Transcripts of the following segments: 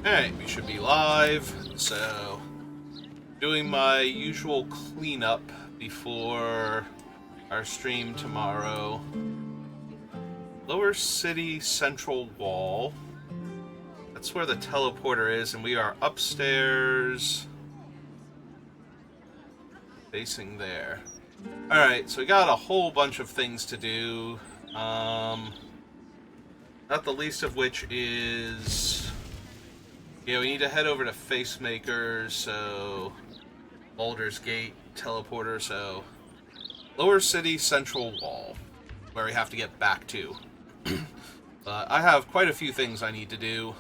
Alright, we should be live, so doing my usual cleanup before our stream tomorrow. Lower City Central Wall. That's where the teleporter is, and we are upstairs facing there. Alright, so we got a whole bunch of things to do. Not the least of which is... yeah, we need to head over to Facemaker, so... Baldur's Gate, teleporter, so... Lower City Central Wall, where we have to get back to. But I have quite a few things I need to do.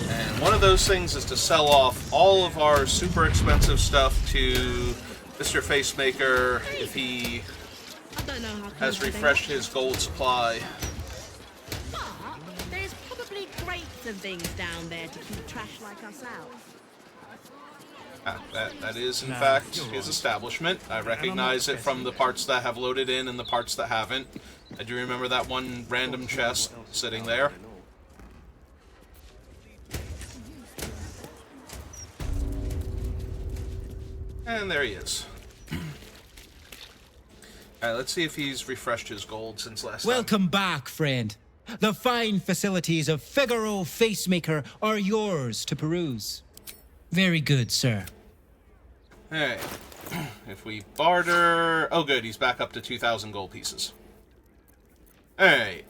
And one of those things is to sell off all of our super expensive stuff to Mr. Facemaker if he has refreshed his gold supply. There's probably crates of things down there to keep trash like us out. That is, in fact, his establishment. I recognize it from the parts that have loaded in and the parts that haven't. I do remember that one random chest sitting there. And there he is. Alright, let's see if he's refreshed his gold since last time. Welcome back, friend. The fine facilities of Figaro Facemaker are yours to peruse. Very good, sir. Alright. If we barter... oh good, he's back up to 2,000 gold pieces. Alright.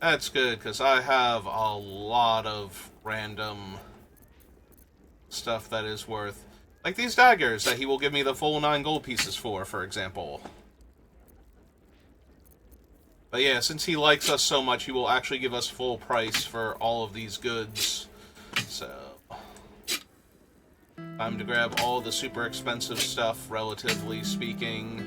That's good, because I have a lot of random stuff that is worth... like these daggers that he will give me the full 9 gold pieces for example. But yeah, since he likes us so much, he will actually give us full price for all of these goods. So... time to grab all the super expensive stuff, relatively speaking.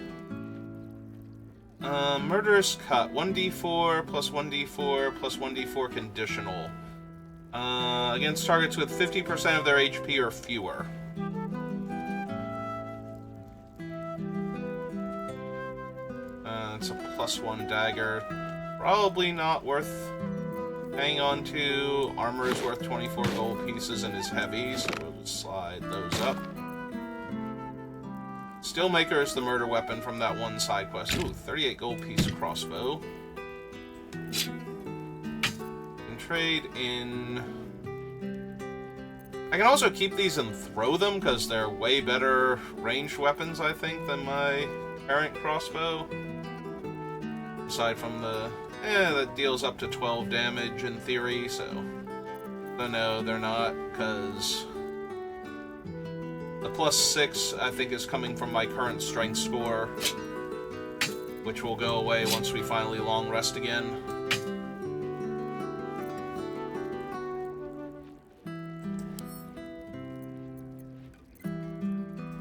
Murderous Cut. 1d4 plus 1d4 plus 1d4 conditional. Against targets with 50% of their HP or fewer. It's a +1 dagger. Probably not worth hanging on to. Armor is worth 24 gold pieces and is heavy, so we'll just slide those up. Steelmaker is the murder weapon from that one side quest. Ooh, 38 gold piece crossbow. Can trade in... I can also keep these and throw them, because they're way better ranged weapons, I think, than my current crossbow. Aside from the... that deals up to 12 damage in theory, so... but no, they're not, because... the +6, I think, is coming from my current strength score, which will go away once we finally long rest again.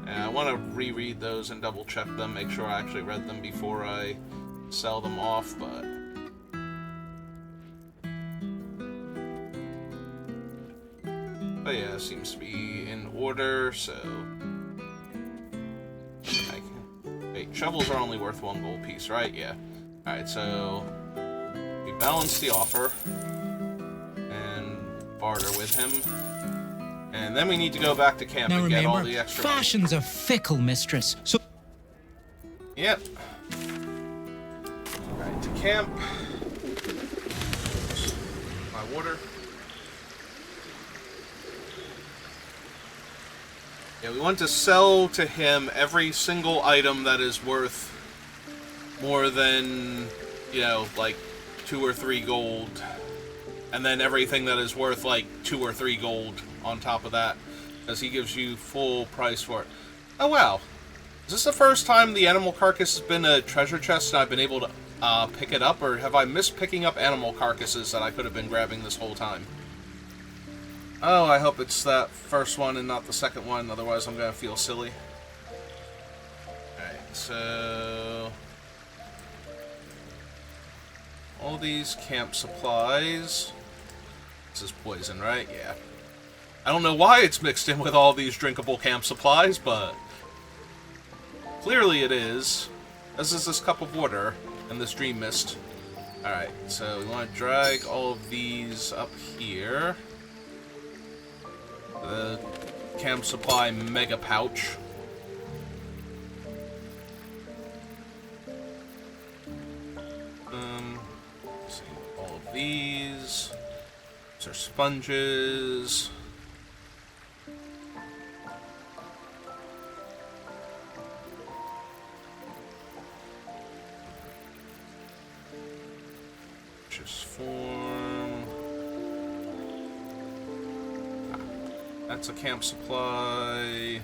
And I want to reread those and double-check them, make sure I actually read them before I sell them off, but... but yeah, seems to be in order, so... wait, shovels are only worth 1 gold piece, right? Yeah. Alright, so... we balance the offer. And barter with him. And then we need to go back to camp and get all the extra money. Fashion's a fickle mistress, so... yep. Alright, to camp. My water. Yeah, we want to sell to him every single item that is worth more than, you know, like 2 or 3 gold. And then everything that is worth like 2 or 3 gold on top of that, as he gives you full price for it. Oh wow. Is this the first time the animal carcass has been a treasure chest and I've been able to pick it up, or have I missed picking up animal carcasses that I could have been grabbing this whole time? Oh, I hope it's that first one and not the second one, otherwise I'm gonna feel silly. Alright, so... all these camp supplies... this is poison, right? Yeah. I don't know why it's mixed in with all these drinkable camp supplies, but... clearly it is. As is this cup of water and this dream mist. Alright, so we want to drag all of these up here. The camp supply mega pouch. Let's see, all of these. These are sponges. Just form. That's a camp supply.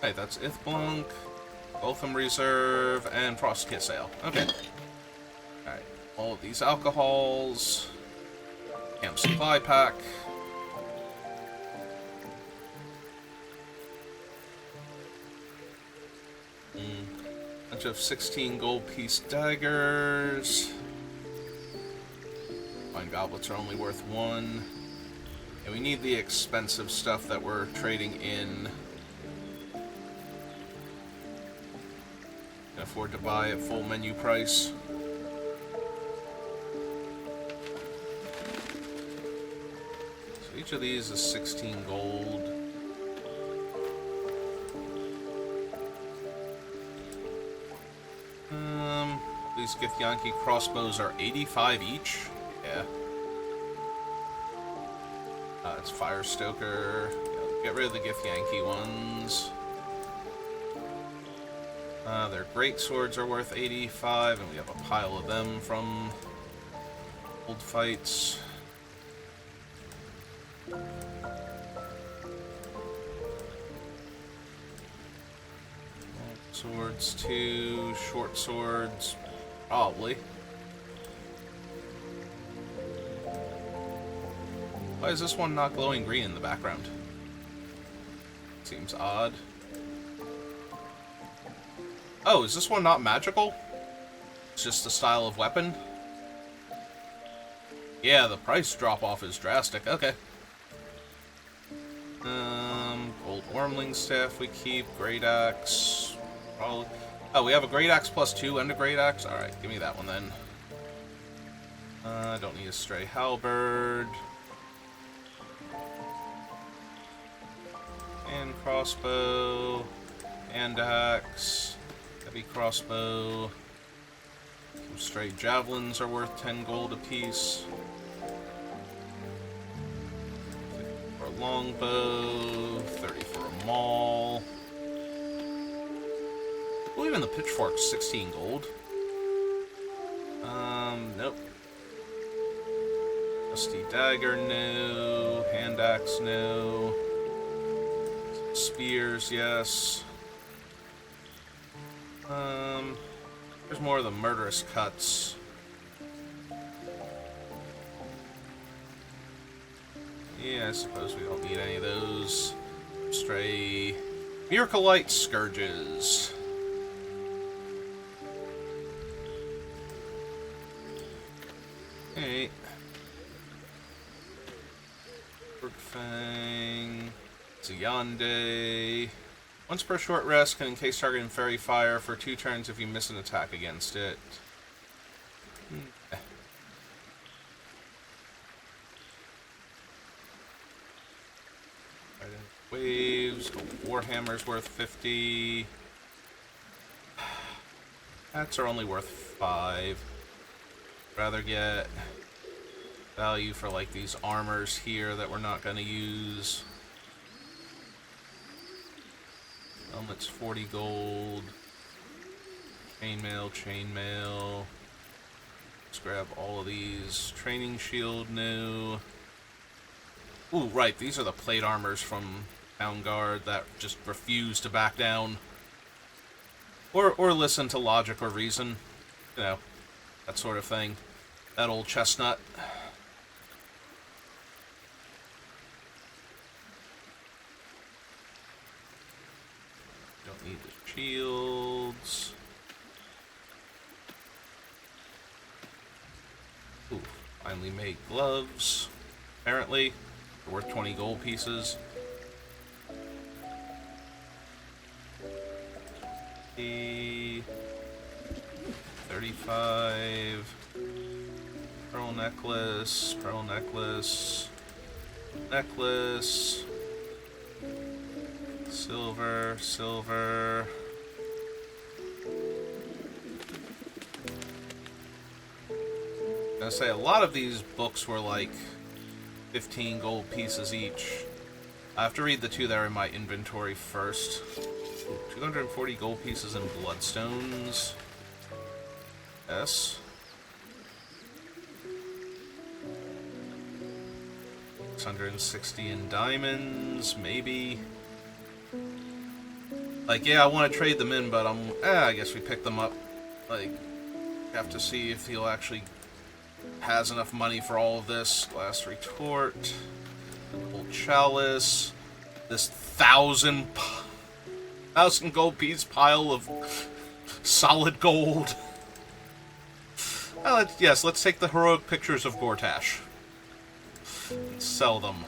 Hey, that's Ithblunk, Botham Reserve, and Frost Kiss Ale. Okay. Alright, all of these alcohols. Camp supply pack. Bunch of 16 gold piece daggers. Wine goblets are only worth 1. And we need the expensive stuff that we're trading in. Can afford to buy at full menu price. So each of these is 16 gold. These Githyanki crossbows are 85 each. Yeah. It's Fire Stoker. Get rid of the Githyanki ones. Their great swords are worth 85, and we have a pile of them from old fights. Swords too, short swords, probably. Why is this one not glowing green in the background? Seems odd. Oh, is this one not magical? It's just the style of weapon? Yeah, the price drop-off is drastic. Okay. Gold Wormling Staff we keep. Great Axe. Probably. Oh, we have a Great Axe +2 and a Great Axe? Alright, give me that one then. I don't need a Stray Halberd. And crossbow. And axe. Heavy crossbow. Some stray javelins are worth 10 gold apiece. For a longbow, 30 for a maul. Oh, even the pitchfork's 16 gold. Nope. Rusty dagger, no. Hand axe, no. Spears, yes. There's more of the murderous cuts. Yeah, I suppose we don't need any of those. Stray Miracle-Light Scourges. Okay. Bergfang. Ziyande. Once per short rest, can encase target in fairy fire for 2 turns if you miss an attack against it. Waves. Warhammer's worth 50. Hats are only worth 5. Rather get value for like these armors here that we're not going to use. Helmet's 40 gold. Chainmail, chainmail. Let's grab all of these. Training shield, new. Ooh, right, these are the plate armors from Town Guard that just refuse to back down. Or listen to logic or reason. You know, that sort of thing. That old chestnut. Don't need the shields. Ooh, finally made gloves. Apparently, they're worth 20 gold pieces. The 35. Pearl necklace, necklace. Silver, silver. I'm gonna say a lot of these books were like 15 gold pieces each. I have to read the two that are in my inventory first. Ooh, 240 gold pieces in bloodstones. Yes. 660 in diamonds, maybe. Like, yeah, I want to trade them in, but I guess we pick them up. Like, have to see if he'll actually has enough money for all of this. Glass retort, gold chalice, this 1,000 gold piece pile of solid gold. Yes, let's take the heroic pictures of Gortash. Sell them.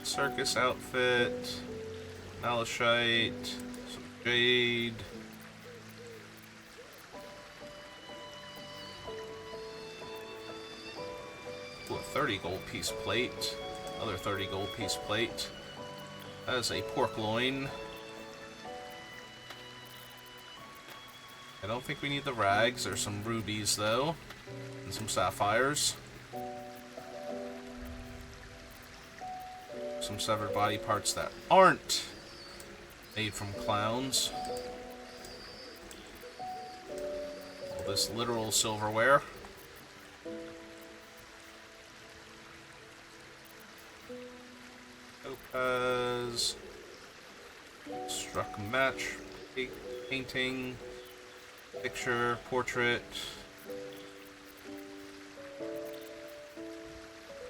Circus outfit, malachite, some jade. Ooh, a 30 gold piece plate. Another 30 gold piece plate. That is a pork loin. I don't think we need the rags. There's some rubies, though. And some sapphires. Some severed body parts that aren't made from clowns. All this literal silverware. Topaz. Struck match. Painting. Picture. Portrait.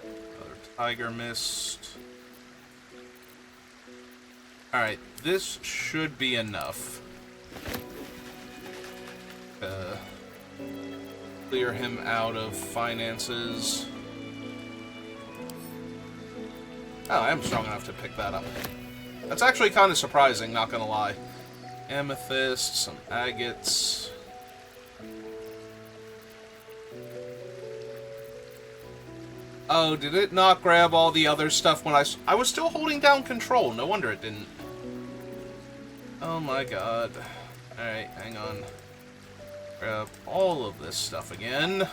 Another tiger mist. Alright, this should be enough. Clear him out of finances. Oh, I am strong enough to pick that up. That's actually kind of surprising, not gonna lie. Amethyst, some agates. Oh, did it not grab all the other stuff when I was still holding down control? No wonder it didn't. Oh my god. Alright, hang on. Grab all of this stuff again.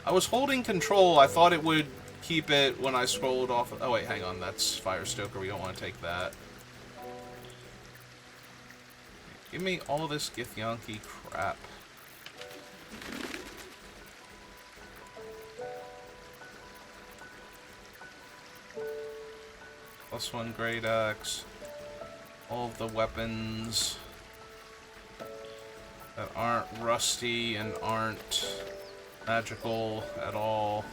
I was holding control. I thought it would keep it when I scrolled off. Oh wait, hang on. That's Fire Stoker. We don't want to take that. Give me all this Githyanki crap. +1 Great Axe. All of the weapons that aren't rusty and aren't magical at all.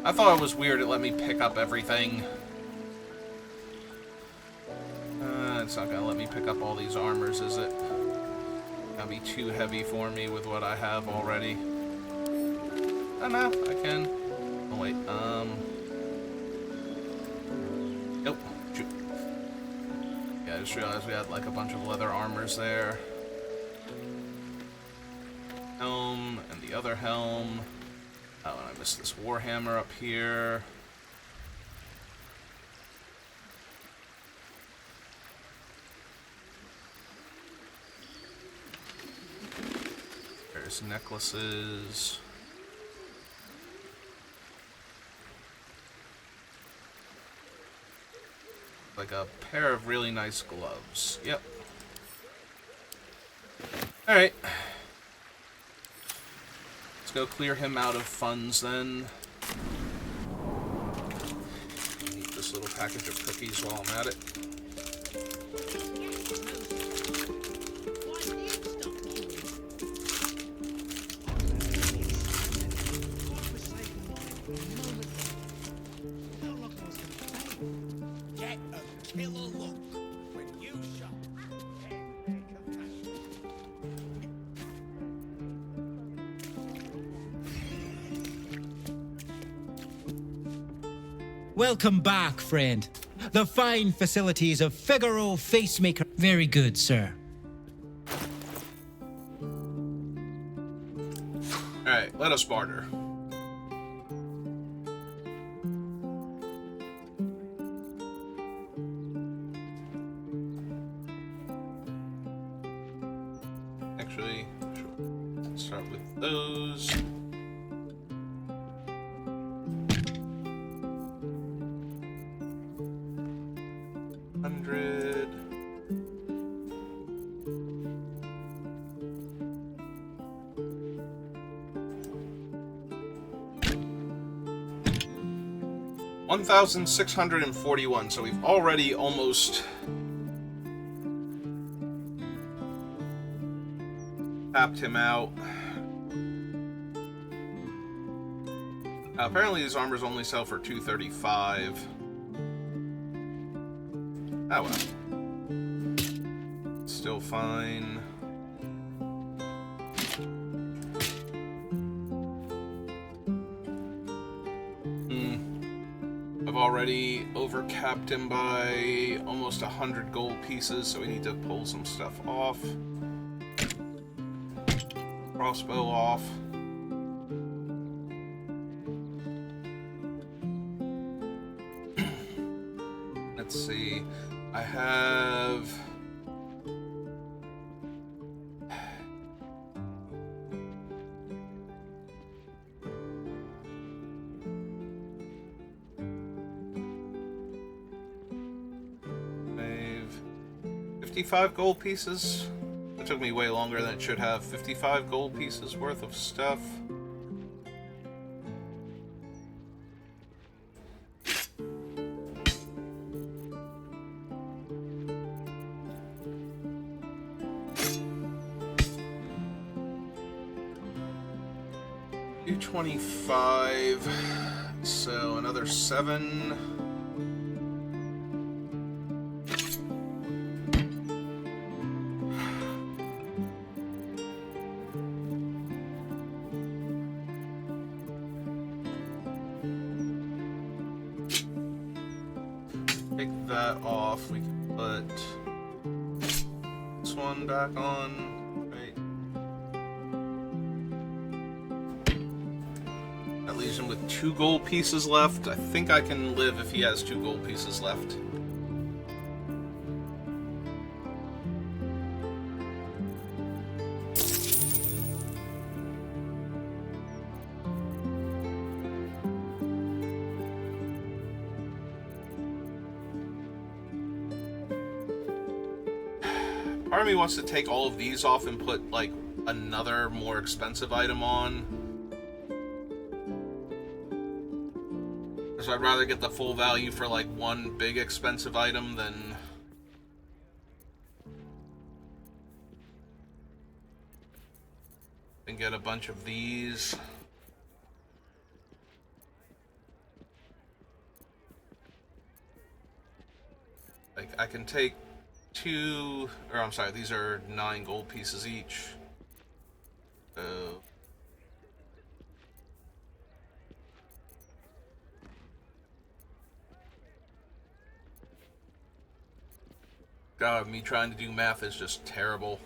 I thought it was weird it let me pick up everything. It's not gonna let me pick up all these armors, is it? Gonna be too heavy for me with what I have already. Oh no, I can. Oh wait, nope. Shoot. Yeah, I just realized we had like a bunch of leather armors there. Helm, and the other helm. Oh, and I missed this warhammer up here. There's necklaces. Like a pair of really nice gloves. Yep. Alright. Let's go clear him out of funds then. Eat this little package of cookies while I'm at it. Welcome back, friend. The fine facilities of Figaro Facemaker. Very good, sir. Alright, let us barter. Actually, let's start with those. $100. $1,641, so we've already almost tapped him out. Apparently these armors only sell for $235. Oh well. Still fine. I've already overcapped him by almost 100 gold pieces, so we need to pull some stuff off. Crossbow off. Let's see. I have... I have 55 gold pieces. It took me way longer than it should have. 55 gold pieces worth of stuff. $225, so another 7. Take that off. We can put this one back on. Leaves him with 2 gold pieces left. I think I can live if he has 2 gold pieces left. Part of me wants to take all of these off and put, like, another more expensive item on. So I'd rather get the full value for like one big expensive item than get a bunch of these. Like I can take 2, or I'm sorry, these are 9 gold pieces each. So God, me trying to do math is just terrible.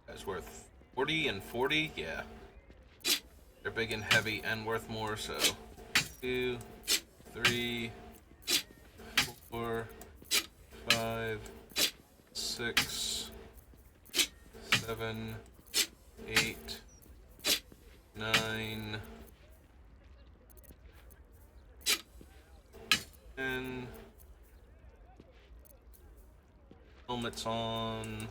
That's worth 40 and 40? Yeah. They're big and heavy and worth more, so 2, 3, 4, 5, 6, 7, 8, 9, 10. Helmets on.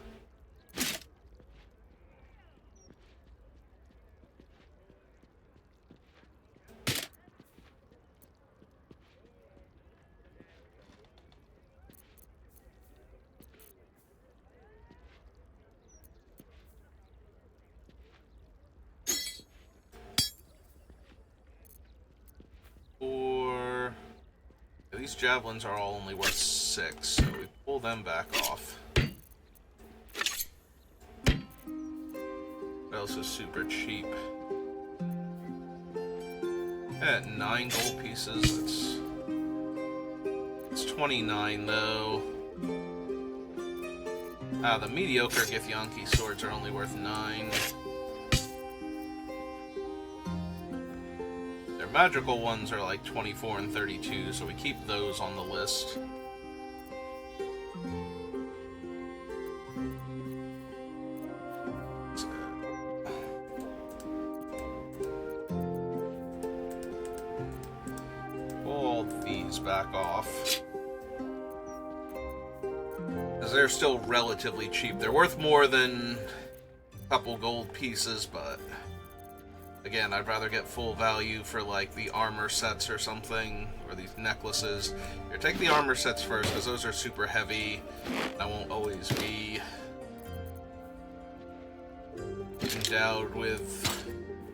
These javelins are all only worth 6, so we pull them back off. What else is super cheap? At 9 gold pieces, it's 29 though. Ah, the mediocre Githyanki swords are only worth 9. Their magical ones are like 24 and 32, so we keep those on the list. Back off, because they're still relatively cheap. They're worth more than a couple gold pieces, but again, I'd rather get full value for like the armor sets or something, or these necklaces. Here, take the armor sets first, because those are super heavy. I won't always be endowed with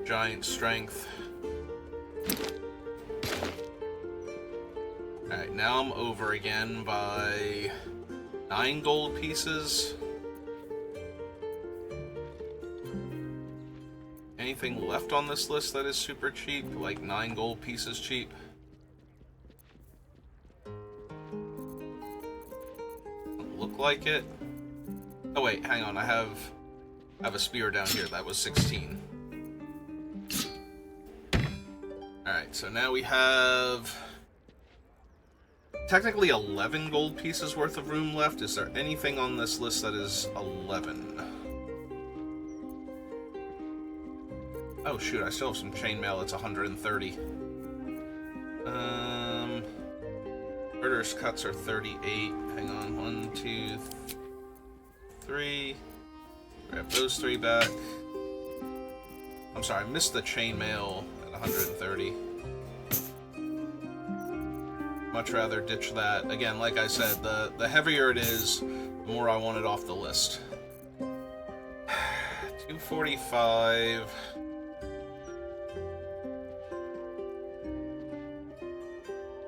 giant strength. Alright, now I'm over again by 9 gold pieces. Anything left on this list that is super cheap? Like 9 gold pieces cheap? Doesn't look like it. Oh wait, hang on, I have a spear down here. That was 16. Alright, so now we have technically 11 gold pieces worth of room left. Is there anything on this list that is 11? Oh shoot, I still have some chainmail. It's 130. Murderous cuts are 38. Hang on, 1, 2, 3. Grab those 3 back. I'm sorry, I missed the chainmail at 130. Much rather ditch that. Again, like I said, the heavier it is, the more I want it off the list. 245.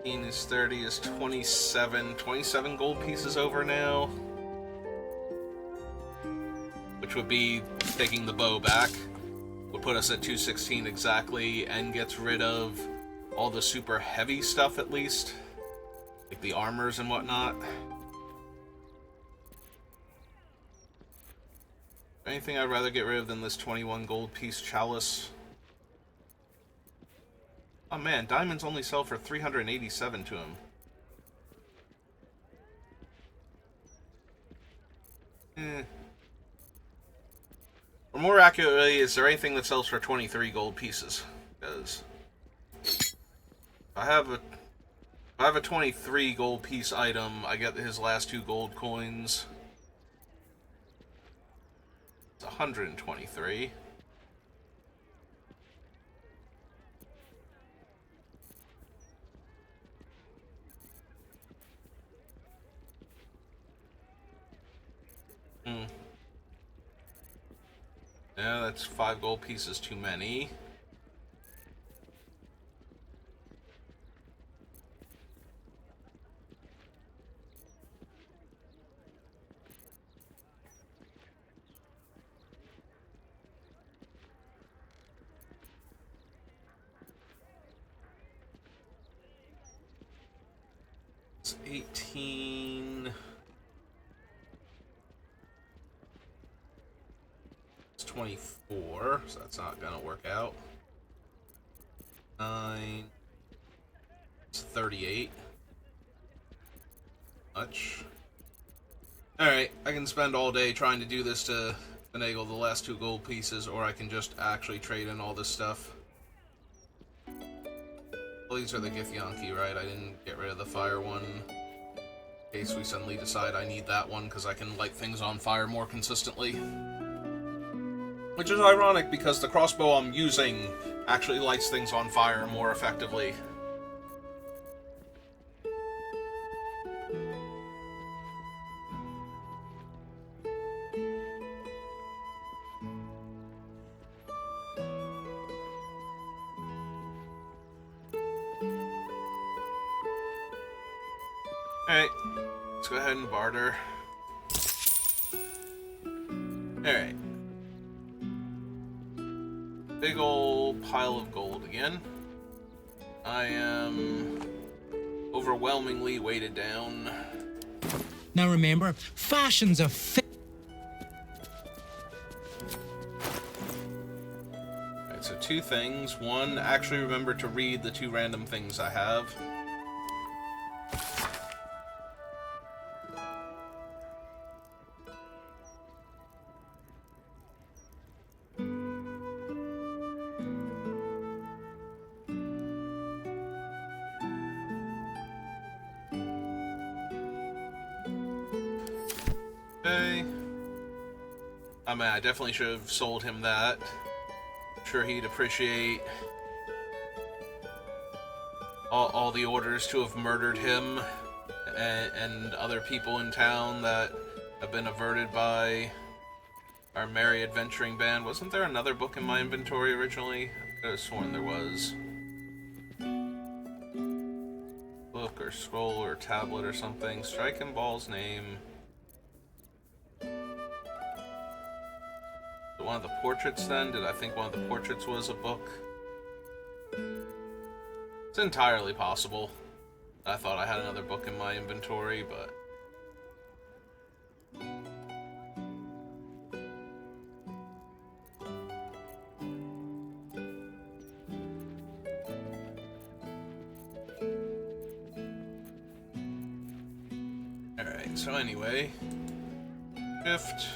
Is 30 is 27. 27 gold pieces over now. Which would be taking the bow back. Would put us at 216 exactly, and gets rid of all the super heavy stuff at least. Like the armors and whatnot. Anything I'd rather get rid of than this 21 gold piece chalice? Oh man, diamonds only sell for 387 to him. Or more accurately, is there anything that sells for 23 gold pieces? Because I have a 23 gold piece item. I get his last 2 gold coins. It's 123. Yeah, that's 5 gold pieces too many. It's 18. It's 24, so that's not gonna work out. 9. It's 38. Much. Alright, I can spend all day trying to do this to finagle the last 2 gold pieces, or I can just actually trade in all this stuff. Well, these are the Githyanki, right? I didn't get rid of the fire one. In case we suddenly decide I need that one, because I can light things on fire more consistently. Which is ironic, because the crossbow I'm using actually lights things on fire more effectively. Alright, let's go ahead and barter. Alright. big old pile of gold again. I am overwhelmingly weighted down. Now remember, fashion's a Alright, so two things. One, actually remember to read the two random things I have. Okay. I mean, I definitely should have sold him that. I'm sure he'd appreciate all the orders to have murdered him and other people in town that have been averted by our merry adventuring band. Wasn't there another book in my inventory originally? I could have sworn there was. Book or scroll or tablet or something. Striking Ball's name. One of the portraits then? Did I think one of the portraits was a book? It's entirely possible. I thought I had another book in my inventory, but... Alright, so anyway... Shift...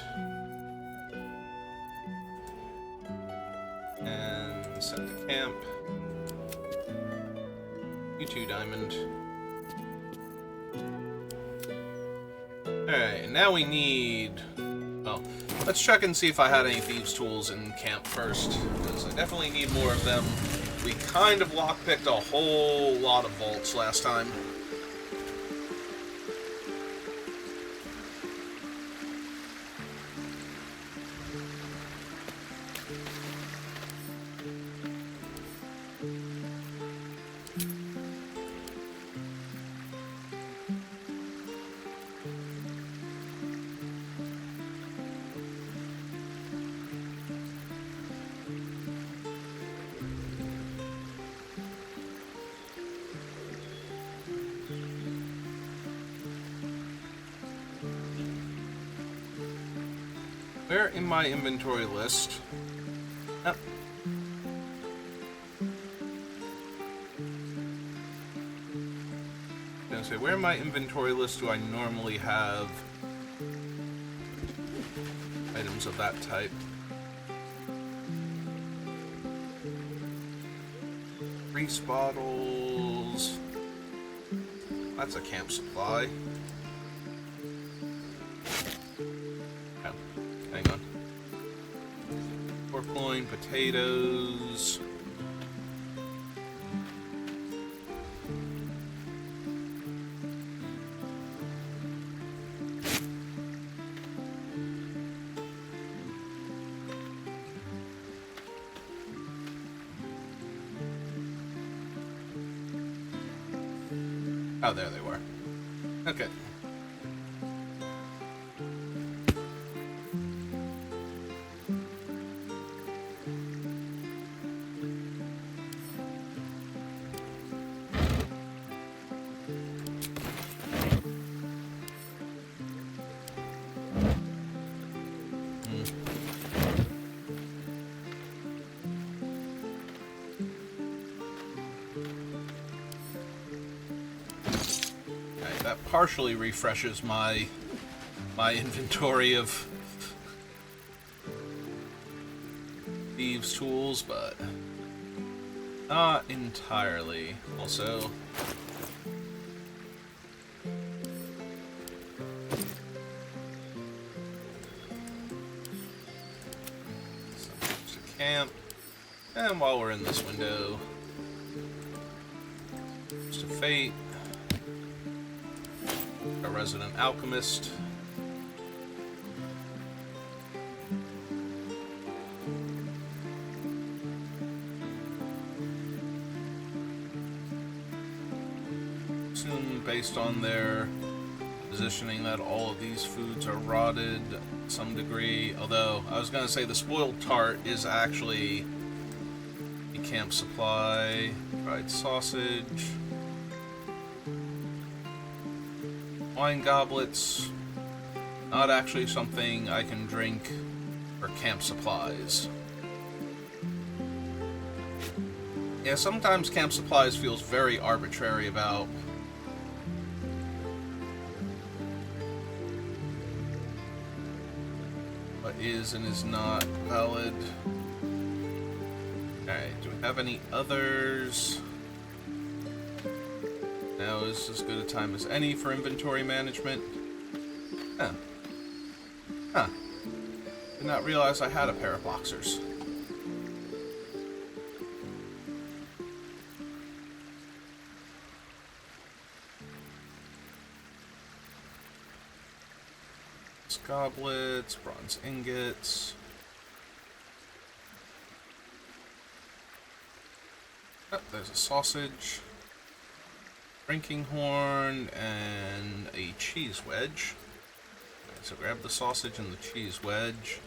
and set to camp. You too, Diamond. Alright, and now we need... Well, let's check and see if I had any thieves' tools in camp first, because I definitely need more of them. We kind of lockpicked a whole lot of vaults last time. Where in my inventory list? Oh. I was gonna say, where in my inventory list do I normally have items of that type? Grease bottles. That's a camp supply. Hang on. Pork loin, potatoes. Oh, there they were. Okay. That partially refreshes my inventory of thieves' tools, but not entirely. Also, to camp, and while we're in this window, just a fate. A resident alchemist. Assume based on their positioning that all of these foods are rotted to some degree. Although I was gonna say the spoiled tart is actually camp supply. Fried sausage. Wine goblets. Not actually something I can drink for camp supplies. Yeah, sometimes camp supplies feels very arbitrary about what is and is not valid. Alright, do we have any others? Now is as good a time as any for inventory management. Huh. Huh. Did not realize I had a pair of boxers. Goblets, bronze ingots. Oh, there's a sausage, drinking horn, and a cheese wedge. Okay, so grab the sausage and the cheese wedge.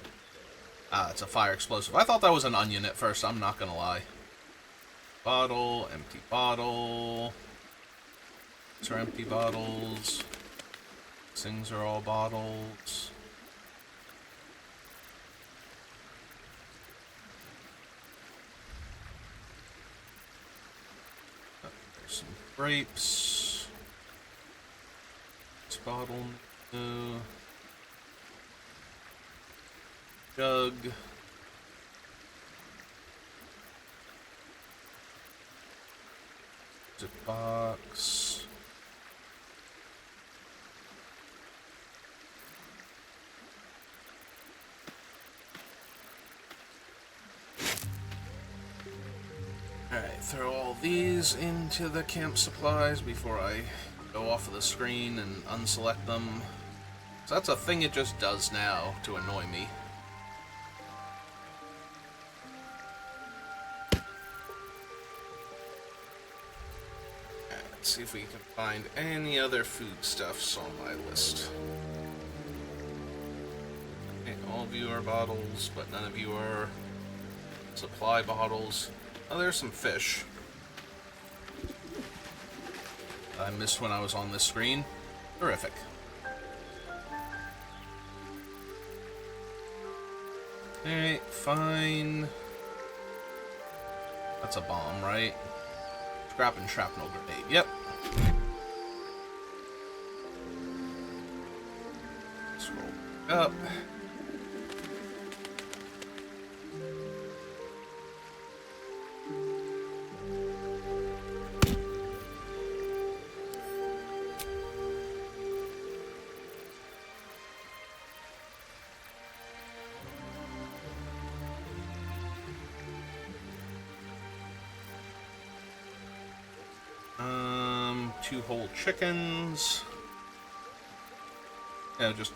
Ah, it's a fire explosive. I thought that was an onion at first, I'm not gonna lie. Bottle, empty bottle. These are empty bottles. Things are all bottles. Oh, there's some grapes. This bottle. Jug. Zip box. Alright, throw all these into the camp supplies before I go off of the screen and unselect them. So that's a thing it just does now to annoy me. Alright, let's see if we can find any other foodstuffs on my list. Okay, all of you are bottles, but none of you are supply bottles. Oh, there's some fish. I missed when I was on this screen. Terrific. Alright, fine. That's a bomb, right? Scrap and shrapnel grenade. Yep. Scroll up. Two whole chickens. Yeah, just...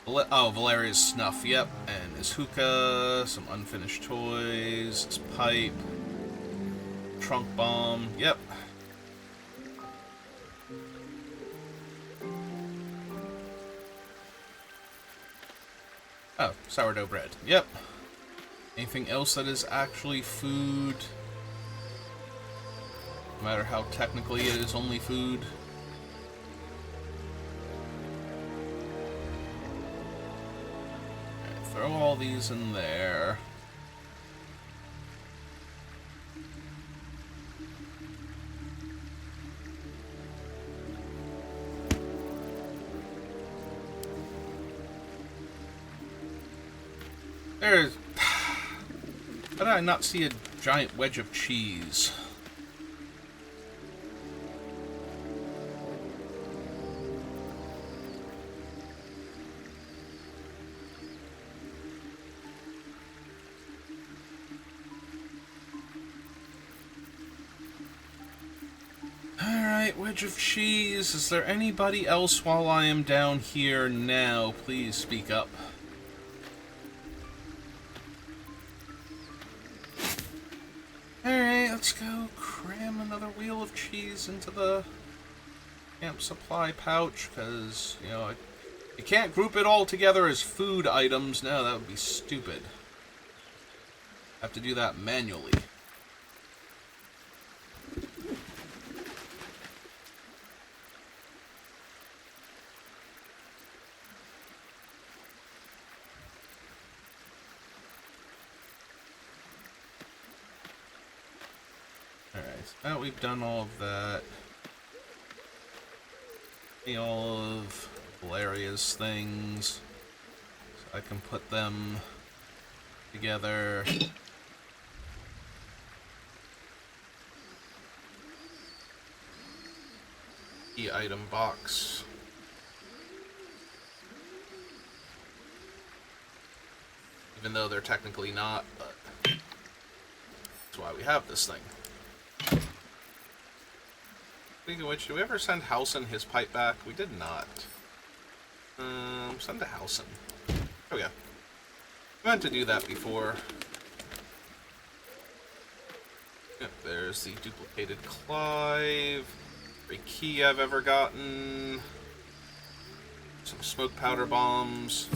Oh, Valeria's snuff, yep. And his hookah, some unfinished toys, his pipe, trunk bomb, yep. Oh, sourdough bread, yep. Anything else that is actually food? No matter how technically it is only food. Right, throw all these in there. There's... How did I not see a giant wedge of cheese? Wedge of cheese. Is there anybody else while I am down here now? Please speak up. Alright, let's go cram another wheel of cheese into the camp supply pouch, because, you know, you can't group it all together as food items. No, that would be stupid. I have to do that manually. Alright, so now we've done all of that. All of Valeria's things. So I can put them together. The item box. Even though they're technically not, but that's why we have this thing. Speaking of which, did we ever send Halson his pipe back? We did not. Send to Halson. There we go. I meant to do that before. Yep, there's the duplicated Clive. Every key I've ever gotten. Some smoke powder bombs.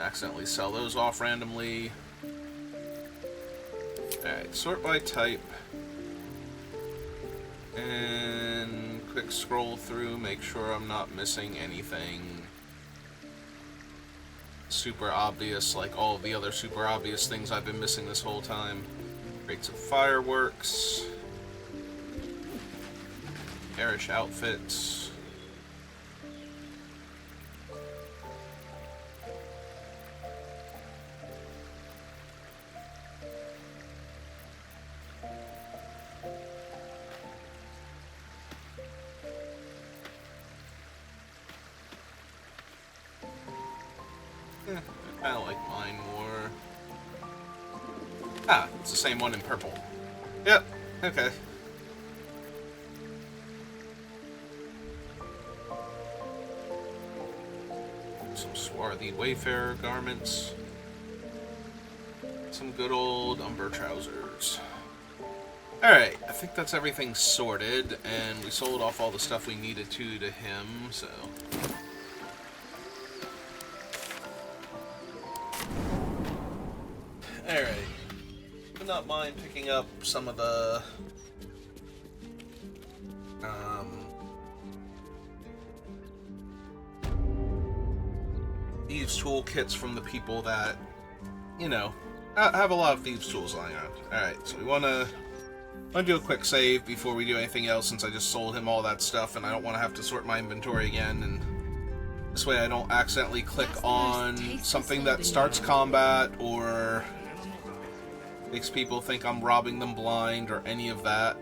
Accidentally sell those off randomly. Alright, sort by type. And quick scroll through, make sure I'm not missing anything super obvious, like all of the other super obvious things I've been missing this whole time. Crates of fireworks. Garish outfits. I kind of like mine more. Ah, it's the same one in purple. Yep, okay. Some swarthy wayfarer garments. Some good old umber trousers. Alright, I think that's everything sorted, and we sold off all the stuff we needed to him, so... Alright. Would not mind picking up some of the... thieves' toolkits from the people that, you know, have a lot of thieves' tools lying around. Alright, so we want to do a quick save before we do anything else, since I just sold him all that stuff and I don't want to have to sort my inventory again, and this way I don't accidentally click on something that starts combat or makes people think I'm robbing them blind or any of that.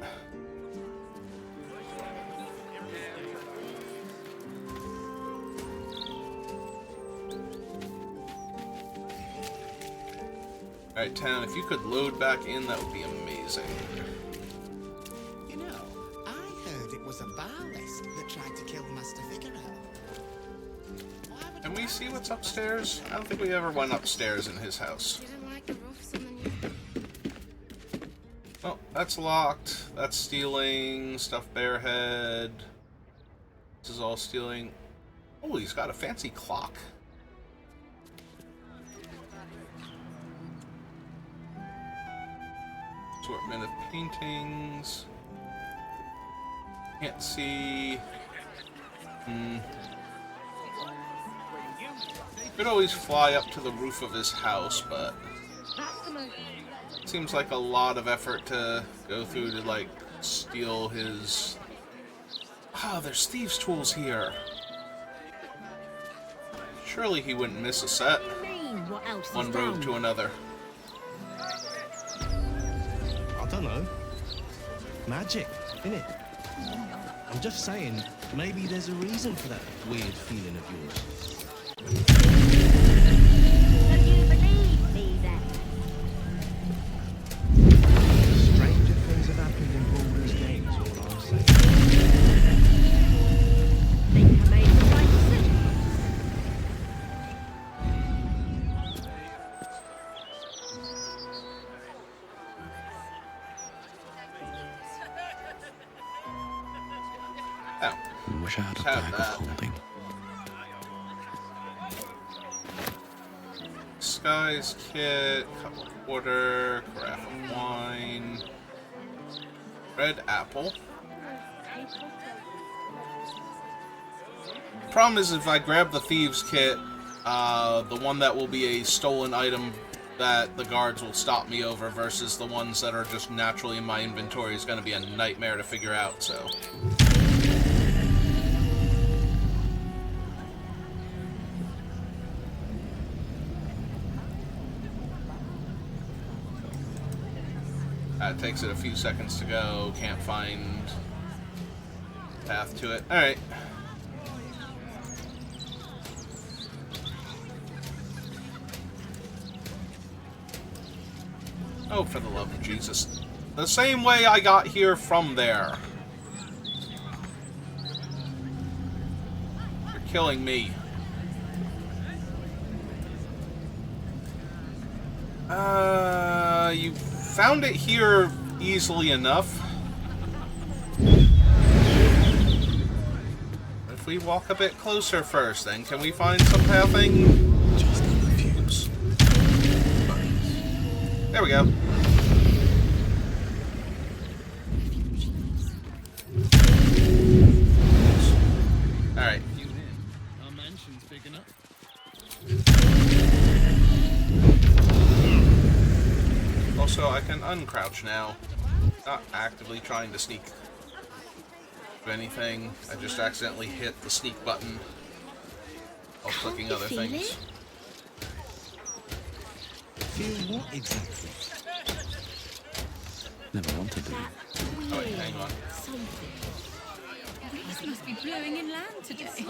Alright, Town, if you could load back in, that would be amazing. You know, I heard it was a Balist that tried to kill Master Figaro. Can we see what's upstairs? I don't think we ever went upstairs in his house. Oh, that's locked. That's stealing. Stuffed bear head. This is all stealing. Oh, he's got a fancy clock. Assortment of paintings. Can't see. Could always fly up to the roof of his house, but seems like a lot of effort to go through to, like, steal his... Ah, there's thieves' tools here. Surely he wouldn't miss a set. One road to another. I don't know. Magic, innit? I'm just saying, maybe there's a reason for that weird feeling of yours. Do you believe me then? Stranger things have happened in Baldur's Gate, is all I'm saying. Think I made the right decision? Oh. Wish I had a Have bag of that. holding. Disguise kit, cup of water, carafe of wine, red apple. Problem is, if I grab the thieves kit, the one that will be a stolen item that the guards will stop me over versus the ones that are just naturally in my inventory is going to be a nightmare to figure out, so... It takes it a few seconds to go, can't find path to it. Alright. Oh, for the love of Jesus. The same way I got here from there. You're killing me. You found it here easily enough. If we walk a bit closer first, then can we find some pathing? Just refuse. There we go. Alright. Our mansion's big enough. Also, I can uncrouch now. Not actively trying to sneak. If anything, I just accidentally hit the sneak button while clicking other things. Feel what exactly? Never wanted to. Oh wait, hang on. Breeze must be blowing inland today,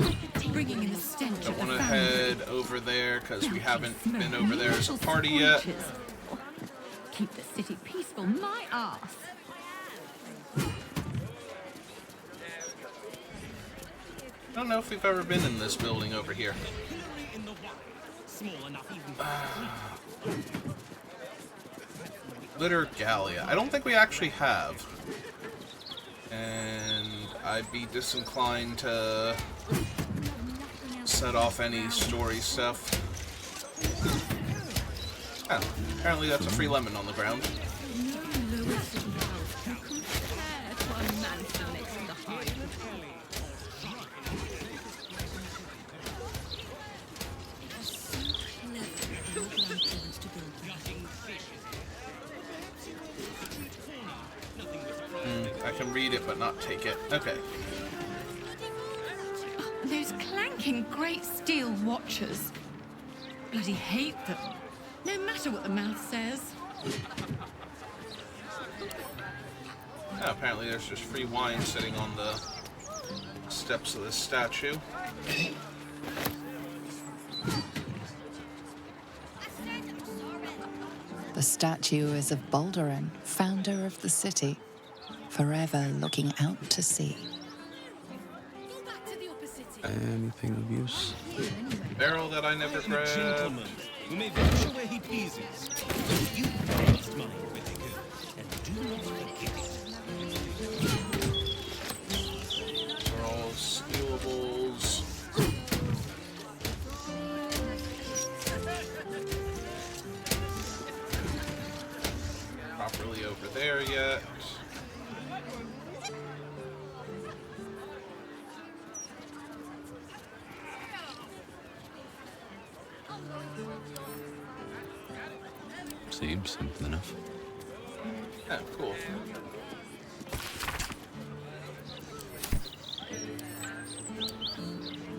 bringing in the stench Don't of want the to family. head over there because we haven't Smoke been over there as a little party yet. scorches. Keep the city peaceful, my ass. I don't know if we've ever been in this building over here. Small enough even Litter Gallia. I don't think we actually have. And I'd be disinclined to set off any story stuff. Oh, apparently that's a free lemon on the ground. No lower city house can compare to our mansion next to the hive. I can read it but not take it. Okay. Those clanking great steel watchers. Bloody hate them. No matter what the mouth says. Yeah, apparently there's just free wine sitting on the steps of this statue. The statue is of Baldur, founder of the city, forever looking out to sea. Anything of use? Barrel that I never grabbed. gentleman who may venture where he pleases. You must mind where they go, and do not forget it. They're all stealables. Properly over there yet. Seems simple enough. Yeah, cool.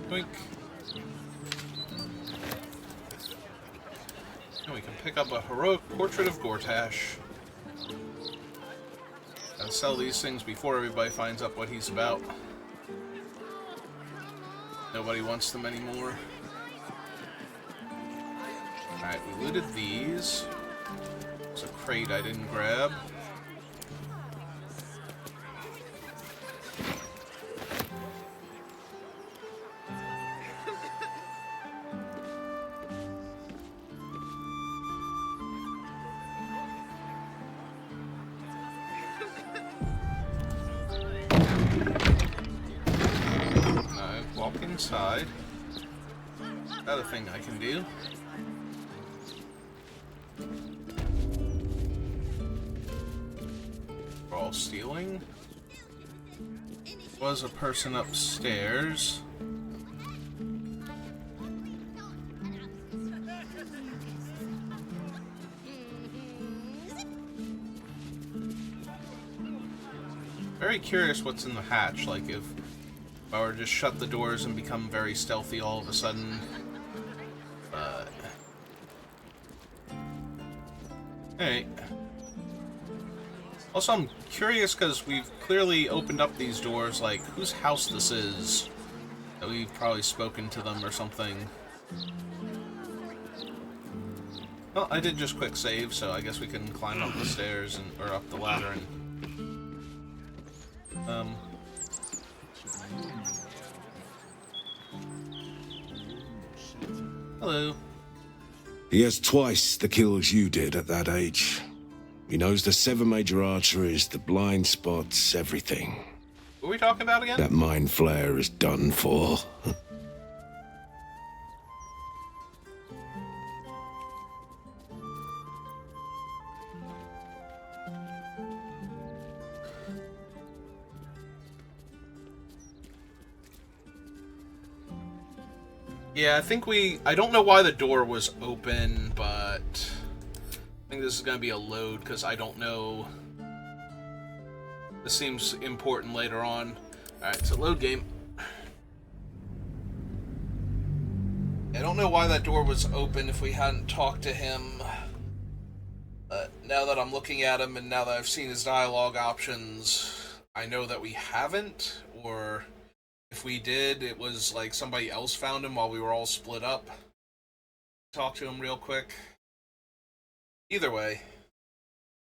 Boink. And we can pick up a heroic portrait of Gortash. Gotta sell these things before everybody finds out what he's about. Nobody wants them anymore. Alright, we looted these. There's a crate I didn't grab. Walk inside. Another thing I can do. We're all stealing. Was a person upstairs. Very curious what's in the hatch, like if I were to just shut the doors and become very stealthy all of a sudden. But... Alright. Also, I'm curious because we've clearly opened up these doors, like, whose house this is. That we've probably spoken to them or something. Well, I did just quick save, so I guess we can climb up the stairs and or up the ladder and hello. He has twice the kills you did at that age. He knows the 7 major arteries, the blind spots, everything. What are we talking about again? That mind flare is done for. Yeah, I think I don't know why the door was open, but I think this is going to be a load because I don't know. This seems important later on. Alright, so load game. I don't know why that door was open if we hadn't talked to him. But now that I'm looking at him and now that I've seen his dialogue options, I know that we haven't, or if we did, it was like somebody else found him while we were all split up. Talk to him real quick. Either way,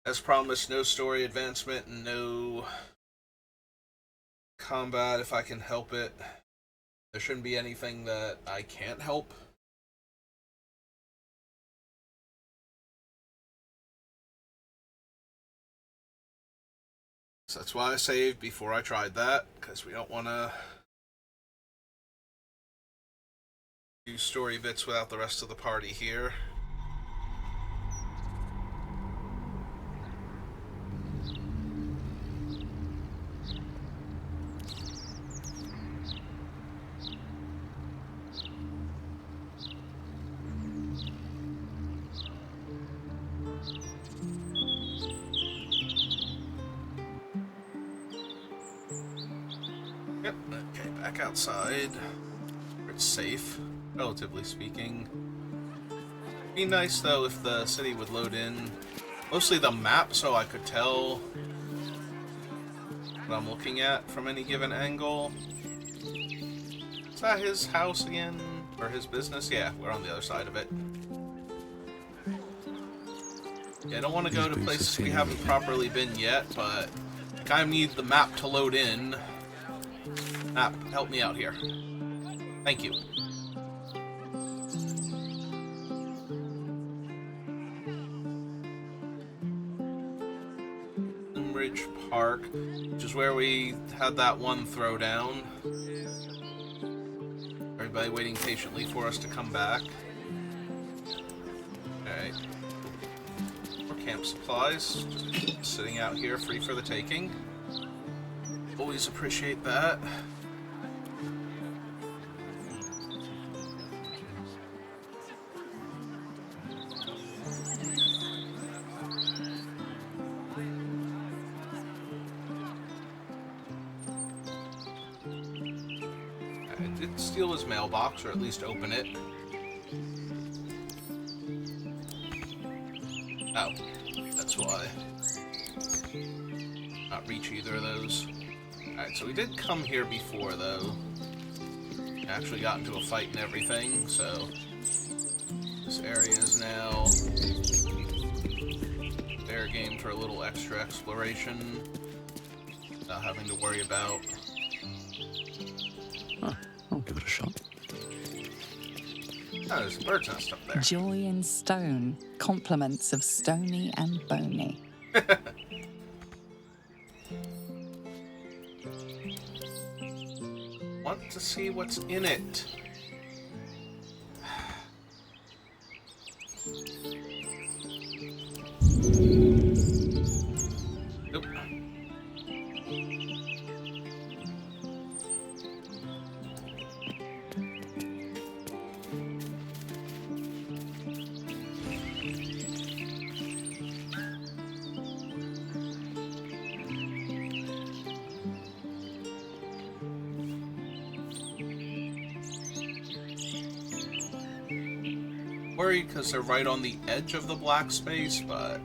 as promised, no story advancement and no combat if I can help it. There shouldn't be anything that I can't help. So that's why I saved before I tried that, because we don't want to do story bits without the rest of the party here. Yep, okay, back outside. It's safe, relatively speaking. Be nice though if the city would load in mostly the map so I could tell what I'm looking at from any given angle. Is that his house again? Or his business? Yeah, we're on the other side of it. Yeah, I don't want to go to places we haven't properly been yet, but I kind of need the map to load in. Map, help me out here. Thank you. Ridge Park, which is where we had that one throwdown. Everybody waiting patiently for us to come back. Alright. More camp supplies. Just sitting out here free for the taking. Always appreciate that. I did steal his mailbox, or at least open it. Oh, that's why. Not reach either of those. Alright, so we did come here before, though. Actually got into a fight and everything, so this area is now fair game for a little extra exploration. Not having to worry about. I'll give it a shot. Oh, there's a bird's nest up there. Joy in stone, compliments of Stony and Bony. Want to see what's in it. Nope. worried because they're right on the edge of the black space, but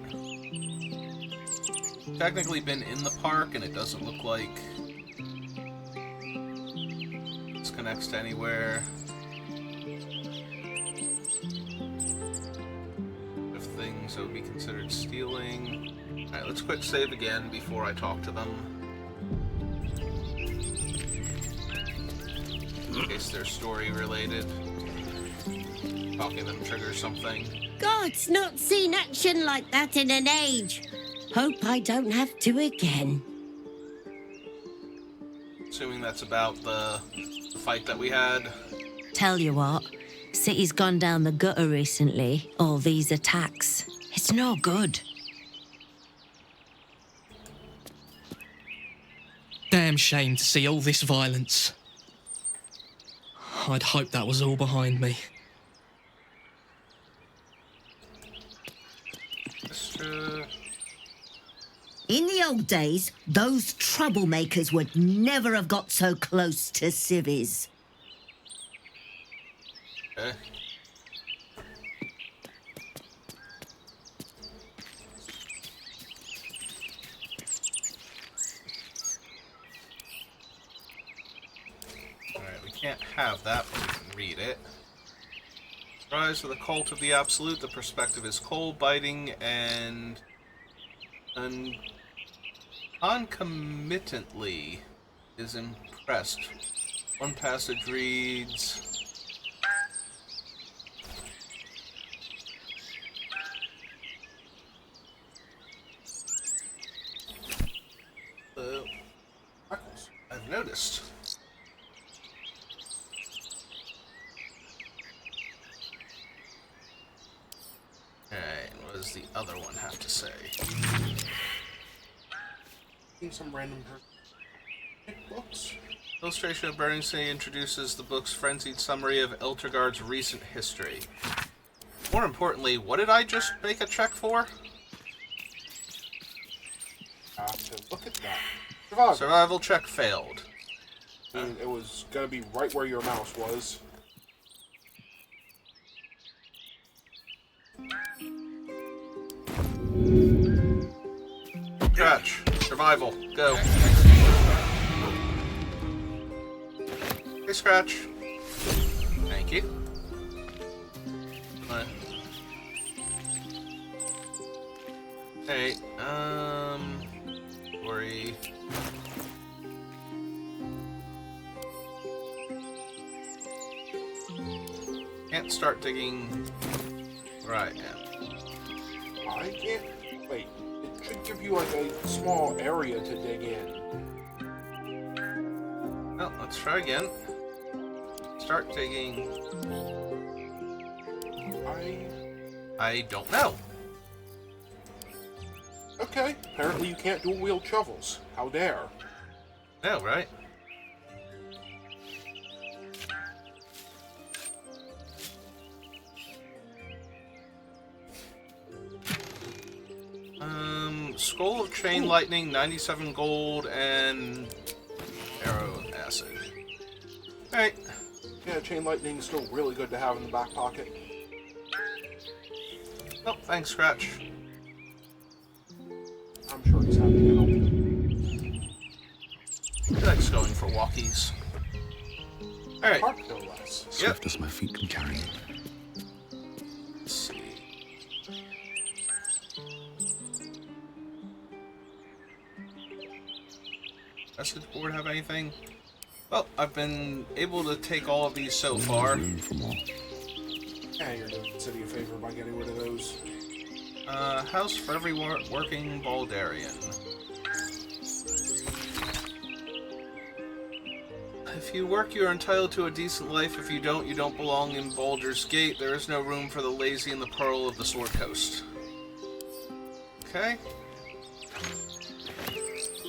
technically been in the park and it doesn't look like this connects to anywhere. If things that would be considered stealing. Alright, let's quick save again before I talk to them. In case they're story related. Talking to them triggers something. God's not seen action like that in an age. Hope I don't have to again. Assuming that's about the fight that we had. Tell you what, city's gone down the gutter recently. All these attacks. It's no good. Damn shame to see all this violence. I'd hoped that was all behind me. In the old days, those troublemakers would never have got so close to civvies. Okay. Alright, we can't have that, but we can read it. Rise of the cult of the absolute. The perspective is cold, biting, and concomitantly is impressed. One passage reads, I've noticed. Alright, what does the other one have to say? Some random books. Illustration of Burning City introduces the book's frenzied summary of Eltergard's recent history. More importantly, what did I just make a check for? Look at that. Survival. Survival check failed. And it was gonna be right where your mouse was. Scratch. Survival. Go. Hey, Scratch. Thank you. Hey, worry. Can't start digging where I am. I can't. Wait. It should give you like a small area to dig in. Well, let's try again. Start digging. I don't know. Okay. Apparently you can't dual-wield shovels. How dare. No, right? Scroll of Chain Lightning, 97 gold, and Arrow Acid. Alright. Yeah, Chain Lightning is still really good to have in the back pocket. Oh, thanks, Scratch. I'm sure he's happy to help. He likes going for walkies. Alright. Park, no less. Swift as my feet can carry me. Let's see. Message board have anything? Well, I've been able to take all of these so far. Yeah, you're doing the city a favor by getting rid of those. House for every working Baldurian. If you work, you are entitled to a decent life. If you don't belong in Baldur's Gate. There is no room for the lazy in the Pearl of the Sword Coast. Okay.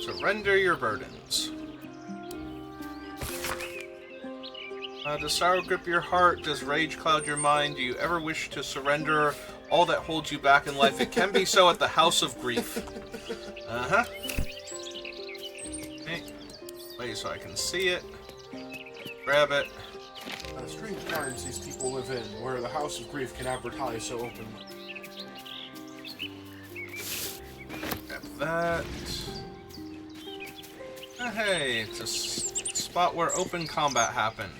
Surrender your burdens. Does sorrow grip your heart? Does rage cloud your mind? Do you ever wish to surrender all that holds you back in life? It can be so at the House of Grief. Uh-huh. Okay. Wait so I can see it. Grab it. Strange times these people live in, where the House of Grief can advertise so openly. Grab that. Hey, it's a spot where open combat happened.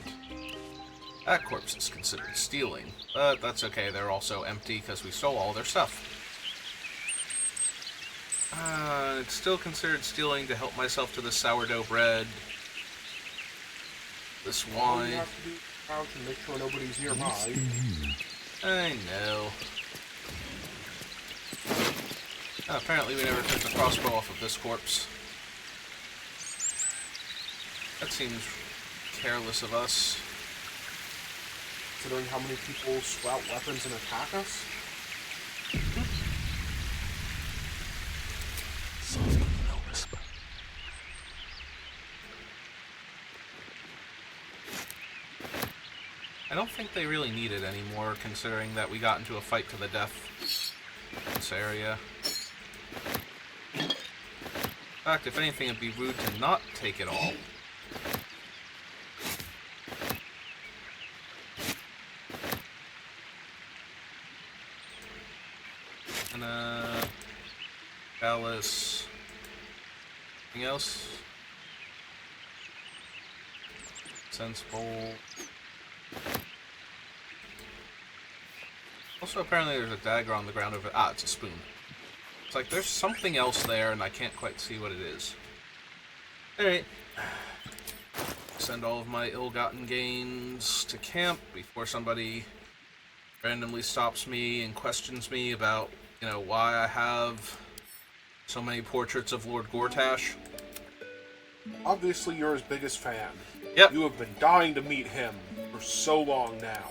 That corpse is considered stealing, but that's okay, they're also empty because we stole all their stuff. It's still considered stealing to help myself to the sourdough bread. This All wine. you have to do is crouch and make sure nobody's nearby. I know. Oh, apparently we never took the crossbow off of this corpse. That seems careless of us. Considering how many people sprout weapons and attack us? I don't think they really need it anymore, considering that we got into a fight to the death in this area. In fact, if anything, it'd be rude to not take it all. And, Chalice. Anything else? Sense bowl. Also, apparently there's a dagger on the ground over... Ah, it's a spoon. It's like there's something else there, and I can't quite see what it is. Alright. Send all of my ill-gotten gains to camp before somebody randomly stops me and questions me about, you know, why I have so many portraits of Lord Gortash. Obviously, you're his biggest fan. Yep. You have been dying to meet him for so long now.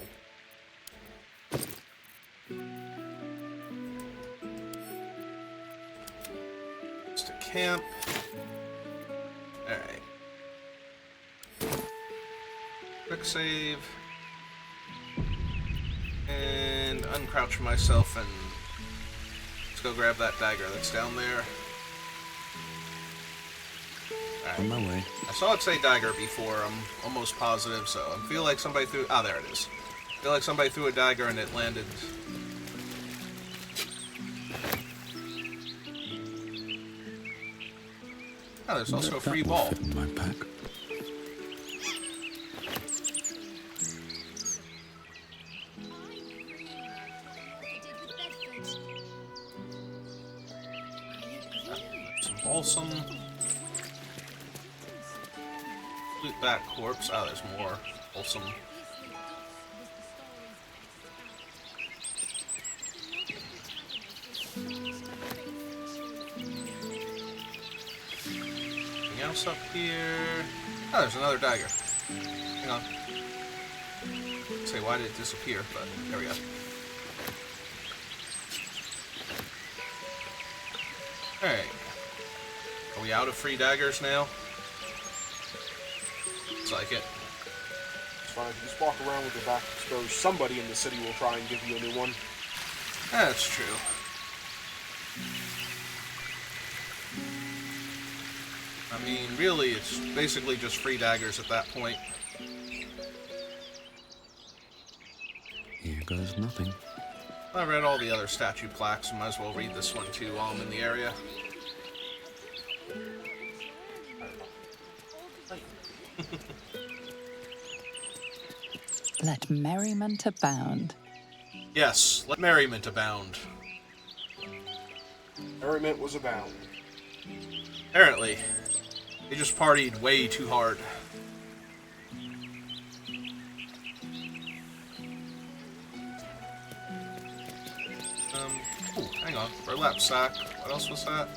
Just to camp. Alright. Quick save. And uncrouch myself and let's go grab that dagger that's down there. On my way. I saw it say dagger before, I'm almost positive, so I feel like somebody threw... Ah, there it is. I feel like somebody threw a dagger and it landed. Oh, there's also a free ball. In my pack. Some balsam. Loot that corpse. Oh, there's more balsam. Anything else up here? Oh, there's another dagger. Hang on. Say, why did it disappear? But there we go. Alright. Are we out of free daggers now? Looks like it. It's fine. If you just walk around with your back exposed, somebody in the city will try and give you a new one. That's true. I mean, really, it's basically just free daggers at that point. Here goes nothing. I read all the other statue plaques, might as well read this one too while I'm in the area. Let merriment abound. Yes, let merriment abound. Merriment was abound. Apparently. They just partied way too hard. Ooh, hang on. Burlap sack. What else was that?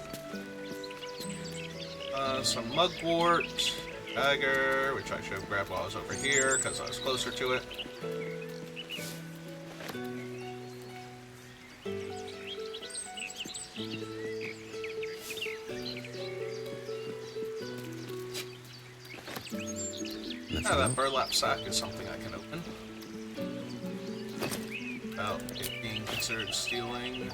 Some mugwort, dagger, which I should have grabbed while I was over here, because I was closer to it. Now that burlap sack is something I can open. Without it being considered stealing.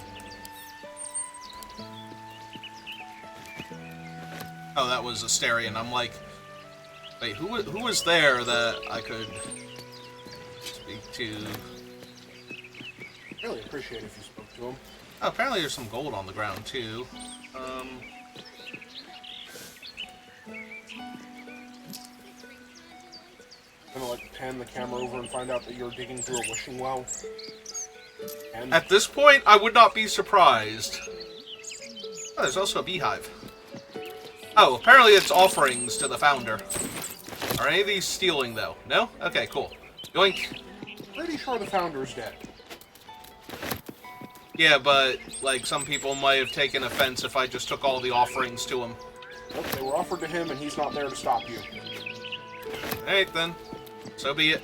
Oh, that was Asterion. I'm like, wait, who was there that I could to... Really appreciate it if you spoke to him. Oh, apparently there's some gold on the ground, too. I'm gonna like pan the camera over and find out that you're digging through a wishing well. And At this point, I would not be surprised. Oh, there's also a beehive. Oh, apparently it's offerings to the founder. Are any of these stealing, though? No? Okay, cool. Yoink. pretty sure the founder's dead. Yeah, but, like, some people might have taken offense if I just took all the offerings to him. Nope, they were offered to him and he's not there to stop you. Alright, then. So be it.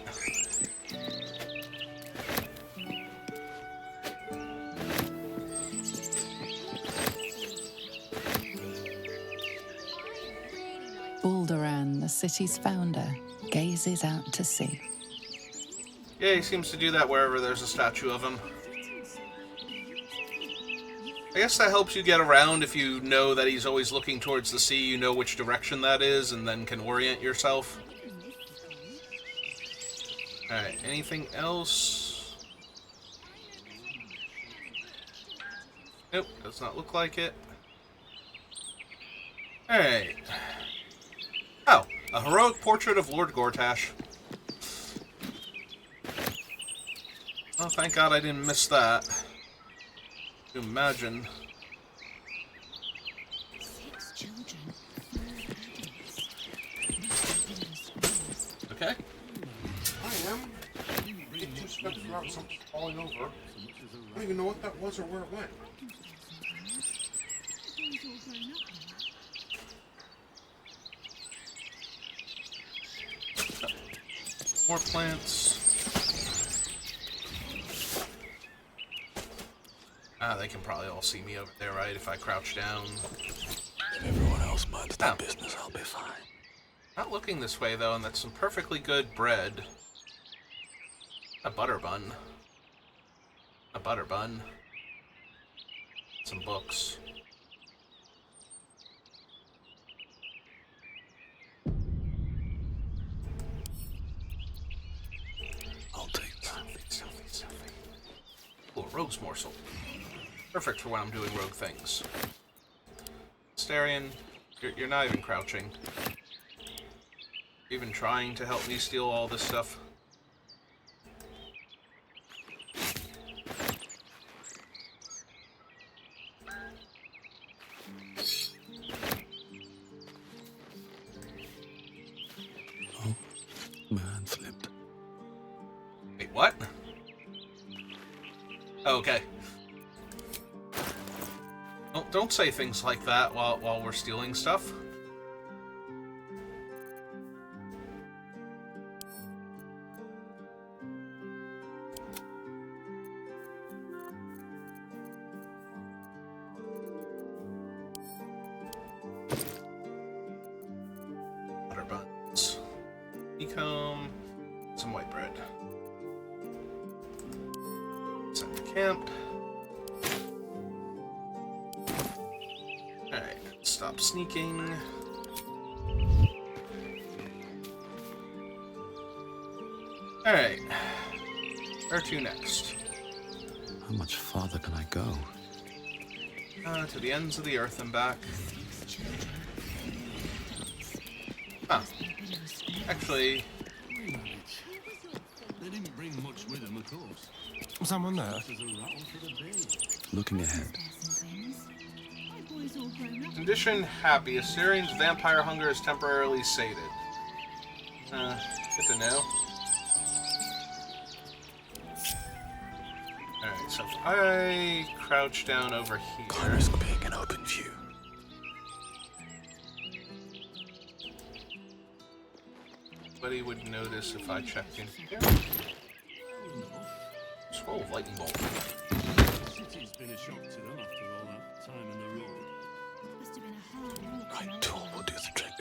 Baldur, the city's founder, gazes out to sea. Yeah, he seems to do that wherever there's a statue of him. I guess that helps you get around if you know that he's always looking towards the sea, you know which direction that is, and then can orient yourself. Alright, anything else? Nope, does not look like it. Alright. Oh, a heroic portrait of Lord Gortash. Oh, thank God I didn't miss that. Imagine. Okay. I am. Take 2 steps without something falling over. I don't even know what that was or where it went. More plants. Ah, they can probably all see me over there, right? If I crouch down. If everyone else minds their business, I'll be fine. Not looking this way, though, and that's some perfectly good bread. A butter bun. A butter bun. Some books. I'll take that. Selfie. Oh, a rogue's morsel. Perfect for when I'm doing rogue things. Starion, you're not even crouching. Even trying to help me steal all this stuff. Oh, my hand slipped. Wait, what? Oh, okay. Don't say things like that while we're stealing stuff. Butter buns. Honeycomb. Some white bread. Send to camp. Alright, stop sneaking. Alright. Where to next? How much farther can I go? To the ends of the earth and back. Huh. Actually... They didn't bring much with them, of course. Someone there? Looking ahead. Condition happy. Assyrian's vampire hunger is temporarily sated. Good to know. Alright, so if I crouch down over here... Can't risk being in open view. Nobody would notice if I checked in here. Scroll of lightning bolt. City's been a shock to them after all that time on the road. Right tool will do the trick.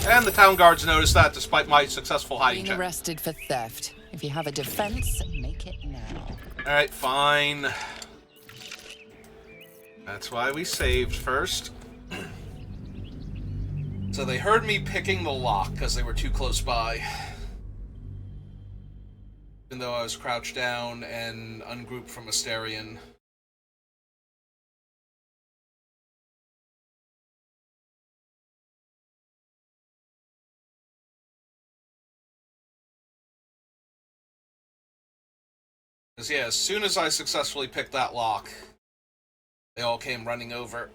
And the town guards noticed that despite my successful hiding Being check. arrested for theft. If you have a defense, make it now. Alright, fine. That's why we saved first. So they heard me picking the lock because they were too close by. Even though I was crouched down and ungrouped from Asterion. Because, yeah, as soon as I successfully picked that lock, they all came running over.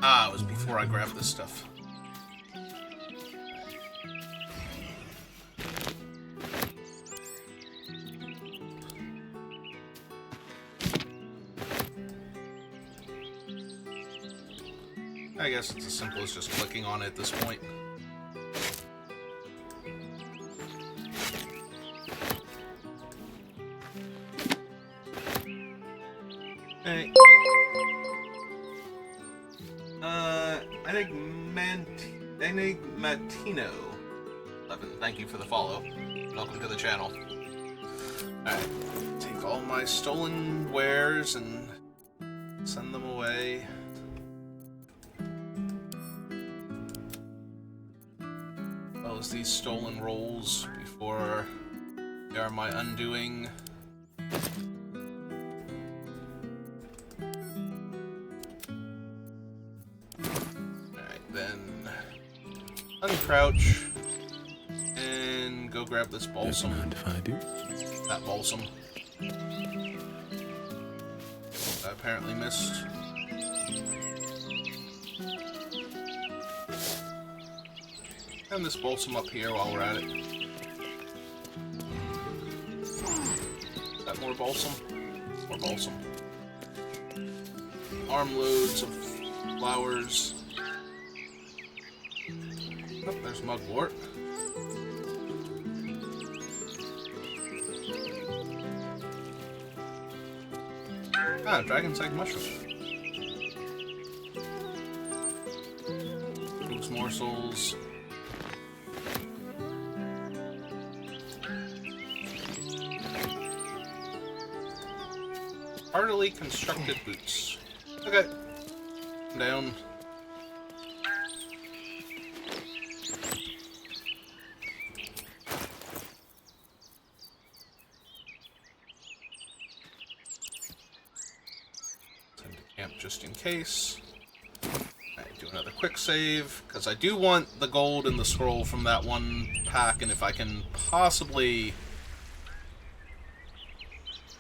Ah, it was before I grabbed this stuff. I guess it's as simple as just clicking on it at this point. Hey. I think Enigmatino 11. Thank you for the follow. Welcome to the channel. Alright. Take all my stolen wares and send them away. Close these stolen rolls before they are my undoing. Uncrouch and go grab this balsam. Never mind if I do. That balsam. I apparently missed. And this balsam up here while we're at it. Is that more balsam? More balsam. Armloads of flowers. Oh, there's mugwort. Ah, dragon's egg mushroom. Goose morsels. Heartily constructed boots. Okay. Down. Just in case. Alright, do another quick save, because I do want the gold and the scroll from that one pack, and if I can possibly...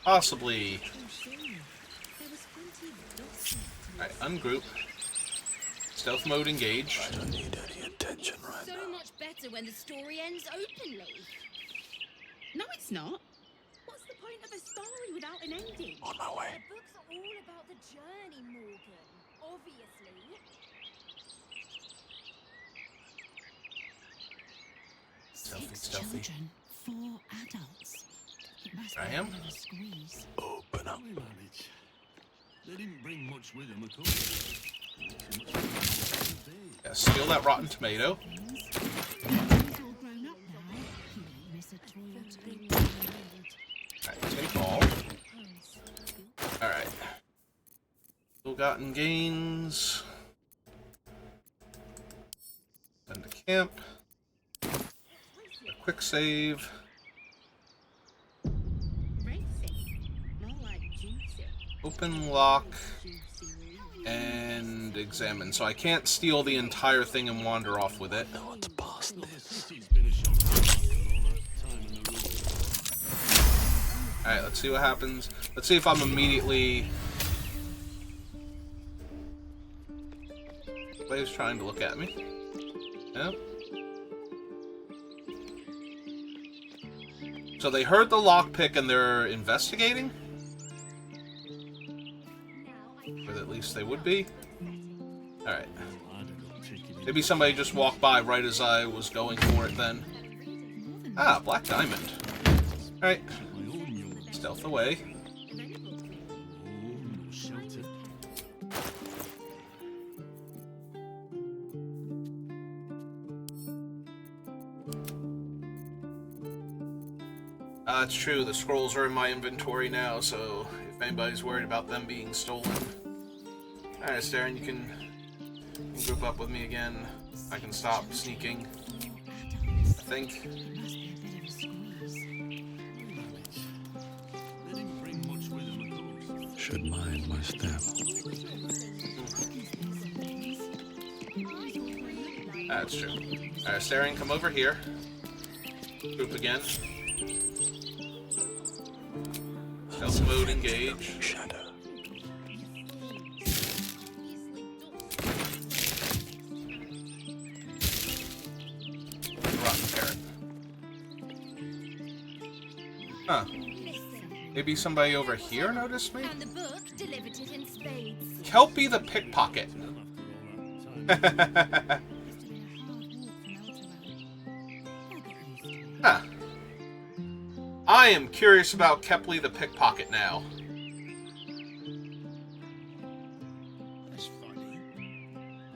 Alright, ungroup. Stealth mode engaged. I don't need any attention right now. So much better when the story ends openly. No, it's not. What's the point of a story without an ending? On my way. The books are all about the journey, Morgan. Obviously. Six children, 4 adults. It must I be am. a little squeeze. Open up. They didn't bring much with them at all. Yeah, steal that rotten tomato. He's all grown up now. He won't miss a toy. Alright, take all. Alright. Ill-gotten gains. Send to camp. A quick save. Open lock. And examine. So I can't steal the entire thing and wander off with it. No one's past this. Alright, let's see what happens. Let's see if I'm immediately... Somebody's trying to look at me. Yeah. So they heard the lockpick and they're investigating? Or at least they would be. Alright. Maybe somebody just walked by right as I was going for it then. Ah, black diamond. Alright. Stealth away. It's true, the scrolls are in my inventory now, so if anybody's worried about them being stolen. Alright, Darren, you can group up with me again. I can stop sneaking. I think. Should mind my step. That's true. Alright, Darren, come over here. Group again. Stealth mode engage. Shadow. Rotten carrot. Huh. Maybe somebody over here noticed me? And the book delivered it in spades. Kelpie the pickpocket. Huh. I am curious about Kepley the pickpocket now.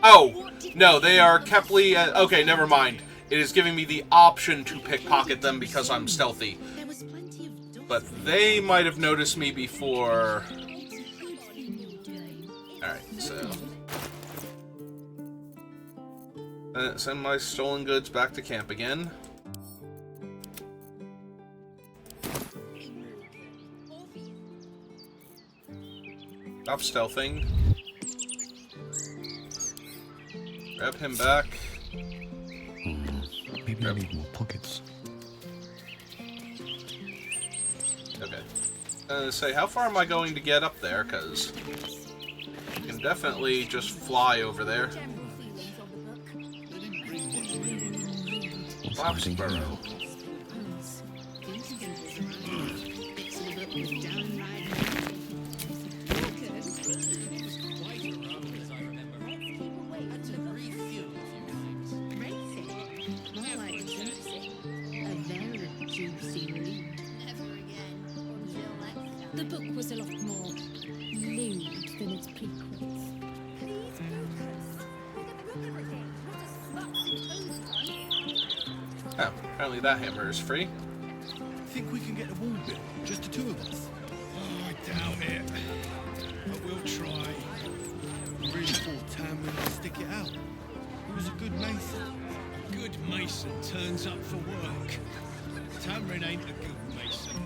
Oh, no, they are Kepley. Okay, never mind. It is giving me the option to pickpocket them because I'm stealthy. But they might have noticed me before. Alright, so. Send my stolen goods back to camp again. Stop stealthing. Grab him back. Maybe I need more pockets. Okay. Say, how far am I going to get up there? Because I can definitely just fly over there. Foxborough. The book was a lot more lewd than its prequels. Please focus. Look at the book again, not a smut Oh, apparently that hammer is free. Think we can get the wall built? Just the two of us? Oh, I doubt it. But we'll try. I really thought Tamlin would stick it out. He was a good mason. A good mason turns up for work. Tamlin ain't a good mason.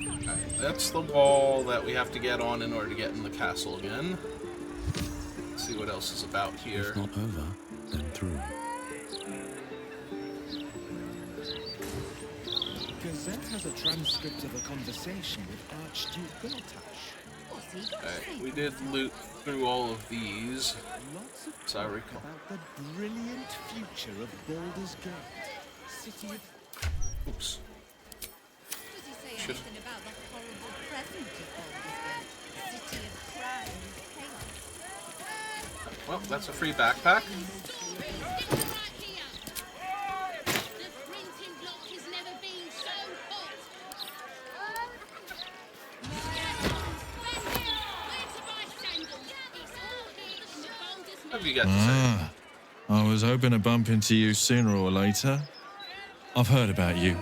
Alright, that's the wall that we have to get on in order to get in the castle again. Let's see what else is about here. If not over, then through. Gazette has a transcript of a conversation with Archduke Beltash. Alright, we did loot through all of these. Lots of So I talk recall. about the brilliant future of Baldur's Gate. City of... Oops. Does he say Should- anything about the horrible present of Baldur's Gate? City of crime and chaos. Well, that's a free backpack. What have you got to say? I was hoping to bump into you sooner or later. I've heard about you.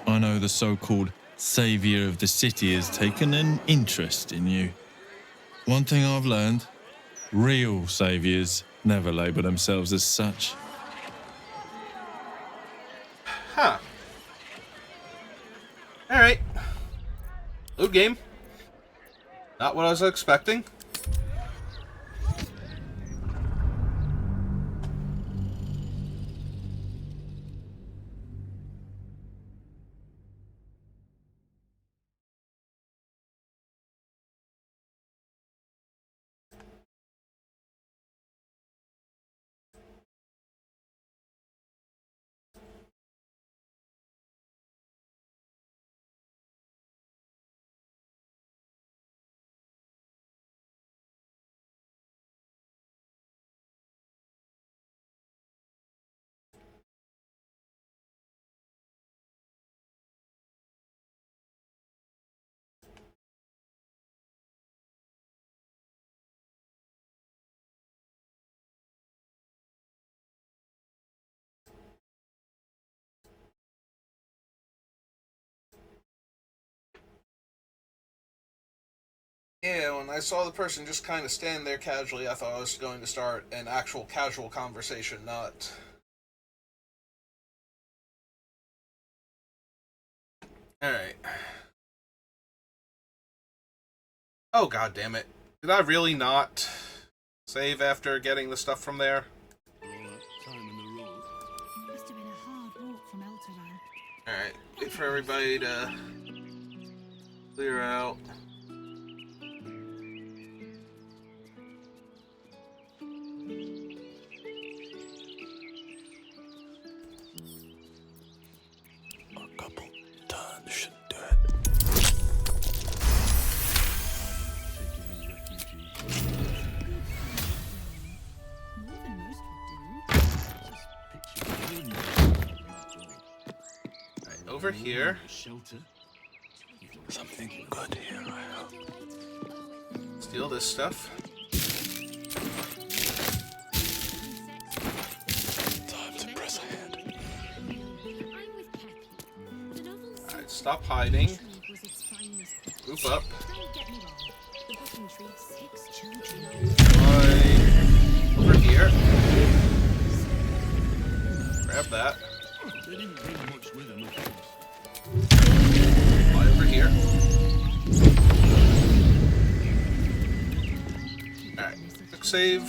I know the so-called savior of the city has taken an interest in you. One thing I've learned, real saviors never label themselves as such. Huh. Alright. Loot game. Not what I was expecting. Yeah, when I saw the person just kind of stand there casually, I thought I was going to start an actual casual conversation, not... Alright. Oh, god damn it. Did I really not save after getting the stuff from there? Must have been a hard walk from Elturel. Alright, wait for everybody to clear out. A couple turns should do it. More than most would do. Alright, over here. Something good here, I hope. Steal this stuff. Time to press ahead. Alright, stop hiding. Move up. Right over here. Grab that. They didn't bring much with them, of course. Fly over here. Alright, quick save.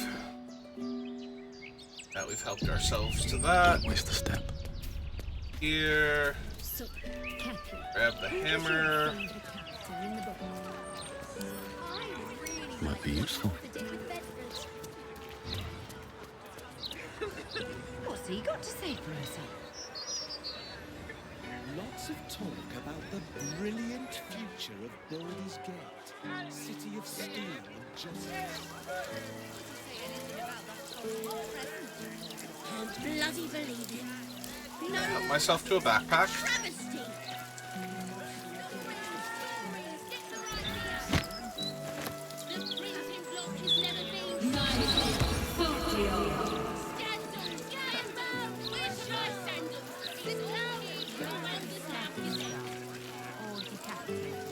Now we've helped ourselves to that. Waste the step. Here. Grab the hammer. Might be useful. What's he got to say for himself? Lots of talk about the brilliant future of Baldur's Gate, city of steel and justice. Can't bloody believe it. No Help myself to a backpack. travesty. The printing block has never been Scandal, scandal! Where's my sandals? This love is your or decapitate.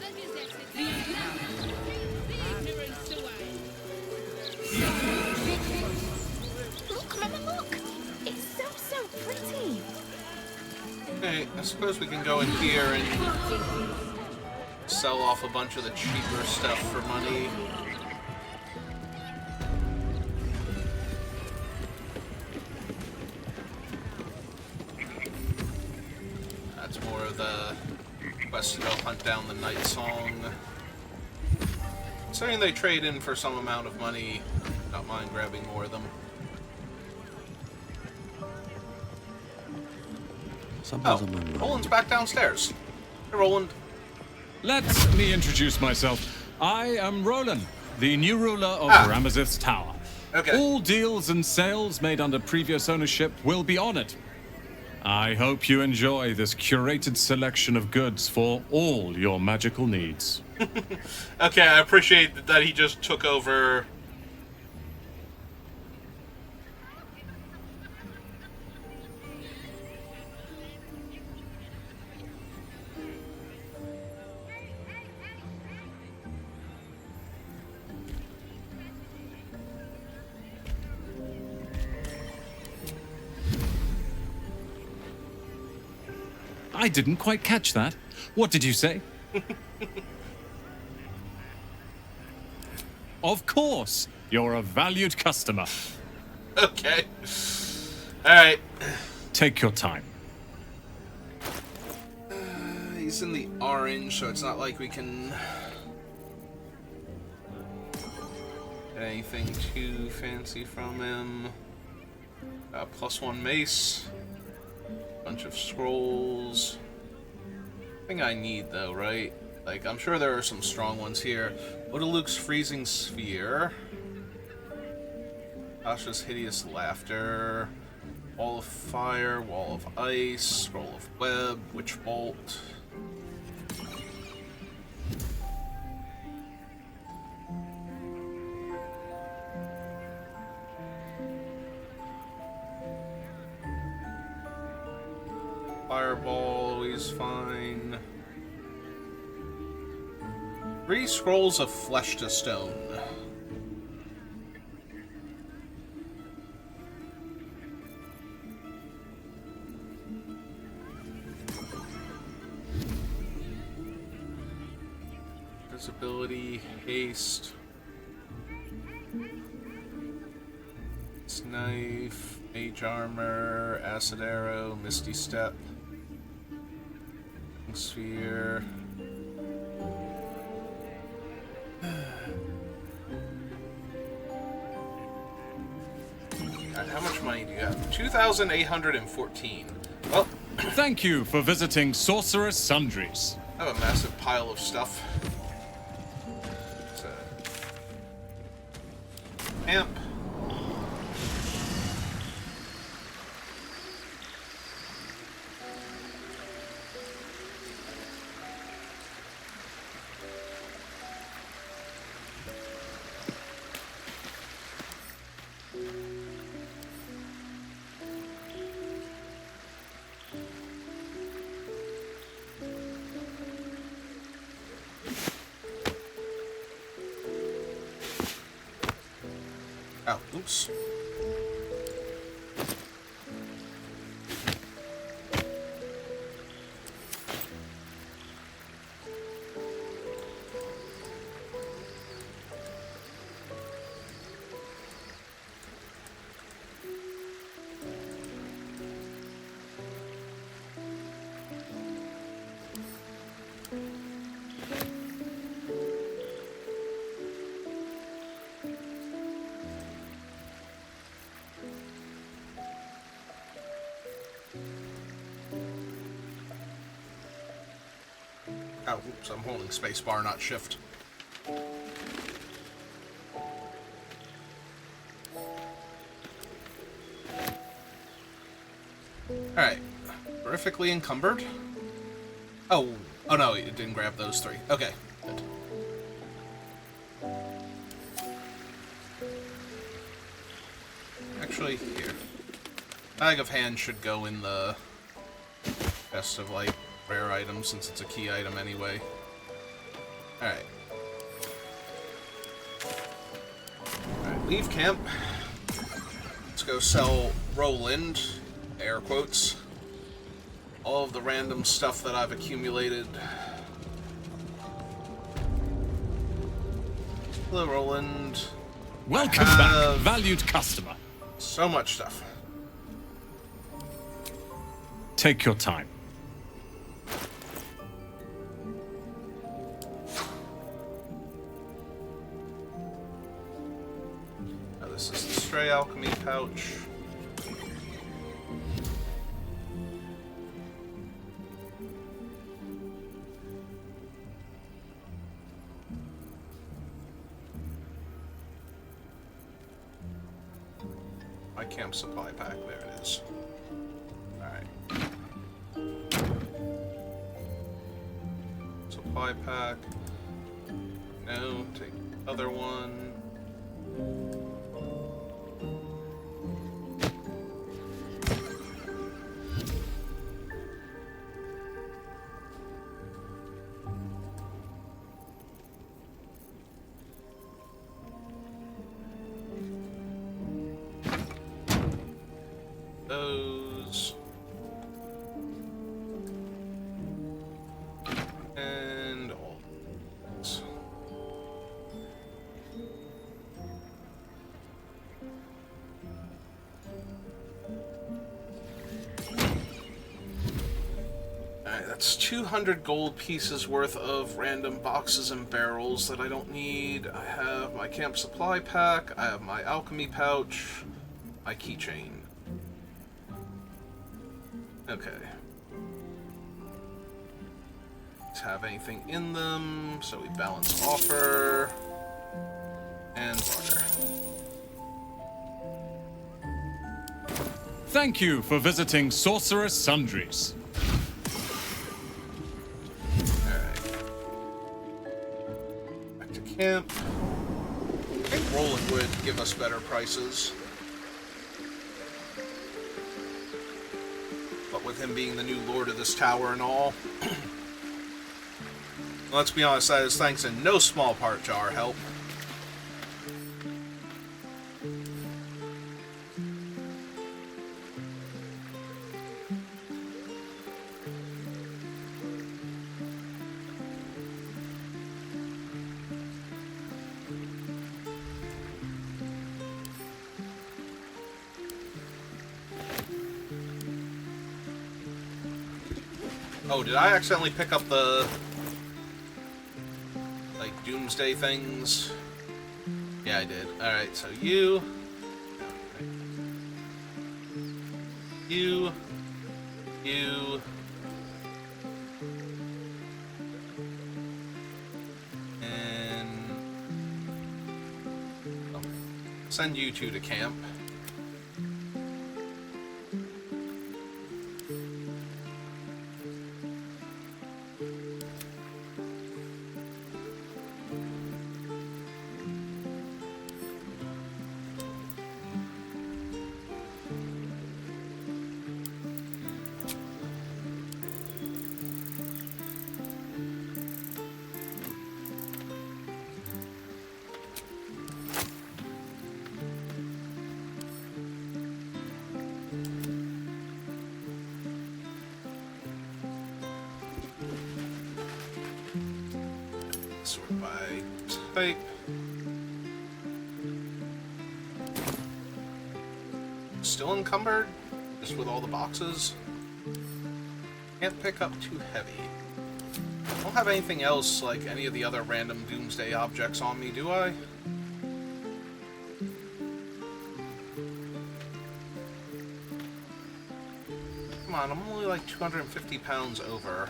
Look, Mama, look! It's so pretty! Okay, I suppose we can go in here and sell off a bunch of the cheaper stuff for money. That's more of the quest to go hunt down the Night Song. Considering they trade in for some amount of money, don't mind grabbing more of them. Sometimes Oh, I'm unwell. Roland's back downstairs. Hey, Roland. Let me introduce myself. I am Roland, the new ruler of Ramazith's Tower. Okay. All deals and sales made under previous ownership will be honored. I hope you enjoy this curated selection of goods for all your magical needs. Okay, I appreciate that he just took over. I didn't quite catch that. What did you say? Of course, you're a valued customer. Okay. Alright. Take your time. He's in the orange, so it's not like we can... get anything too fancy from him. +1 mace. Bunch of scrolls. Thing I need though, right? Like, I'm sure there are some strong ones here. Luke's freezing sphere. Tasha's hideous laughter. Wall of fire, wall of ice, scroll of web, witch bolt. Fireball, always fine. 3 scrolls of flesh to stone. Visibility, haste, knife, mage armor, acid arrow, misty step, sphere. God, how much money do you have? 2,814. Well, thank you for visiting Sorcerer's Sundries. I have a massive pile of stuff. So, camp. Oh, oops. Oh, oops, I'm holding spacebar, not shift. Alright. Horrifically encumbered? Oh no, it didn't grab those 3. Okay, good. Actually, here. Bag of Hands should go in the best of, like, rare items, since it's a key item anyway. Alright. Alright, leave camp. Let's go sell Roland, air quotes, all of the random stuff that I've accumulated. Hello, Roland. Welcome back, valued customer. So much stuff. Take your time. This is the stray alchemy pouch. My camp supply pack, there it is. Alright. Supply pack. No, take the other one. Those. And all these. Alright, that's 200 gold pieces worth of random boxes and barrels that I don't need. I have my camp supply pack, I have my alchemy pouch, my keychain. Okay. Let's have anything in them, so we balance offer and barter. Thank you for visiting Sorcerer's Sundries. Alright. Back to camp. I think Roland would give us better prices. But with him being the new lord of this tower and all. Let's be honest, that is thanks in no small part to our help. Oh, did I accidentally pick up the, like, doomsday things? Yeah, I did. Alright, so you... You... And... oh, send you two to camp. Sort by type. Still encumbered? Just with all the boxes? Can't pick up too heavy. I don't have anything else like any of the other random doomsday objects on me, do I? Come on, I'm only like 250 pounds over.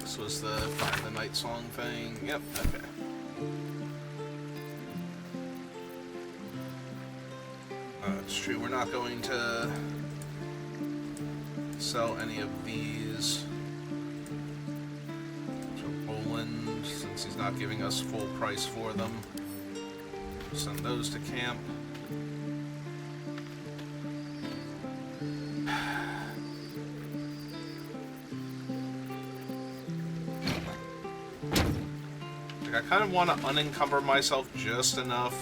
This was the Find the Night Song thing. Yep, okay. It's true, we're not going to sell any of these to Roland, since he's not giving us full price for them. Send those to camp. I kind of want to unencumber myself just enough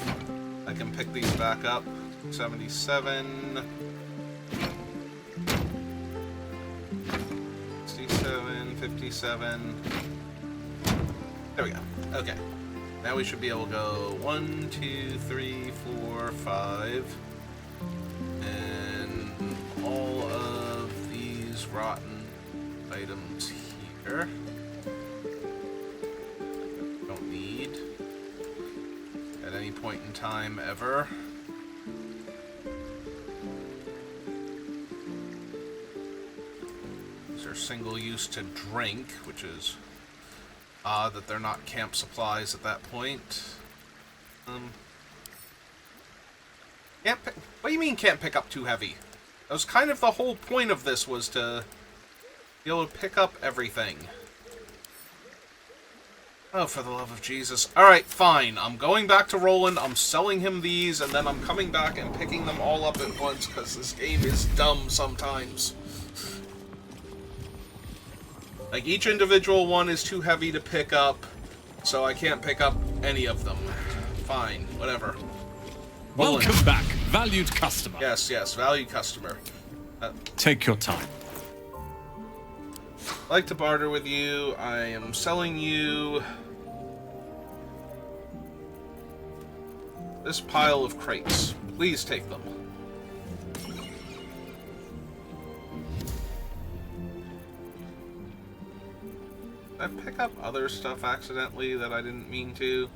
I can pick these back up. 77, 67, 57. There we go. Okay. Now we should be able to go 1, 2, 3, 4, 5. And all of these rotten items here. At any point in time ever. These are single use to drink, which is odd that they're not camp supplies at that point. Can't pick, what do you mean can't pick up too heavy? That was kind of the whole point of this, was to be able to pick up everything. Oh, for the love of Jesus. Alright, fine. I'm going back to Roland, I'm selling him these, and then I'm coming back and picking them all up at once, because this game is dumb sometimes. Like, each individual one is too heavy to pick up, so I can't pick up any of them. Fine, whatever. Roland. Welcome back, valued customer. Yes, yes, valued customer. Take your time. I'd like to barter with you. I am selling you this pile of crates. Please take them. Did I pick up other stuff accidentally that I didn't mean to?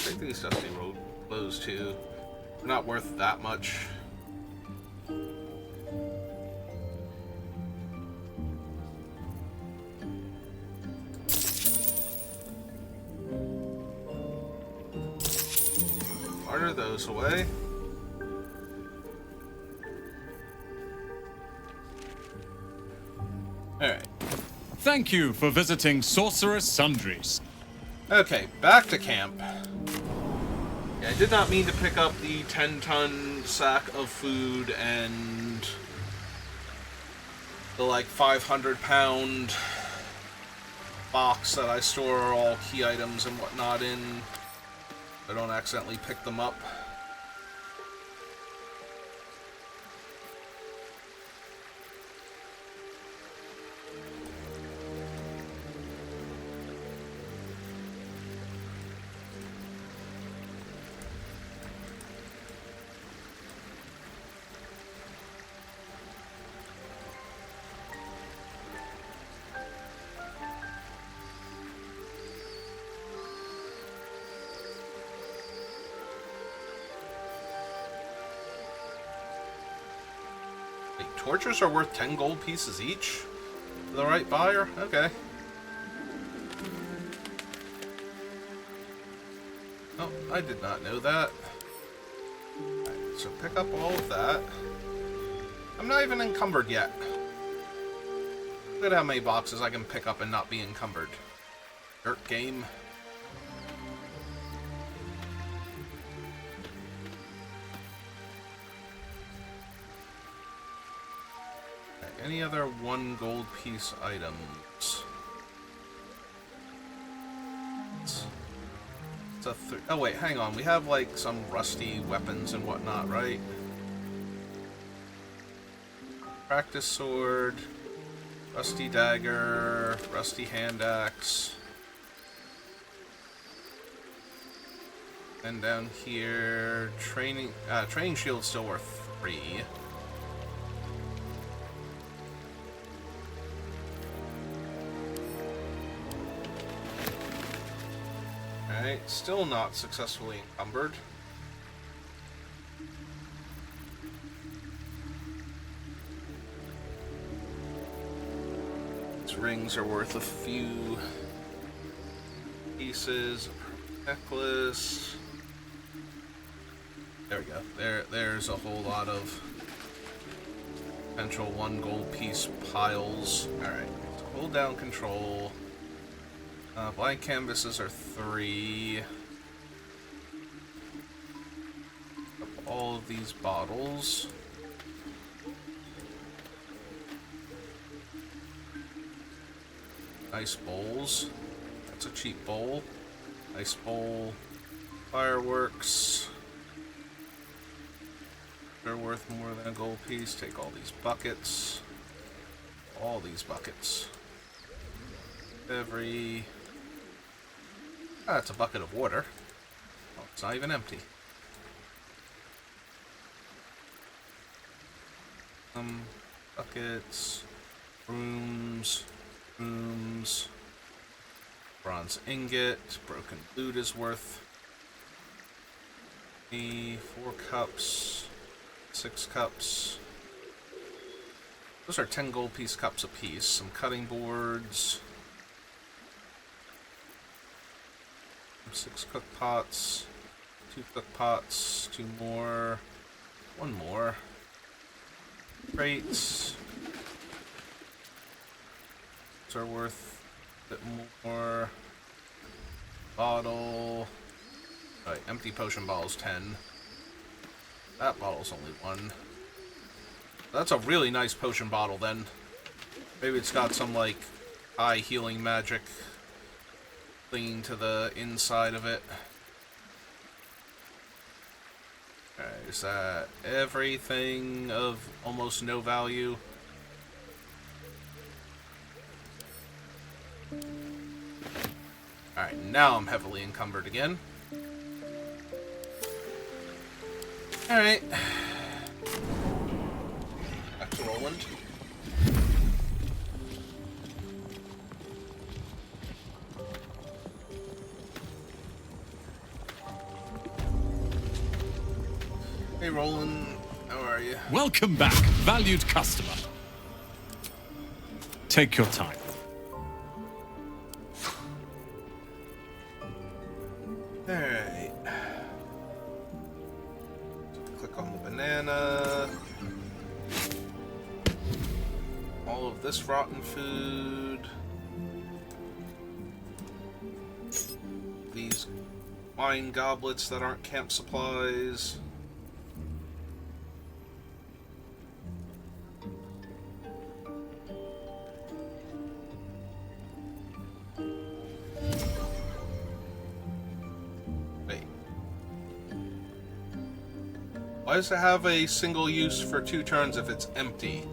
Take these dusty road clothes too. They're not worth that much. Clear those away. Alright. Thank you for visiting Sorceress Sundries. Okay, back to camp. Yeah, I did not mean to pick up the 10-ton sack of food and the, like, 500-pound box that I store all key items and whatnot in. I don't accidentally pick them up. Torches are worth 10 gold pieces each? For the right buyer? Okay. Oh, I did not know that. Alright, so pick up all of that. I'm not even encumbered yet. Look at how many boxes I can pick up and not be encumbered. Dirt game. Any other 1 gold piece items? It's a oh wait, hang on. We have like some rusty weapons and whatnot, right? Practice sword, rusty dagger, rusty hand axe. And down here, training shield's still worth 3. Alright, still not successfully encumbered. These rings are worth a few pieces. Necklace. There we go. There's a whole lot of potential 1 gold piece piles. Alright, so hold down control. Blank canvases are 3. All of these bottles. Nice bowls. That's a cheap bowl. Nice bowl. Fireworks. They're worth more than a gold piece. Take all these buckets. All these buckets. That's a bucket of water. Oh, it's not even empty. Buckets, brooms, bronze ingot, broken loot is worth 4 cups, 6 cups. Those are 10 gold piece cups apiece. Some cutting boards. 6 cook pots, 2 cook pots, 2 more, 1 more. Crates. These are worth a bit more. Bottle. Right, empty potion bottle's 10. That bottle's only 1. That's a really nice potion bottle then. Maybe it's got some like high healing magic clinging to the inside of it. Alright, is that everything of almost no value? Alright, now I'm heavily encumbered again. Alright. Back to Roland. Hey Roland, how are you? Welcome back, valued customer. Take your time. Alright. mana. All of this rotten food. These wine goblets that aren't camp supplies. Wait. Why does it have a single use for 2 turns if it's empty?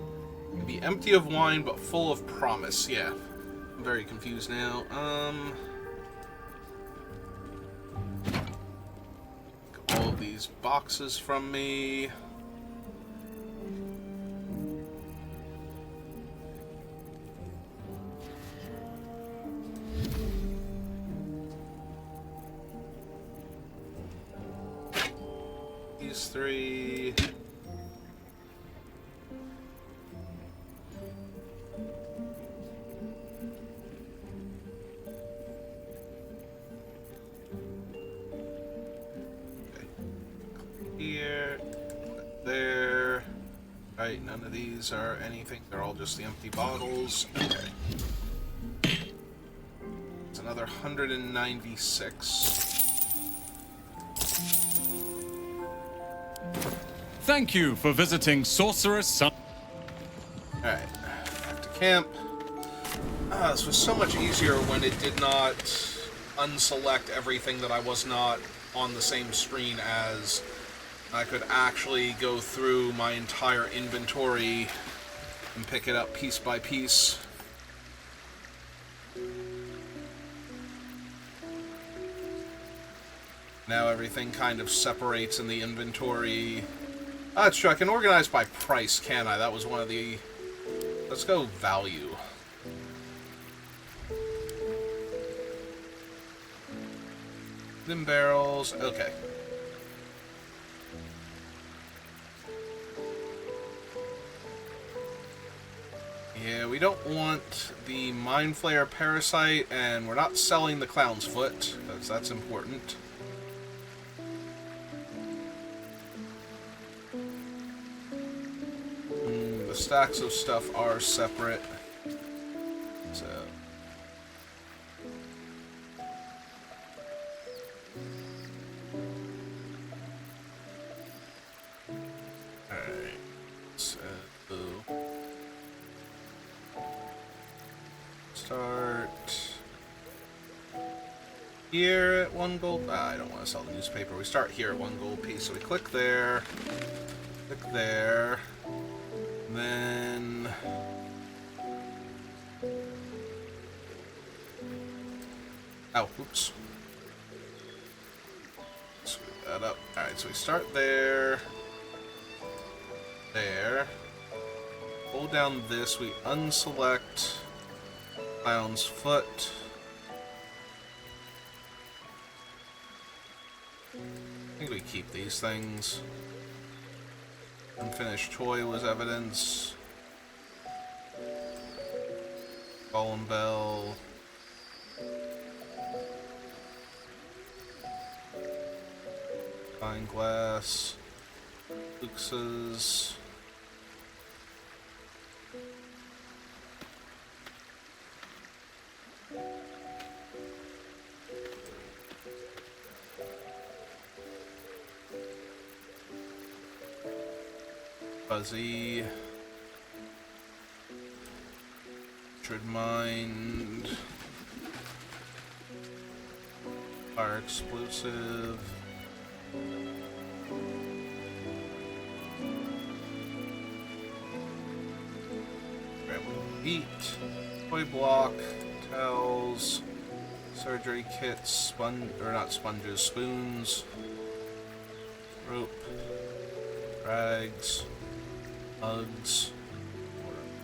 It can be empty of wine but full of promise. Yeah. I'm very confused now. All of these boxes from me. These 3. Here, there. Right, none of these are anything. They're all just the empty bottles. Okay. It's another 196. Thank you for visiting Sorcerer's Son. Alright, back to camp. This was so much easier when it did not unselect everything that I was not on the same screen as. I could actually go through my entire inventory and pick it up piece by piece. Now everything kind of separates in the inventory. That's true, I can organize by price, can't I? That was one of the... Let's go value. Them barrels, okay. Yeah, we don't want the Mind Flayer Parasite, and we're not selling the Clown's Foot, because that's important. The stacks of stuff are separate. So... Alright, so... Start here at 1 gold. I don't want to sell the newspaper. We start here at 1 gold piece. So we click there, and then oh, oops. Screw that up. All right, so we start there, there. Hold down this. We unselect Clown's Foot. I think we keep these things. Unfinished toy was evidence. Golem Bell. Fine Glass. Luxus. Fuzzy. Putrid Mind. Fire Explosive. Beat. Toy Block. Towels. Surgery Kits. Spoons. Rope. Rags. Hugs,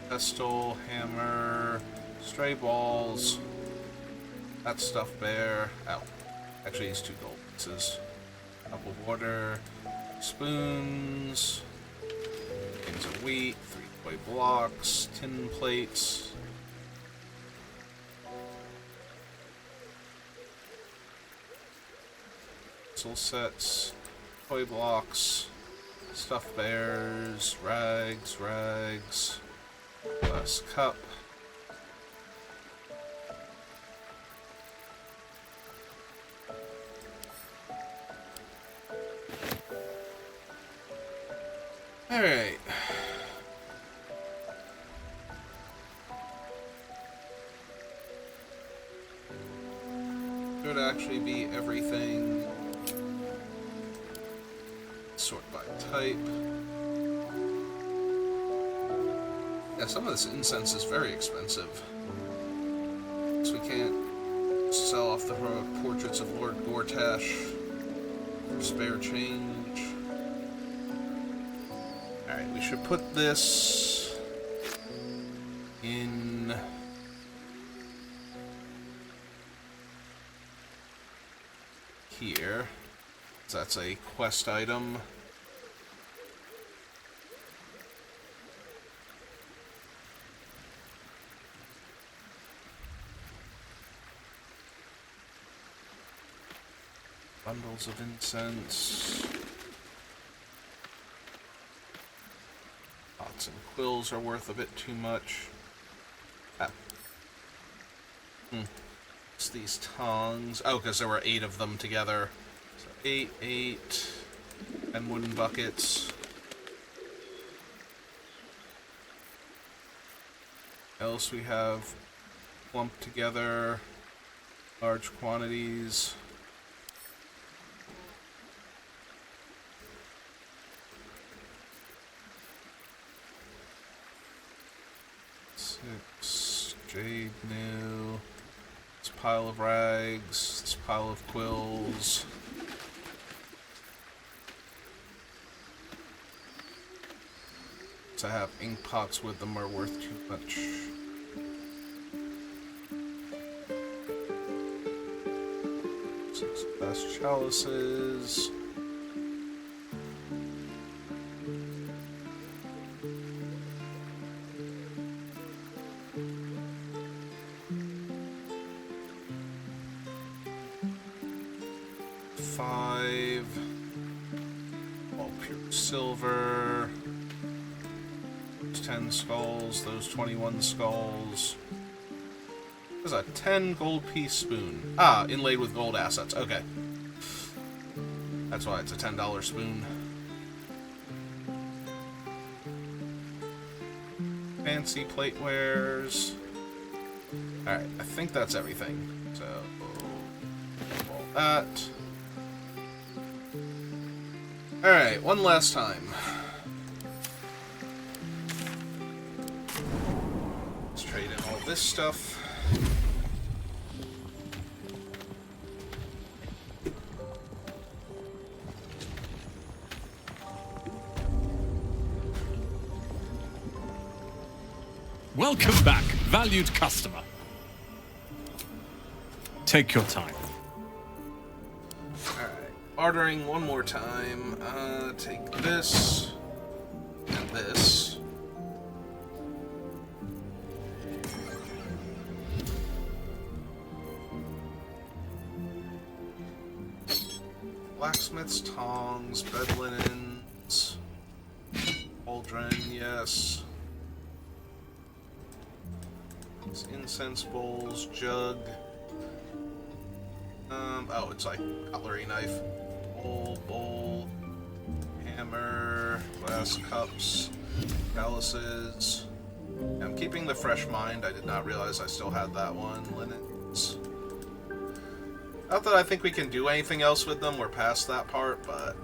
pestle, hammer, stray balls, that stuff bear. Ow. Actually, it's 2 gold pieces. Cup of water, spoons, cans of wheat, 3 toy blocks, tin plates. Pencil sets, toy blocks. Stuffed bears, rags, glass cup. Alright. Should actually be everything. Sort by type. Yeah, some of this incense is very expensive. So we can't sell off the portraits of Lord Gortash for spare change. Alright, we should put this in here. So that's a quest item. Bundles of incense. Pots and quills are worth a bit too much. It's these tongs. Oh, because there were 8 of them together. So 8, and wooden buckets. Else we have clumped together large quantities. Jade new. This pile of rags. This pile of quills. To have ink pots with them are worth too much. Six glass chalices. Silver, 10 skulls, those 21 skulls. There's a 10 gold piece spoon. Ah, inlaid with gold assets. Okay. That's why it's a $10 spoon. Fancy platewares. Alright, I think that's everything. So, all that. Alright, one last time. Let's trade in all this stuff. Welcome back, valued customer. Take your time. Ordering one more time. Take this and this. Blacksmith's tongs, bed linens, cauldron, yes. It's incense bowls, jug. Oh, it's like cutlery knife. Bowl, hammer, glass cups, chalices. I'm keeping the fresh mind. I did not realize I still had that one. Linens. Not that I think we can do anything else with them. We're past that part, but...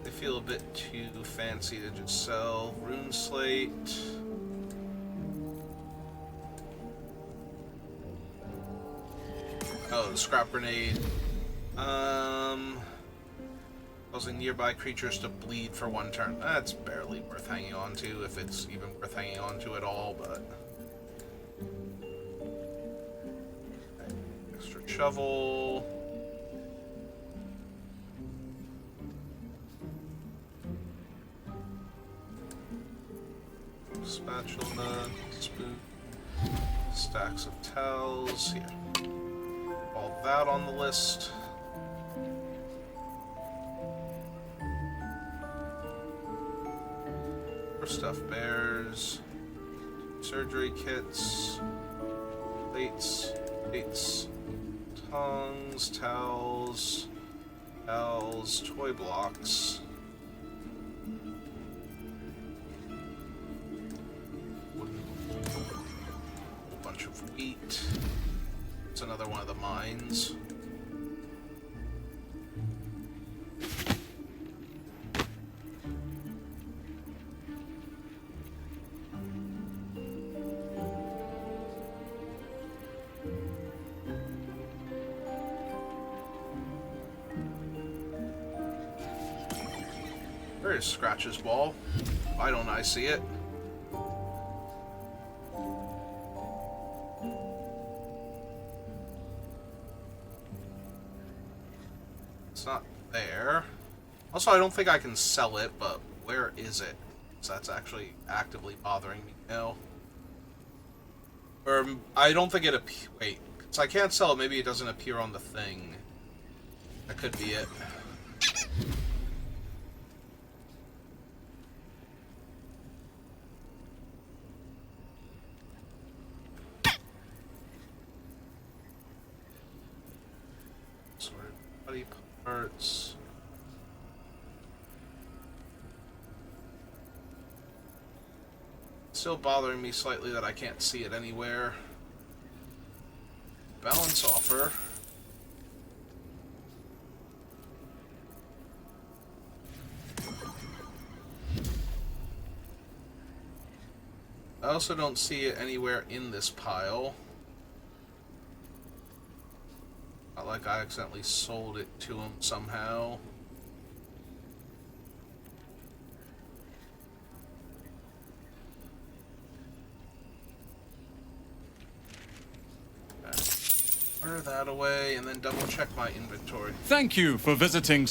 they feel a bit too fancy to just sell. Rune slate. Oh, the scrap grenade. Causing nearby creatures to bleed for 1 turn. That's barely worth hanging on to, if it's even worth hanging on to at all, but... extra shovel. Spatula, spoon, Stacks of towels. Here. All that on the list. Stuffed bears, surgery kits, plates, tongs, towels, toy blocks. A bunch of wheat. It's another one of the mines. There's Scratch's ball. Why don't I see it? It's not there. Also, I don't think I can sell it, but where is it? So that's actually actively bothering me now. Or, I don't think it wait. So I can't sell it, maybe it doesn't appear on the thing. That could be it. Body parts. Still bothering me slightly that I can't see it anywhere. Balance offer. I also don't see it anywhere in this pile. Not like I accidentally sold it to him somehow. Okay. Order that away and then double check my inventory. Thank you for visiting.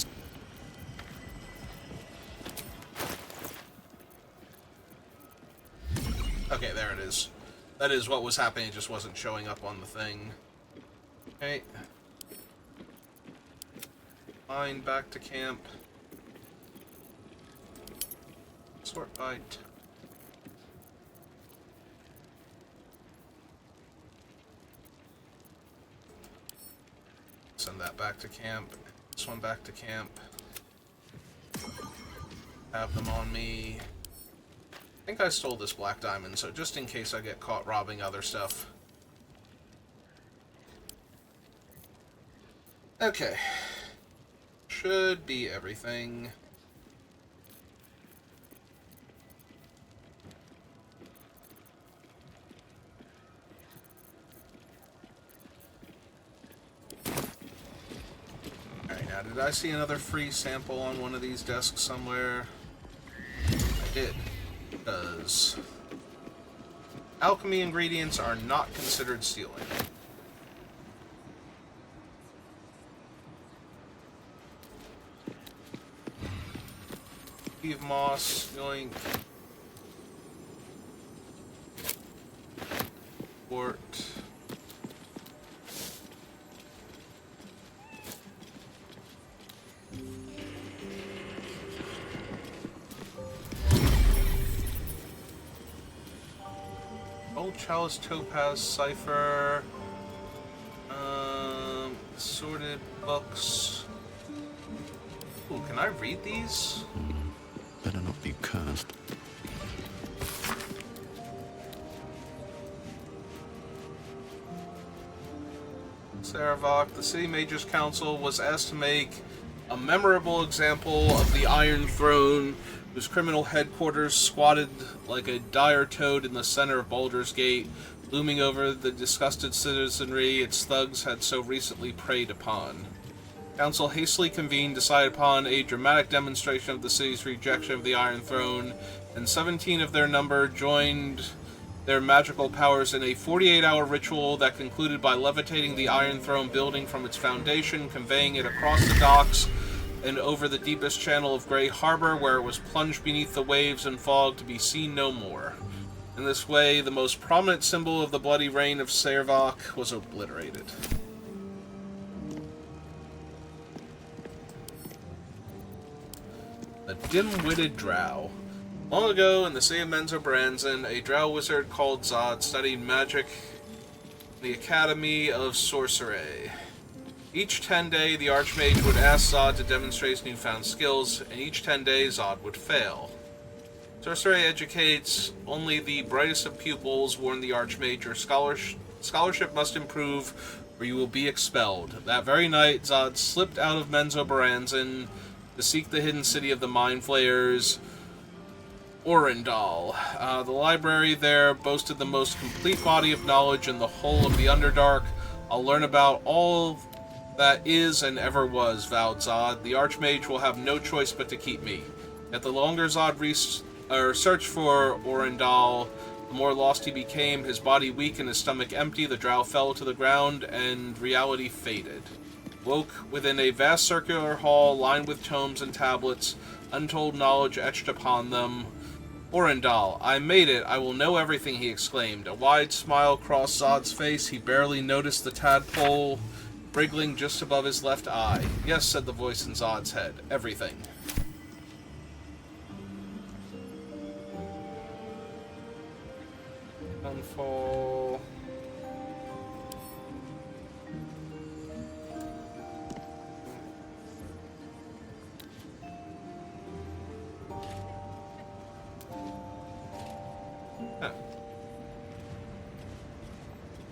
Okay, there it is. That is what was happening, it just wasn't showing up on the thing. Okay. Mine back to camp. Sort by send that back to camp. This one back to camp. Have them on me. I think I stole this black diamond, so just in case I get caught robbing other stuff. Okay. Should be everything. Alright, now did I see another free sample on one of these desks somewhere? I did. Because alchemy ingredients are not considered stealing. Steve Moss, yoink. Port. Old Chalice, Topaz, Cipher. Sorted books. Ooh, can I read these? Better not be cursed. Saravok, the City Mages Council was asked to make a memorable example of the Iron Throne, whose criminal headquarters squatted like a dire toad in the center of Baldur's Gate, looming over the disgusted citizenry its thugs had so recently preyed upon. Council hastily convened, decided upon a dramatic demonstration of the city's rejection of the Iron Throne, and 17 of their number joined their magical powers in a 48-hour ritual that concluded by levitating the Iron Throne building from its foundation, conveying it across the docks and over the deepest channel of Grey Harbor, where it was plunged beneath the waves and fog to be seen no more. In this way, the most prominent symbol of the bloody reign of Servok was obliterated. A dim-witted drow. Long ago, in the city of Menzoberranzan, a drow wizard called Zod studied magic in the Academy of Sorcery. Each 10-day, the Archmage would ask Zod to demonstrate his newfound skills, and each 10 days, Zod would fail. Sorcery educates only the brightest of pupils, warned the Archmage. Your scholarship must improve, or you will be expelled. That very night, Zod slipped out of Menzoberranzan to seek the hidden city of the Mind Flayers, Orendal. The library there boasted the most complete body of knowledge in the whole of the Underdark. I'll learn about all that is and ever was, vowed Zod. The Archmage will have no choice but to keep me. Yet the longer Zod searched for Orendal, the more lost he became. His body weak and his stomach empty, the drow fell to the ground, and reality faded. Woke within a vast circular hall lined with tomes and tablets, untold knowledge etched upon them. Orendal, I made it. I will know everything, he exclaimed. A wide smile crossed Zod's face. He barely noticed the tadpole wriggling just above his left eye. Yes, said the voice in Zod's head. Everything. Downfall.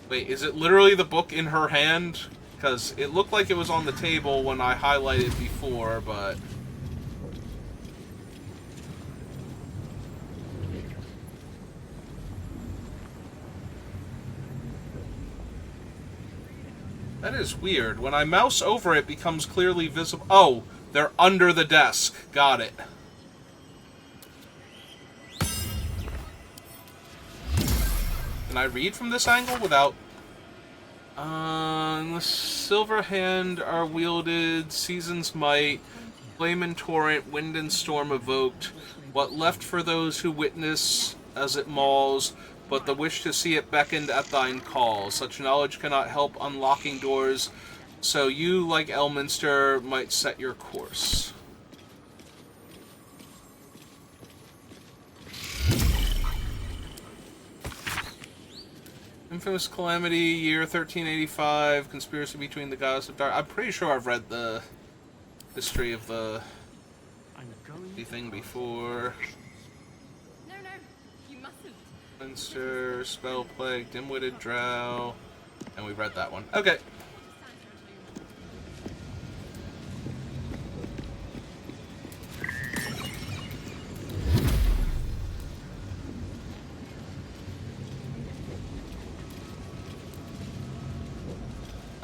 Wait, is it literally the book in her hand? Because it looked like it was on the table when I highlighted before, but... That is weird. When I mouse over it, it becomes clearly visible. Oh, they're under the desk. Got it. Can I read from this angle without... in the silver hand are wielded Season's Might, Flame and Torrent, Wind and Storm evoked. What left for those who witness as it mauls, but the wish to see it beckoned at thine call. Such knowledge cannot help unlocking doors, so you, like Elminster, might set your course. Infamous Calamity, year 1385, conspiracy between the gods of dark. I'm pretty sure I've read the history of the thing before. No, you mustn't. Monster, Spell Plague, Dim-Witted Drow, and we read that one. Okay.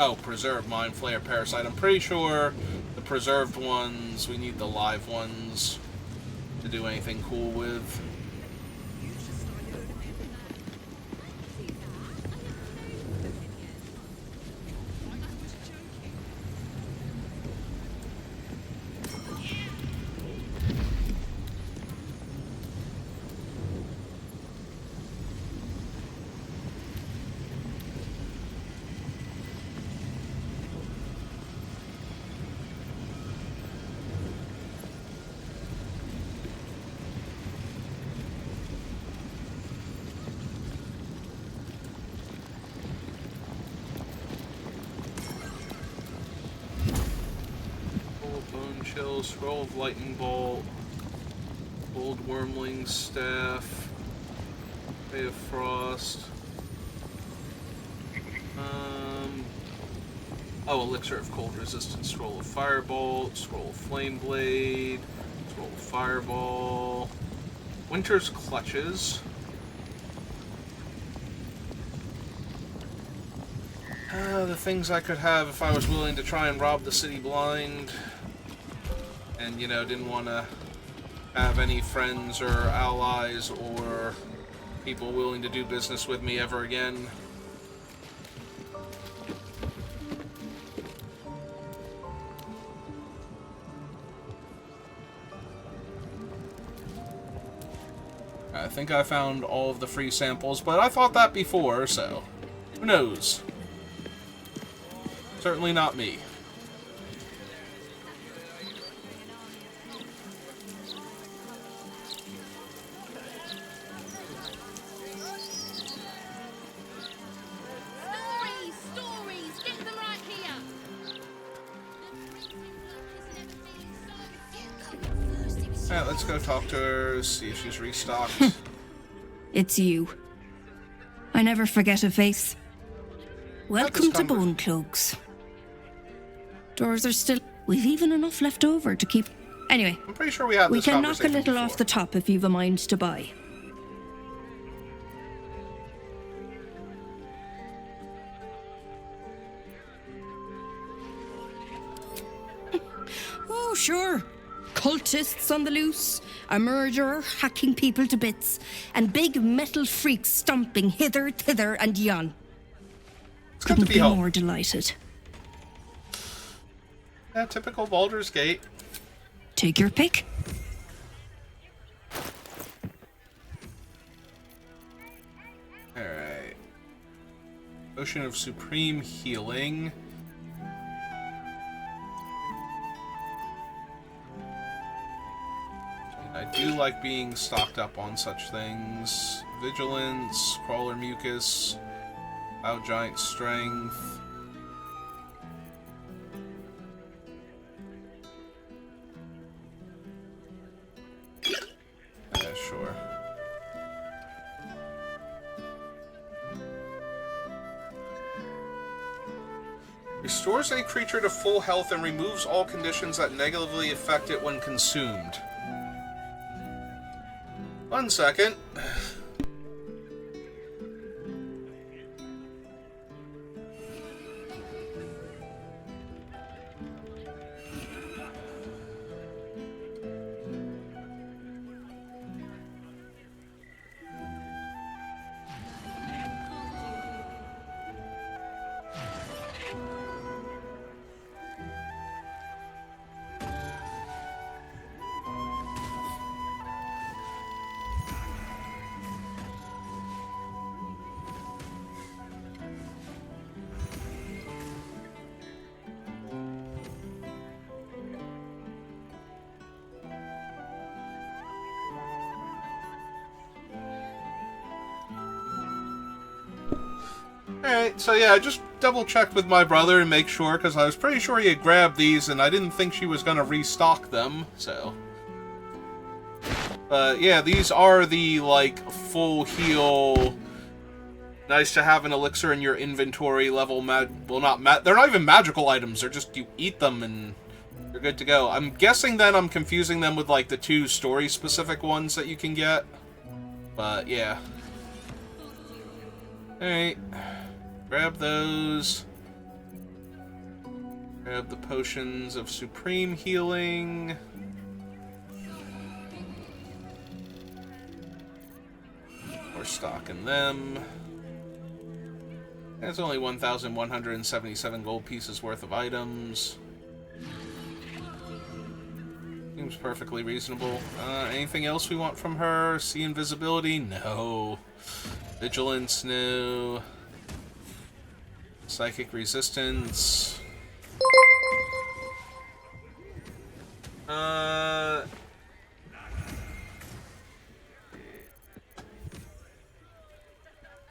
Oh, preserved Mind Flayer Parasite. I'm pretty sure the preserved ones, we need the live ones to do anything cool with. Scroll of Lightning Bolt, Old Wormling Staff, Ray of Frost, oh, Elixir of Cold Resistance, Scroll of Firebolt, Scroll of Flame Blade, Scroll of Fireball, Winter's Clutches, the things I could have if I was willing to try and rob the city blind. And, you know, didn't want to have any friends or allies or people willing to do business with me ever again. I think I found all of the free samples, but I thought that before, so who knows? Certainly not me. Stories! Get them right here! Alright, let's go talk to her, see if she's restocked. It's you. I never forget a face. Welcome to Bone Cloaks. Doors are still... We've even enough left over to keep... Anyway, I'm pretty sure we had this can knock a conversation little before. off the top if you've a mind to buy. Oh, sure. Cultists on the loose, a murderer hacking people to bits, and big metal freaks stomping hither, thither, and yon. Couldn't be more delighted. Yeah, typical Baldur's Gate. Take your pick. Alright. Potion of Supreme Healing. I do like being stocked up on such things. Vigilance, Crawler Mucus, Out Giant Strength. Yeah, sure. Restores a creature to full health and removes all conditions that negatively affect it when consumed. 1 second. Alright, so yeah, I just double-checked with my brother and make sure, because I was pretty sure he had grabbed these, and I didn't think she was going to restock them, so... But yeah, these are the, like, full heal... Nice to have an elixir in your inventory level well, they're not even magical items, they're just, you eat them and you're good to go. I'm guessing then I'm confusing them with, like, the 2 story-specific ones that you can get. But, yeah. Alright. Grab those. Grab the potions of supreme healing. We're stocking them. That's only 1,177 gold pieces worth of items. Seems perfectly reasonable. Anything else we want from her? See invisibility? No. Vigilance? No. Psychic resistance.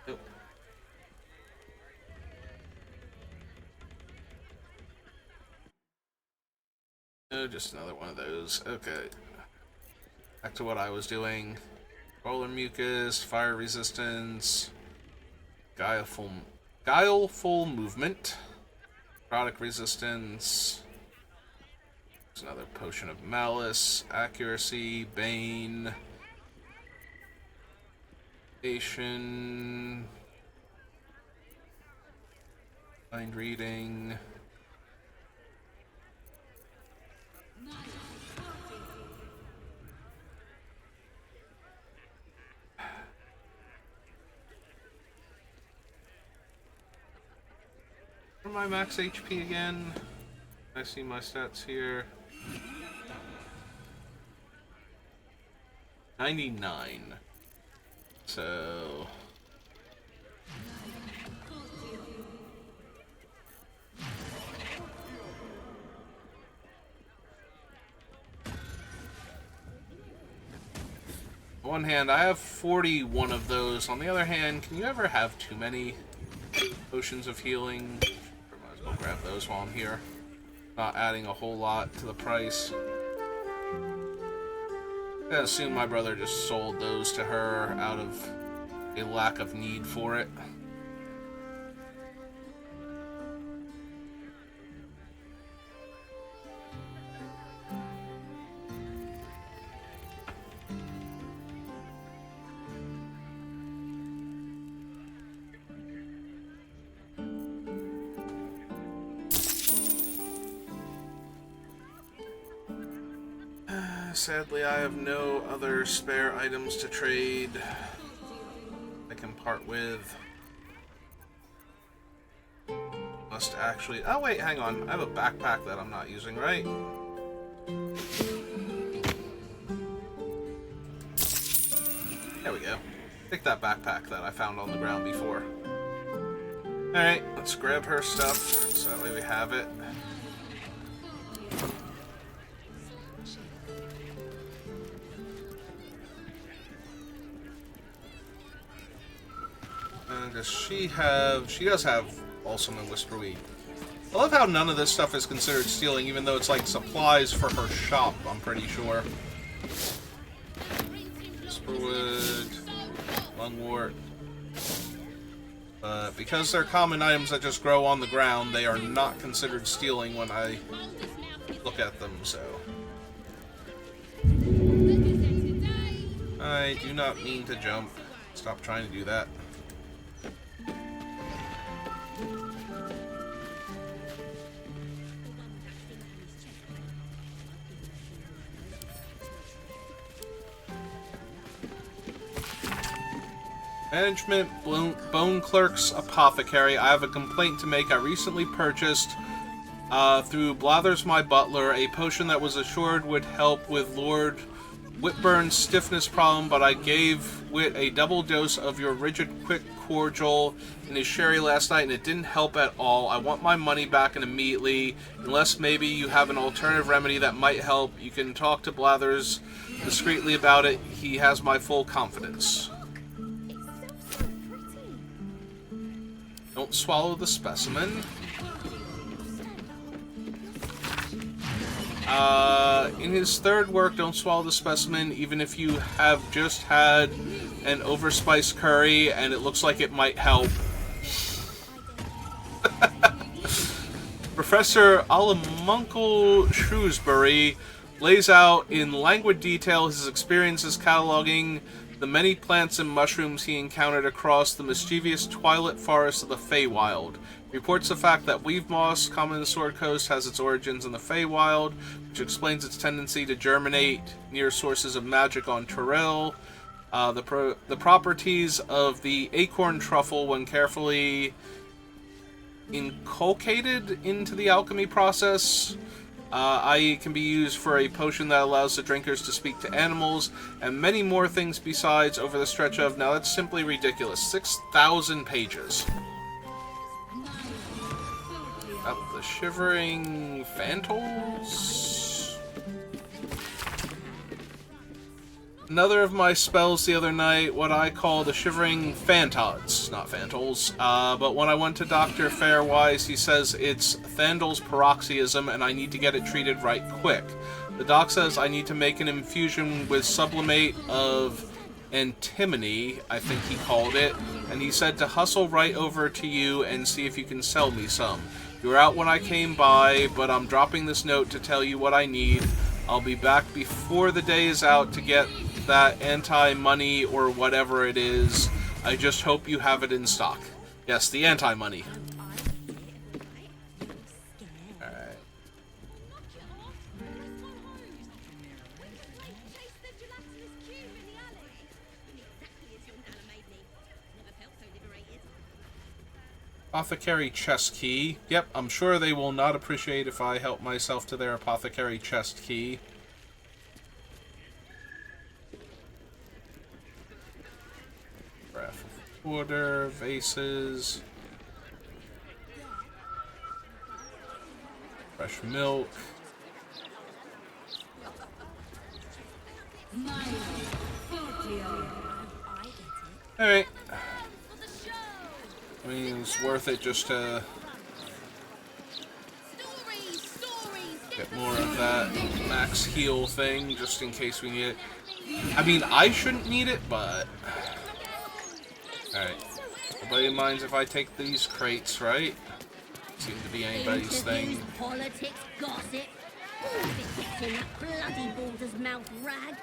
Nope. No, just another one of those. Okay. Back to what I was doing. Roller mucus, fire resistance, guileful movement, product resistance. There's another potion of malice, accuracy, bane, mind reading. What are my max HP again? I see my stats here. 99. So... On one hand, I have 41 of those. On the other hand, can you ever have too many potions of healing? Might as well grab those while I'm here. Not adding a whole lot to the price. I assume my brother just sold those to her out of a lack of need for it. Sadly, I have no other spare items to trade I can part with. Must actually... Oh, wait, hang on. I have a backpack that I'm not using, right? There we go. Take that backpack that I found on the ground before. Alright, let's grab her stuff, so that way we have it. Does she have... She does have Balsam and Whisperweed. I love how none of this stuff is considered stealing, even though it's like supplies for her shop, I'm pretty sure. Whisperwood, Lungwort. Because they're common items that just grow on the ground, they are not considered stealing when I look at them, so... I do not mean to jump. Stop trying to do that. Management Bone Clerk's Apothecary. I have a complaint to make. I recently purchased, through Blathers my butler, a potion that was assured would help with Lord Whitburn's stiffness problem, but I gave Whit a double dose of your Rigid Quick Cordial in his sherry last night, and it didn't help at all. I want my money back and immediately, unless maybe you have an alternative remedy that might help. You can talk to Blathers discreetly about it. He has my full confidence. Don't swallow the specimen. In his third work, don't swallow the specimen, even if you have just had an overspiced curry and it looks like it might help. Professor Alamuncle Shrewsbury lays out in languid detail his experiences cataloging the many plants and mushrooms he encountered across the mischievous twilight forest of the Feywild. Reports the fact that weave moss, common in the Sword Coast, has its origins in the Feywild, which explains its tendency to germinate near sources of magic on Tyrell. The properties of the acorn truffle, when carefully inculcated into the alchemy process, i.e. can be used for a potion that allows the drinkers to speak to animals, and many more things besides over the stretch of, now that's simply ridiculous, 6,000 pages. The Shivering Fantals? Another of my spells the other night, what I call the Shivering Fantods, not Fantals. But when I went to Dr. Fairwise, he says it's Thandal's paroxysm and I need to get it treated right quick. The doc says I need to make an infusion with sublimate of antimony, I think he called it, and he said to hustle right over to you and see if you can sell me some. You were out when I came by, but I'm dropping this note to tell you what I need. I'll be back before the day is out to get that anti-money or whatever it is. I just hope you have it in stock. Yes, the anti-money. Alright. Apothecary chest key. Yep, I'm sure they will not appreciate if I help myself to their apothecary chest key. Carafe of water, vases, fresh milk. Alright. I mean, it's worth it just to get more of that max heal thing, just in case we need it. I mean, I shouldn't need it, but... Alright. Nobody minds if I take these crates, right? Seem to be anybody's thing. Politics, gossip, all of it gets in that bloody Baldur's mouth rag.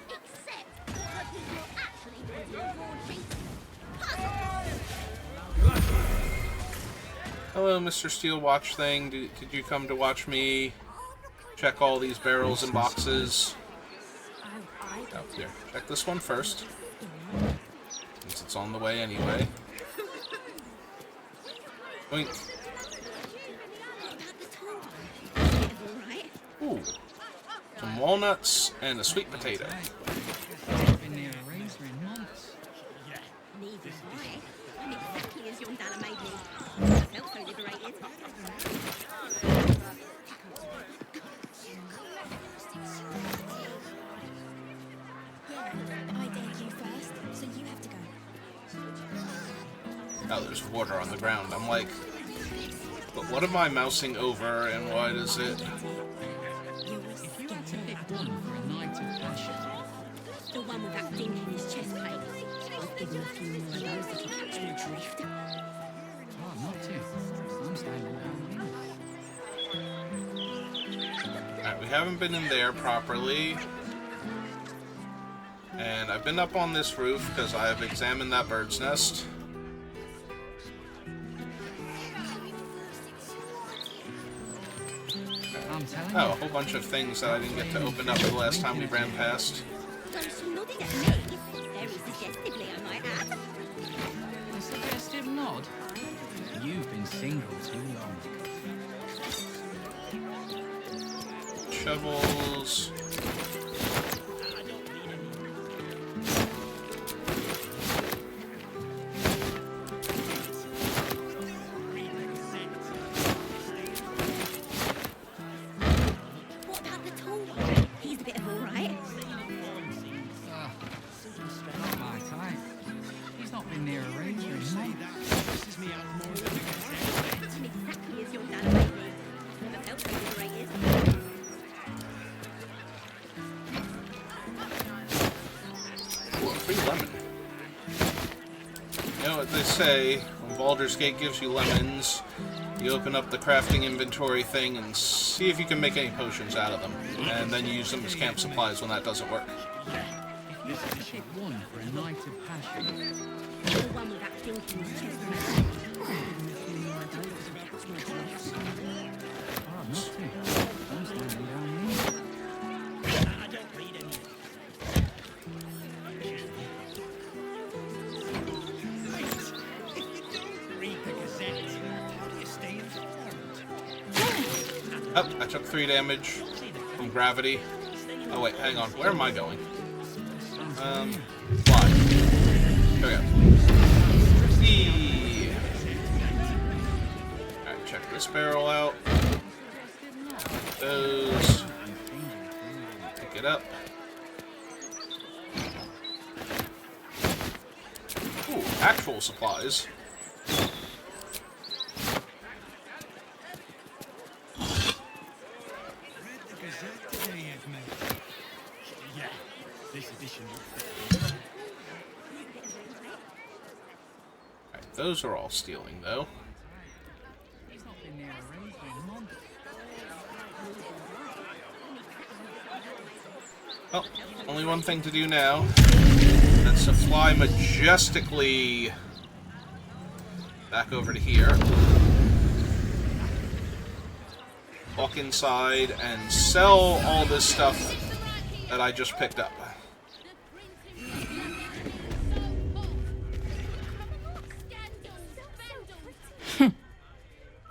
Except that people actually put in a broadsheet. Hello, Mr. Steelwatch thing. Did you come to watch me check all these barrels and boxes? Oh, here. Check this one first, since it's on the way anyway. Boink. Ooh. Some walnuts and a sweet potato. Oh, there's water on the ground. I'm like, but what am I mousing over and why does it... The one with that ding in his chest plate. I've given a few more of those that can catch me adrift. Oh, not too. I'm standing down here. Alright, we haven't been in there properly. And I've been up on this roof because I have examined that bird's nest. Oh, a whole bunch of things that I didn't get to open up the last time we ran past. She nodded at me. Very suggestively, I might add. A suggestive nod? You've been single too long. Shovels. Say when Baldur's Gate gives you lemons, you open up the crafting inventory thing and see if you can make any potions out of them, and then you use them as camp supplies when that doesn't work. One for a night of passion. The one with that ding in his chest plate. Oh, not too. I'm standing down here. I don't read any. Oh, I took 3 damage from gravity. Oh wait, hang on. Where am I going? Fly. There we go. Eee. Alright, check this barrel out. Those. Pick it up. Ooh, actual supplies. Those are all stealing, though. Well, only one thing to do now. That's to fly majestically back over to here. Walk inside and sell all this stuff that I just picked up.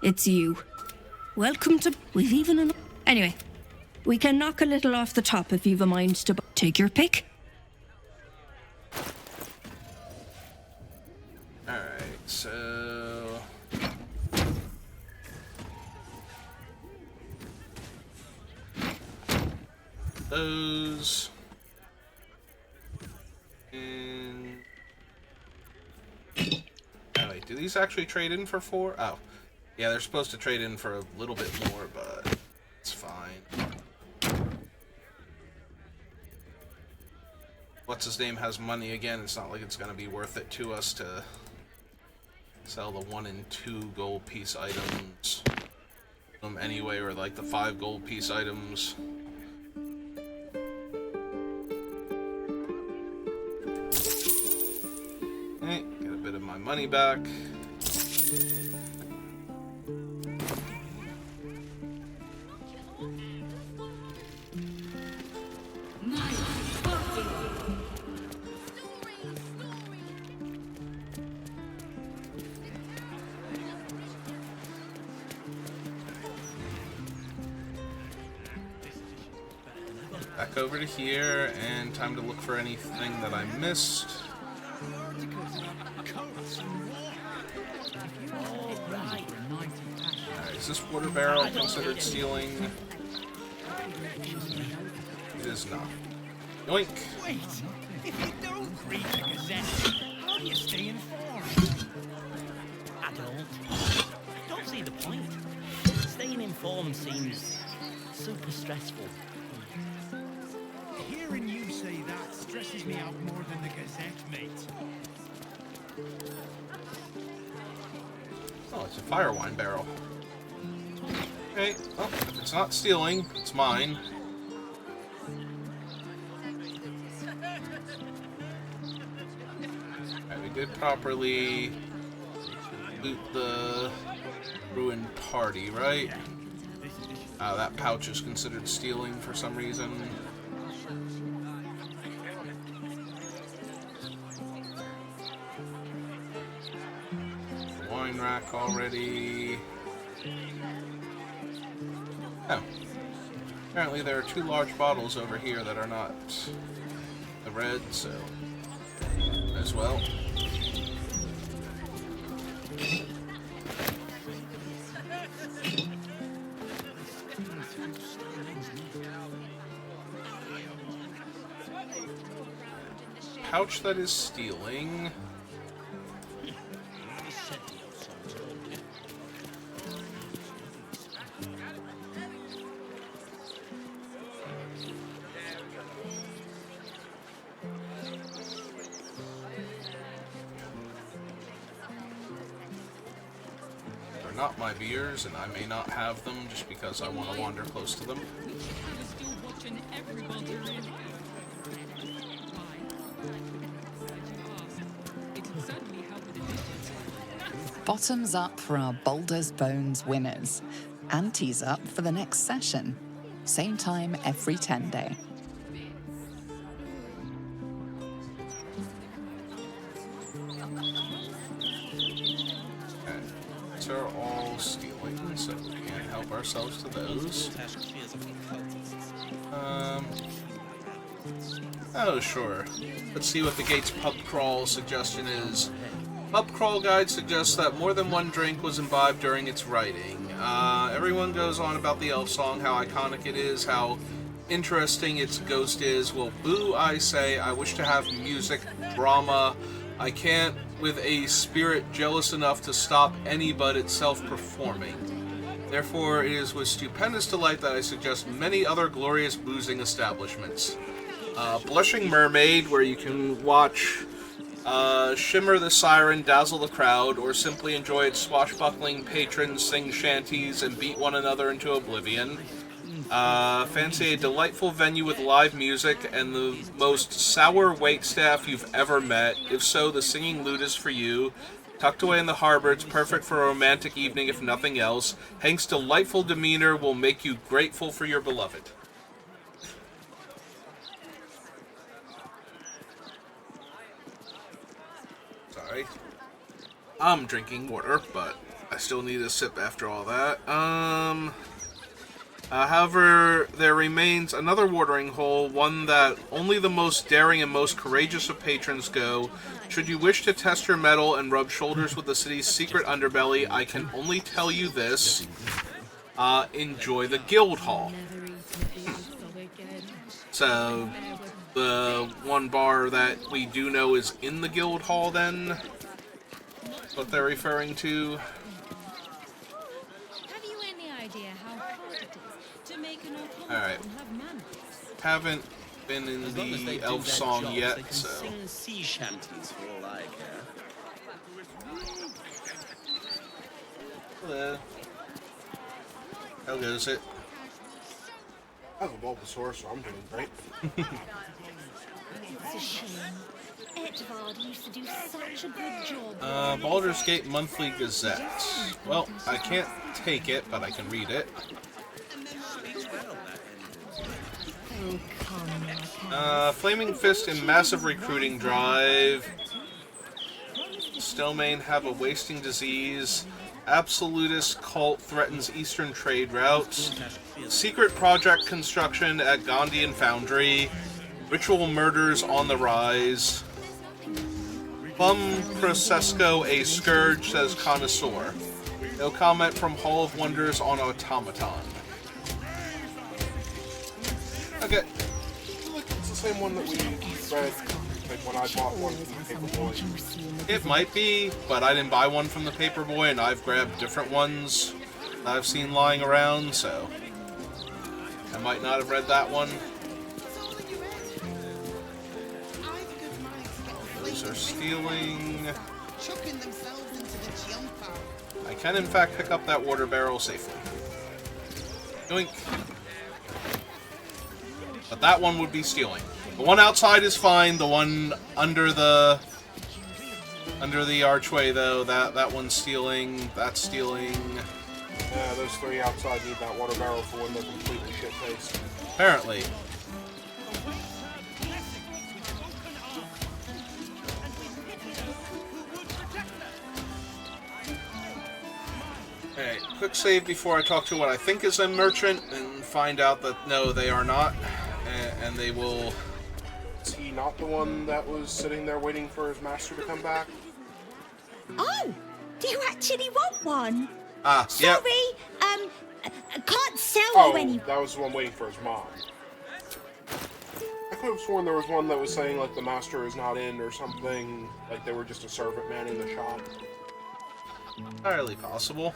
It's you. Welcome to... We've even... Anyway, we can knock a little off the top if you've a mind to... Take your pick. so... those... And... Oh, wait, do these actually trade in for 4? Oh. Yeah, they're supposed to trade in for a little bit more, but it's fine. What's-his-name has money again. It's not like it's going to be worth it to us to sell the 1 and 2 gold piece items anyway, or like the 5 gold piece items. Okay, get a bit of my money back. Back over to here, and time to look for anything that I missed. Alright, is this water barrel considered stealing? It is not. Yoink! Wait! If you don't read the Gazette, how do you stay informed? I don't see the point. Staying informed seems super stressful. Hearing you say that stresses me out more than the Gazette, mate. Oh, it's a fire wine barrel. Okay, well, if it's not stealing, it's mine. Alright, we did properly loot the ruined party, right? That pouch is considered stealing for some reason. Wine rack already. Oh. Apparently there are 2 large bottles over here that are not the red, so as well. Pouch that is stealing. They're not my beers, and I may not have them just because I want to wander close to them. Bottoms up for our Baldur's Bones winners. Ante's up for the next session. Same time every 10 day. Okay. These are all stealing, so we can't help ourselves to those. Oh, sure. Let's see what the Gates pub crawl suggestion is. Pub crawl guide suggests that more than one drink was imbibed during its writing. Everyone goes on about the elf song, how iconic it is, how interesting its ghost is. Well, boo, I say. I wish to have music, drama. I can't with a spirit jealous enough to stop any but itself performing. Therefore, it is with stupendous delight that I suggest many other glorious boozing establishments. Blushing Mermaid, where you can watch Shimmer the Siren dazzle the crowd, or simply enjoy its swashbuckling patrons sing shanties and beat one another into oblivion. Fancy a delightful venue with live music and the most sour waitstaff you've ever met. If so, the singing lute is for you. Tucked away in the harbor, it's perfect for a romantic evening if nothing else. Hank's delightful demeanor will make you grateful for your beloved. Sorry. I'm drinking water, but I still need a sip after all that. However, there remains another watering hole, one that only the most daring and most courageous of patrons go. Should you wish to test your mettle and rub shoulders with the city's secret underbelly, I can only tell you this. Enjoy the guild hall. So, the one bar that we do know is in the guild hall, then? What they're referring to. Have you any idea how hard it is to make an Alright. have manners? Haven't been in As long as they the do elf their song jobs, yet, they can so... sing sea shanties for all I care. Hello. How goes it? I have a Bulbasaur, so I'm doing great. It's a shame. Edvard used to do such a good job. Baldur's Gate Monthly Gazette. Well, I can't take it, but I can read it. Flaming Fist in massive recruiting drive. Stelmane have a wasting disease. Absolutist cult threatens eastern trade routes. Secret project construction at Gondian Foundry. Ritual murders on the rise. Plum Procesco a scourge, says Connoisseur. No comment from Hall of Wonders on Automaton. Okay. I feel like it's the same one that we read, like when I bought one from Paperboy. It might be, but I didn't buy one from the Paperboy, and I've grabbed different ones that I've seen lying around, so I might not have read that one. Those are stealing. I can, in fact, pick up that water barrel safely. Doink. But that one would be stealing. The one outside is fine. The one under the archway, though, that one's stealing. That's stealing. Yeah, those three outside need that water barrel for when they're completely shit-faced. Apparently. Alright, quick save before I talk to what I think is a merchant and find out that no, they are not. And they will... Is he not the one that was sitting there waiting for his master to come back? Oh! Do you actually want one? Ah, yeah. Sorry, I can't sell you any... that was the one waiting for his mom. I could have sworn there was one that was saying, like, the master is not in or something. Like, they were just a servant man in the shop. Entirely possible.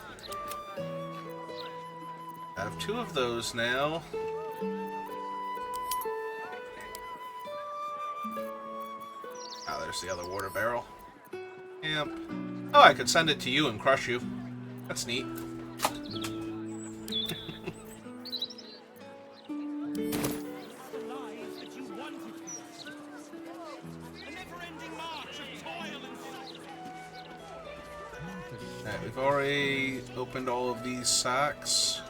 I have two of those now. Ah, there's the other water barrel. Yep. Oh, I could send it to you and crush you. That's neat. Alright, we've already opened all of these sacks.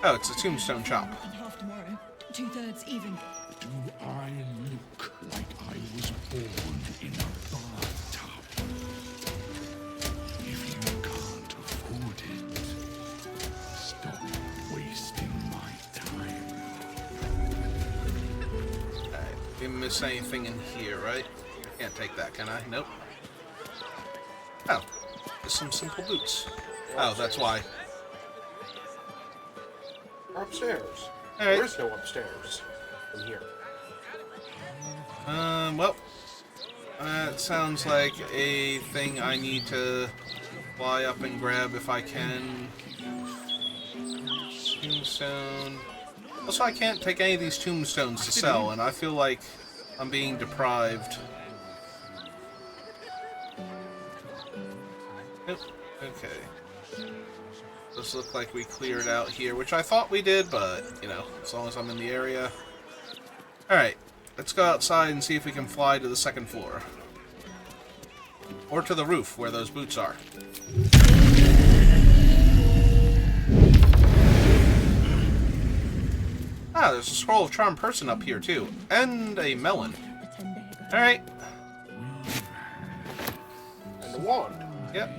Oh, it's a tombstone chop. Half tomorrow. 2/3 even. Do I look like I was born in a bathtub? If you can't afford it, stop wasting my time. Alright, didn't miss anything in here, right? I can't take that, can I? Nope. Oh, just some simple boots. Oh, that's why. We're upstairs. All right. There is no upstairs in here. Well, that sounds like a thing I need to fly up and grab if I can. Tombstone. Also, I can't take any of these tombstones to sell, and I feel like I'm being deprived. Nope. Okay. Does look like we cleared out here, which I thought we did, but, you know, as long as I'm in the area. Alright, let's go outside and see if we can fly to the second floor. Or to the roof, where those boots are. Ah, there's a scroll of charm person up here, too. And a melon. Alright. And a wand. Yep.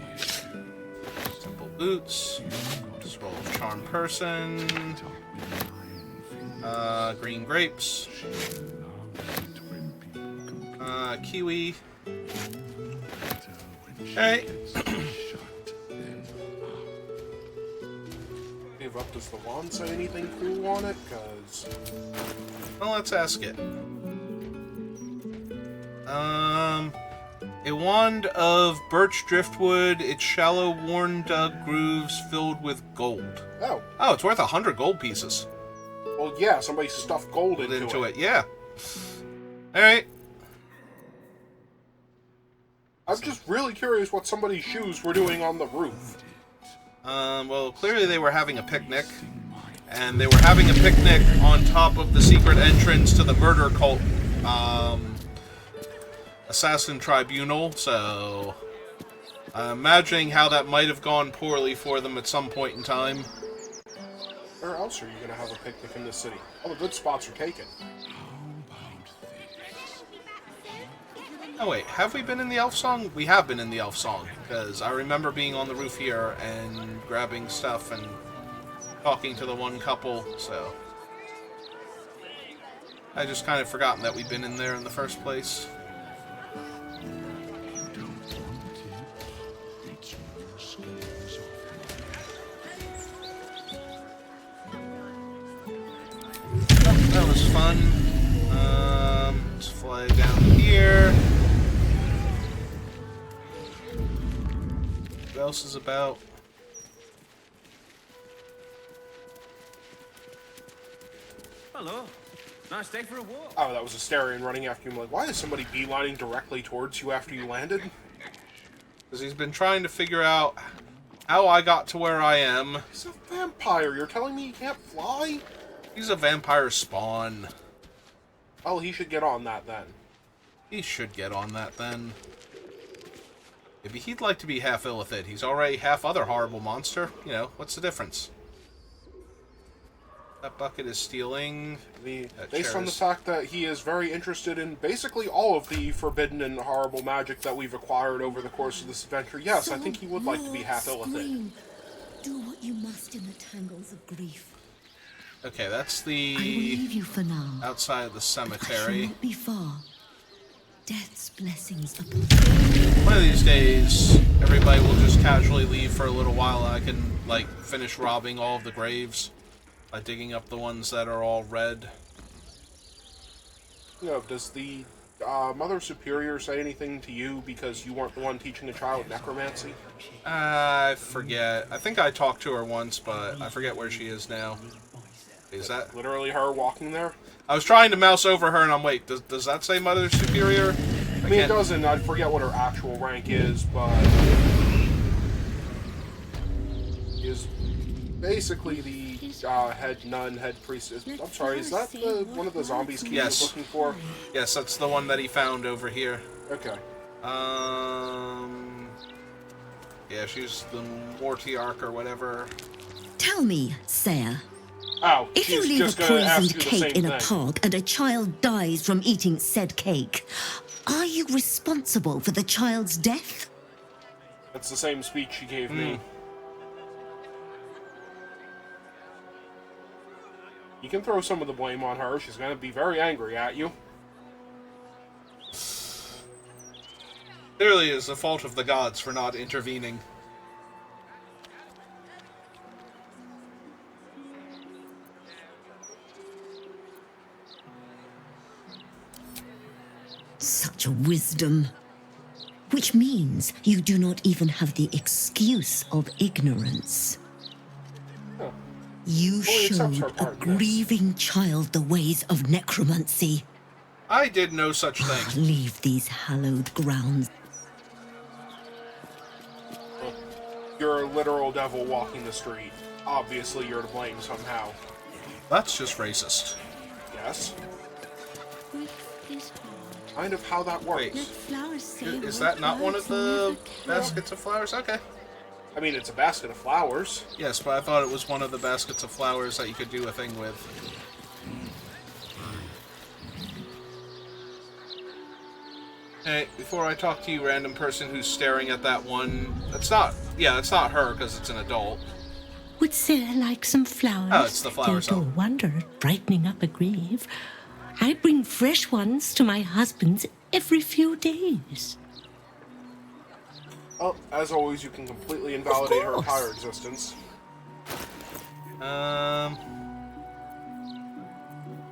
Simple Boots. Just roll charm person. Green grapes. Kiwi. Hey. Give up. Does the wand say anything cool on it? Cause Well, let's ask it. A wand of birch driftwood, its shallow, worn, dug grooves filled with gold. Oh. Oh, it's worth 100 gold pieces. Well, yeah, somebody stuffed gold into it. Yeah. Alright. I'm just really curious what somebody's shoes were doing on the roof. Well, clearly they were having a picnic. And they were having a picnic on top of the secret entrance to the murder cult, assassin tribunal, so I'm imagining how that might have gone poorly for them at some point in time. Where else are you going to have a picnic in this city? All the good spots are taken. Oh wait, have we been in the elf song? We have been in the elf song, because I remember being on the roof here and grabbing stuff and talking to the one couple, so I just kind of forgotten that we'd been in there in the first place. Oh, that was fun. Let's fly down here. What else is about? Hello. Nice day for a walk. Oh, that was Asterion running after you. I'm like, why is somebody beelining directly towards you after you landed? Because he's been trying to figure out how I got to where I am. He's a vampire. You're telling me he can't fly? He's a vampire spawn. Oh, he should get on that then. He should get on that then. Maybe he'd like to be half illithid. He's already half other horrible monster. You know, what's the difference? That bucket is stealing. Based on the fact that he is very interested in basically all of the forbidden and horrible magic that we've acquired over the course of this adventure, yes, I think he would like to be half illithid. Do what you must in the tangles of grief. Okay, that's I will the leave you for now. outside of the I shall cemetery. not be far. Death's blessings upon One of these days, everybody will just casually leave for a little while and I can, like, finish robbing all of the graves by digging up the ones that are all red. You know, does the Mother Superior say anything to you because you weren't the one teaching a child necromancy? I forget. I think I talked to her once, but I forget where she is now. Is that literally her walking there? I was trying to mouse over her and I'm wait, does that say Mother Superior? I mean, it doesn't. I forget what her actual rank is, but is basically the head nun, head priestess. I'm sorry, is that one of the zombies he was looking for? Yes, that's the one that he found over here. Okay. Yeah, she's the Mortiarch or whatever. Tell me, Saya. Oh, if you leave a poisoned cake in a park and a child dies from eating said cake, are you responsible for the child's death? That's the same speech she gave me. You can throw some of the blame on her. She's going to be very angry at you. Clearly, it's the fault of the gods for not intervening. Such wisdom. Which means you do not even have the excuse of ignorance. Huh. You showed a grieving child the ways of necromancy. I did no such thing. Leave these hallowed grounds. You're a literal devil walking the street. Obviously, you're to blame somehow. That's just racist. Yes. Kind of how that works. Is that not one of the baskets of flowers? Okay. I mean, it's a basket of flowers. Yes, but I thought it was one of the baskets of flowers that you could do a thing with. Hey, before I talk to you, random person who's staring at that one, that's not her, because it's an adult. Would Sarah like some flowers? Oh, it's the flowers. Don't wonder at brightening up a grave. I bring fresh ones to my husband's every few days. Well, as always, you can completely invalidate her entire existence.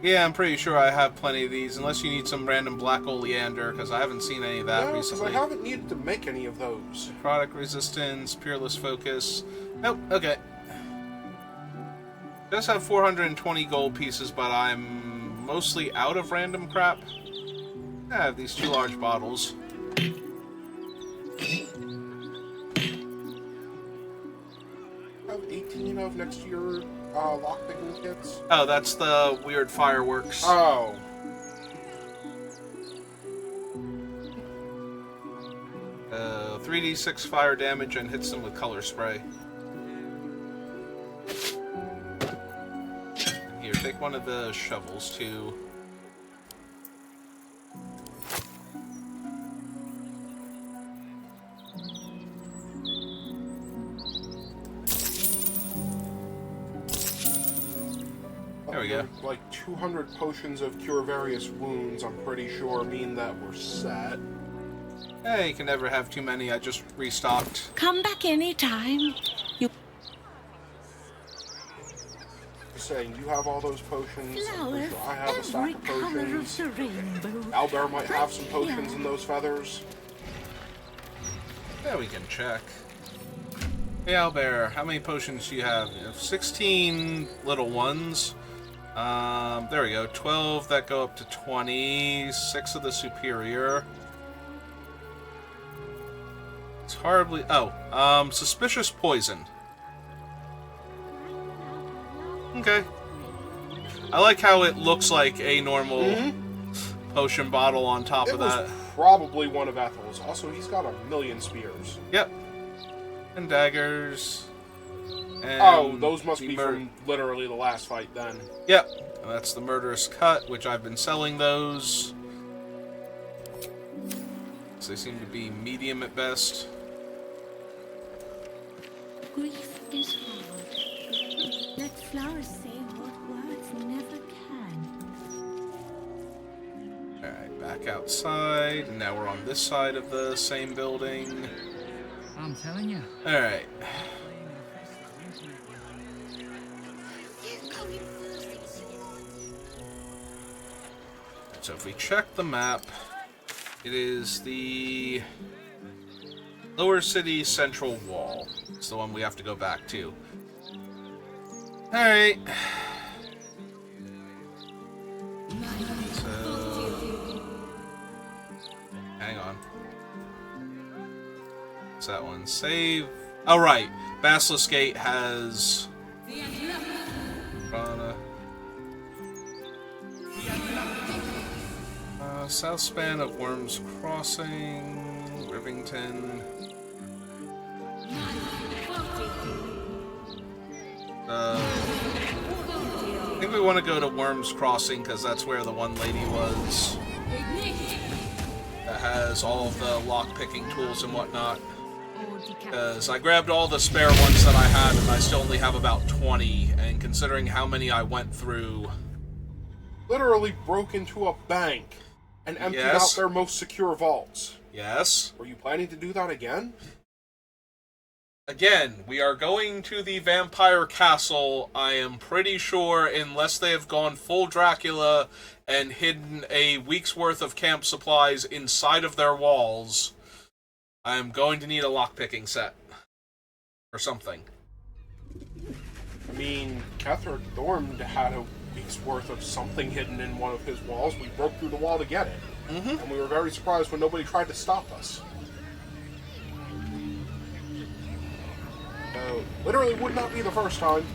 Yeah, I'm pretty sure I have plenty of these, unless you need some random black oleander, because I haven't seen any of that recently. Because I haven't needed to make any of those. Product resistance, peerless focus. Nope, okay. Does have 420 gold pieces, but I'm mostly out of random crap. I have these 2 large bottles. Have 18 of next to your lockpicking kits? Oh, that's the weird fireworks. Oh. Uh, 3d6 fire damage and hits them with color spray. Here, take one of the shovels too. There we go. Like 200 potions of cure various wounds, I'm pretty sure, mean that we're set. Hey, you can never have too many. I just restocked. Come back anytime. Just saying, you have all those potions. I'm pretty sure I have a stack of Color potions. of the rainbow. Albert might have some potions in those feathers. Yeah, we can check. Hey, Albert, how many potions do you have? You have 16 little ones. There we go. 12 that go up to 20. 6 of the superior. It's horribly... Oh, suspicious poison. Okay. I like how it looks like a normal potion bottle on top of that. It was probably one of Ethel's. Also, he's got 1,000,000 spears. Yep. And daggers. And oh, those must be from literally the last fight then. Yep. And that's the murderous cut, which I've been selling those. So they seem to be medium at best. Grief is hard. Let flowers say what words never can. Alright, back outside. And now we're on this side of the same building. I'm telling you. Alright. So if we check the map, it is the Lower City Central Wall. It's the one we have to go back to. Alright. So... hang on. What's that one? Save... oh, right. Basilisk Gate has... south span of Worms Crossing, Rivington. I think we want to go to Worms Crossing because that's where the one lady was that has all of the lock-picking tools and whatnot. Because I grabbed all the spare ones that I had and I still only have about 20, and considering how many I went through... literally broke into a bank and emptied out their most secure vaults. Yes. Were you planning to do that again? Again, we are going to the vampire castle, I am pretty sure, unless they have gone full Dracula and hidden a week's worth of camp supplies inside of their walls. I am going to need a lockpicking set. Or something. I mean, Ketherick Thorm had a week's worth of something hidden in one of his walls. We broke through the wall to get it. And we were very surprised when nobody tried to stop us. Literally would not be the first time.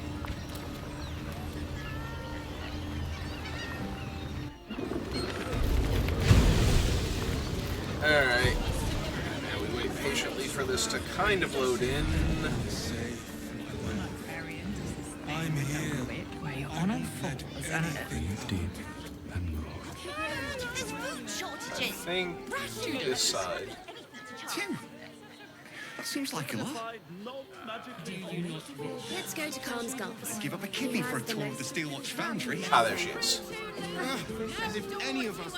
Alright. Now we wait patiently for this to kind of load in. I'm here. On a foot. Breathe deep and move. I think this side. Tim, seems like a lot. Let's go to Khan's Gulls. I'd give up a kidney for a tour of the Steelwatch Foundry. Ah, there she is. As if any of us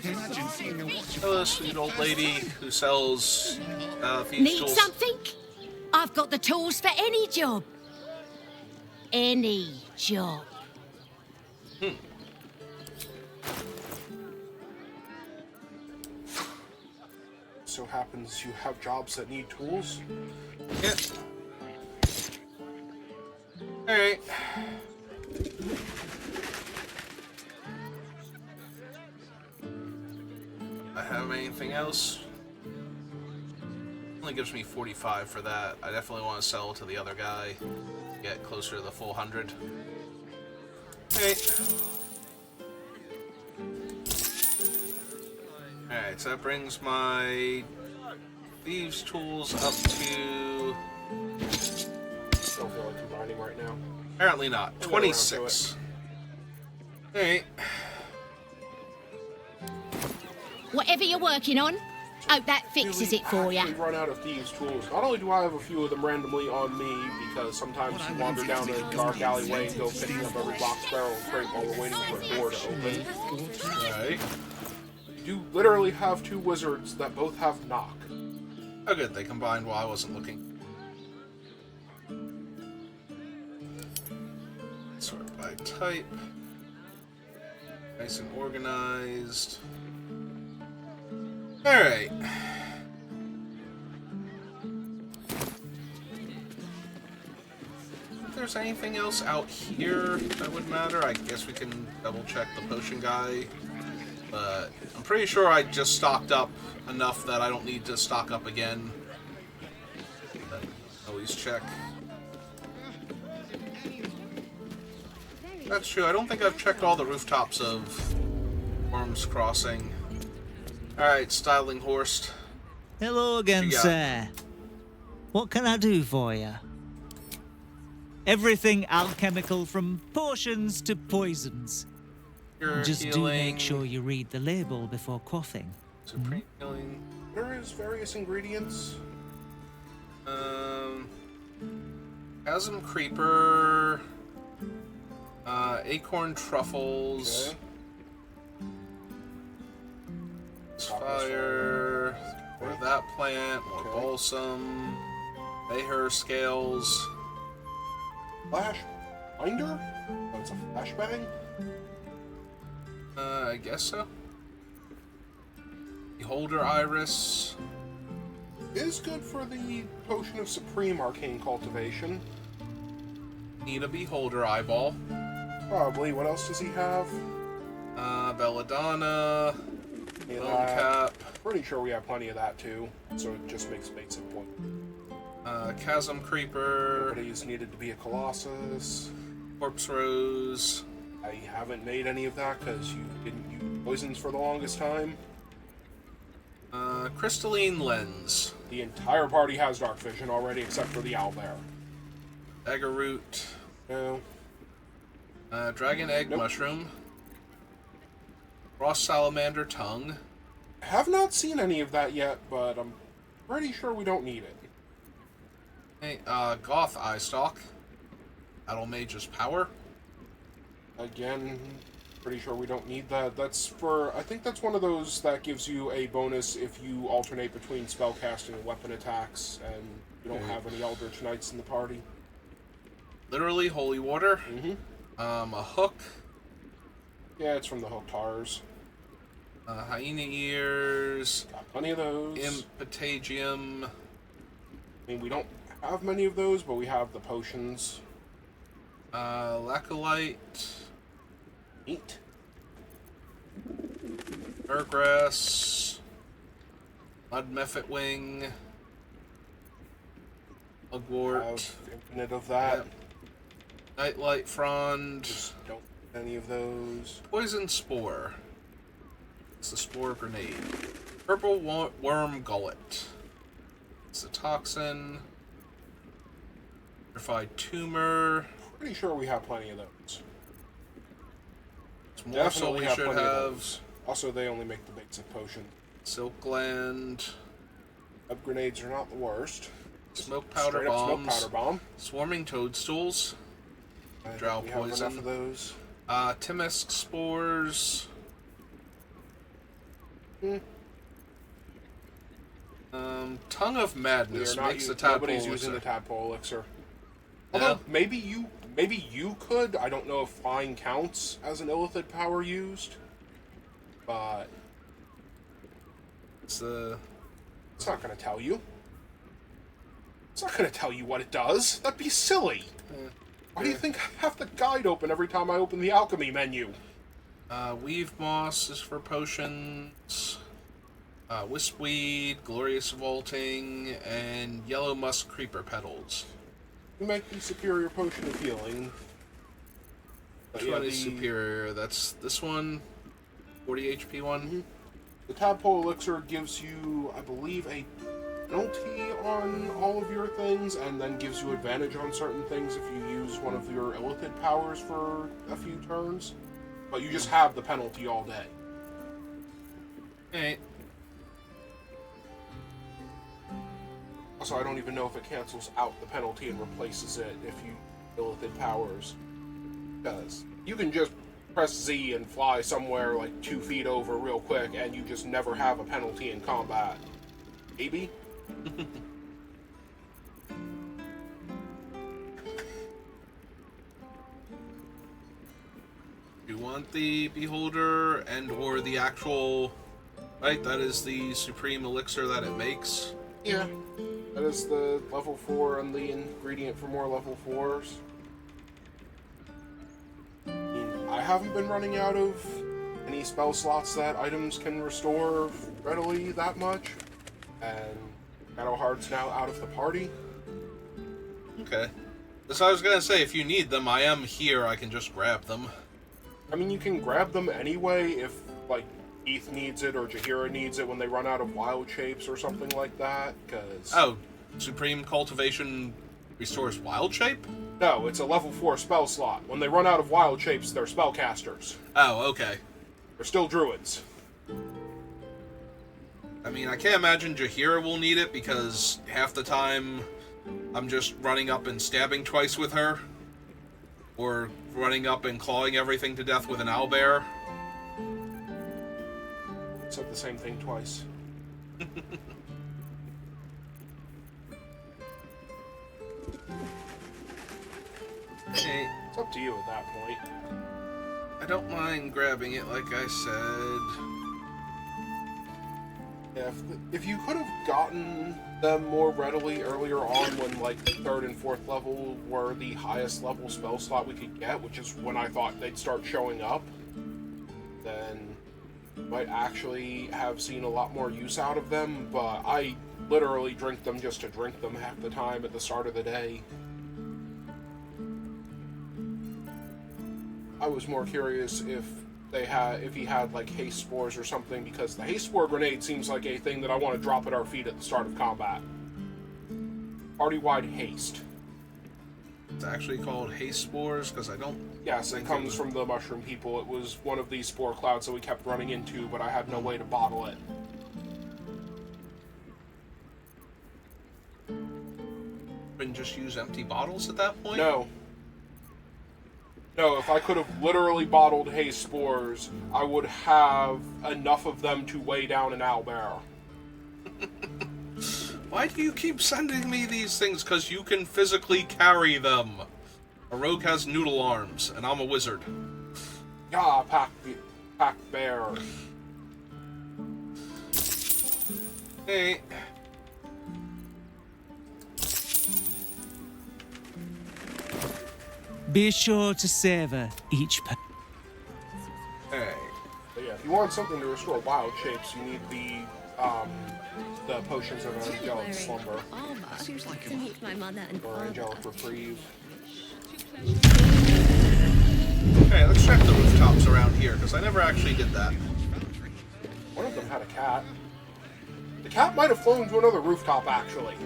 imagine seeing a watch. Hello, sweet old lady who sells thieves' Need tools. something? I've got the tools for any job. Any job. So happens you have jobs that need tools. Yep. Alright. I have anything else? Only gives me 45 for that. I definitely want to sell to the other guy. Get closer to the full 100. Alright. Alright, so that brings my thieves' tools up to... Don't feel like combining right now. Apparently not. 26. Alright. Whatever you're working on, hope that fixes it for you. We run out of thieves' tools. Not only do I have a few of them randomly on me, because sometimes you wander down a dark alleyway and go picking up every box, barrel, and crate while we're waiting for a door to open. Alright. You do literally have two wizards that both have knock. Oh good, they combined while I wasn't looking. Sort by type. Nice and organized. Alright. If there's anything else out here that would matter, I guess we can double check the potion guy. But I'm pretty sure I just stocked up enough that I don't need to stock up again. But always check. That's true, I don't think I've checked all the rooftops of Worm's Crossing. Alright, Styling Horst. Hello again, sir. What can I do for you? Everything alchemical from potions to poisons. Just do make sure you read the label before quaffing. Supreme healing. There is various ingredients. Chasm Creeper. Acorn Truffles. Okay. Fire. Or that plant. More balsam. Bayher scales. Flash binder? Oh, it's a flashbang? I guess so. Beholder Iris. Is good for the potion of supreme arcane cultivation. Need a Beholder Eyeball. Probably. What else does he have? Belladonna. Bone Cap. Pretty sure we have plenty of that too. So it just makes basic point. Chasm Creeper. Nobody's needed to be a Colossus. Corpse Rose. I haven't made any of that because you didn't use poisons for the longest time. Crystalline Lens. The entire party has dark vision already except for the owlbear. Dagger Root. No. Dragon Egg Mushroom. Frost Salamander Tongue. Have not seen any of that yet, but I'm pretty sure we don't need it. Hey, Goth Eye Stalk. Battle Mage's Power. Again, pretty sure we don't need that. That's for, I think that's one of those that gives you a bonus if you alternate between spellcasting and weapon attacks, and you don't have any Eldritch Knights in the party. Literally Holy Water. A Hook. Yeah, it's from the Hook Tars. Hyena Ears. Got plenty of those. Impetagium. I mean, we don't have many of those, but we have the potions. Lacolite. Neat. Burgrass. Mud Mephit Wing. Mugwort. Infinite of that. Yep. Nightlight Frond. Just don't have any of those. Poison Spore. It's the Spore Grenade. Purple Worm Gullet. It's the Toxin. Purified Tumor. Pretty sure we have plenty of those. It's more so we should have. Also, they only make the basic potion. Silk gland. Web grenades are not the worst. Smoke powder Straight up bombs. smoke powder bomb. Swarming toadstools. Drow we have poison. enough of those. Timisk spores. Tongue of Madness makes the tadpole Nobody's elixir. using the tadpole elixir. No? Although maybe you could. I don't know if flying counts as an illithid power used, but it's not going to tell you. It's not going to tell you what it does. That'd be silly. Why do you think I have the guide open every time I open the alchemy menu? Weave moss is for potions. Wispweed, glorious vaulting, and yellow musk creeper petals. You make the superior potion of healing. Which one is superior? That's this one, 40 HP one. Mm-hmm. The tadpole elixir gives you, I believe, a penalty on all of your things, and then gives you advantage on certain things if you use one of your illithid powers for a few turns. But you just have the penalty all day. Alright. Also, I don't even know if it cancels out the penalty and replaces it if you illithid powers. Because you can just press Z and fly somewhere like 2 feet over real quick, and you just never have a penalty in combat. Maybe? You want the beholder and or the actual, right? That is the supreme elixir that it makes. Yeah. That is the level 4 and the ingredient for more level 4s. I haven't been running out of any spell slots that items can restore readily that much. And Shadowheart's now out of the party. Okay. So I was gonna say, if you need them, I am here, I can just grab them. I mean, you can grab them anyway if, like, Heath needs it or Jaheira needs it when they run out of wild shapes or something like that, because... Oh, Supreme Cultivation restores wild shape? No, it's a level 4 spell slot. When they run out of wild shapes, they're spellcasters. Oh, okay. They're still druids. I mean, I can't imagine Jaheira will need it, because half the time I'm just running up and stabbing twice with her. Or running up and clawing everything to death with an owlbear. Said the same thing twice. Hey. It's up to you at that point. I don't mind grabbing it, like I said. Yeah, if you could have gotten them more readily earlier on when, like, 3rd and 4th level were the highest level spell slot we could get, which is when I thought they'd start showing up, then you might actually have seen a lot more use out of them, but I literally drink them just to drink them half the time at the start of the day. I was more curious if he had like haste spores or something, because the haste spore grenade seems like a thing that I want to drop at our feet at the start of combat. Party-wide haste. It's actually called haste spores, because I don't... Yes, it comes from the mushroom people. It was one of these spore clouds that we kept running into, but I had no way to bottle it. And just use empty bottles at that point? No. No, if I could have literally bottled haste spores, I would have enough of them to weigh down an owlbear. Why do you keep sending me these things? Because you can physically carry them. A rogue has noodle arms, and I'm a wizard. Yeah, pack bear. Hey. Be sure to savor each Hey. But yeah, if you want something to restore wild shapes, you need the potions of angelic slumber To meet my mother and or angelic reprieve. Okay, let's check the rooftops around here, because I never actually did that. One of them had a cat. The cat might have flown to another rooftop, actually.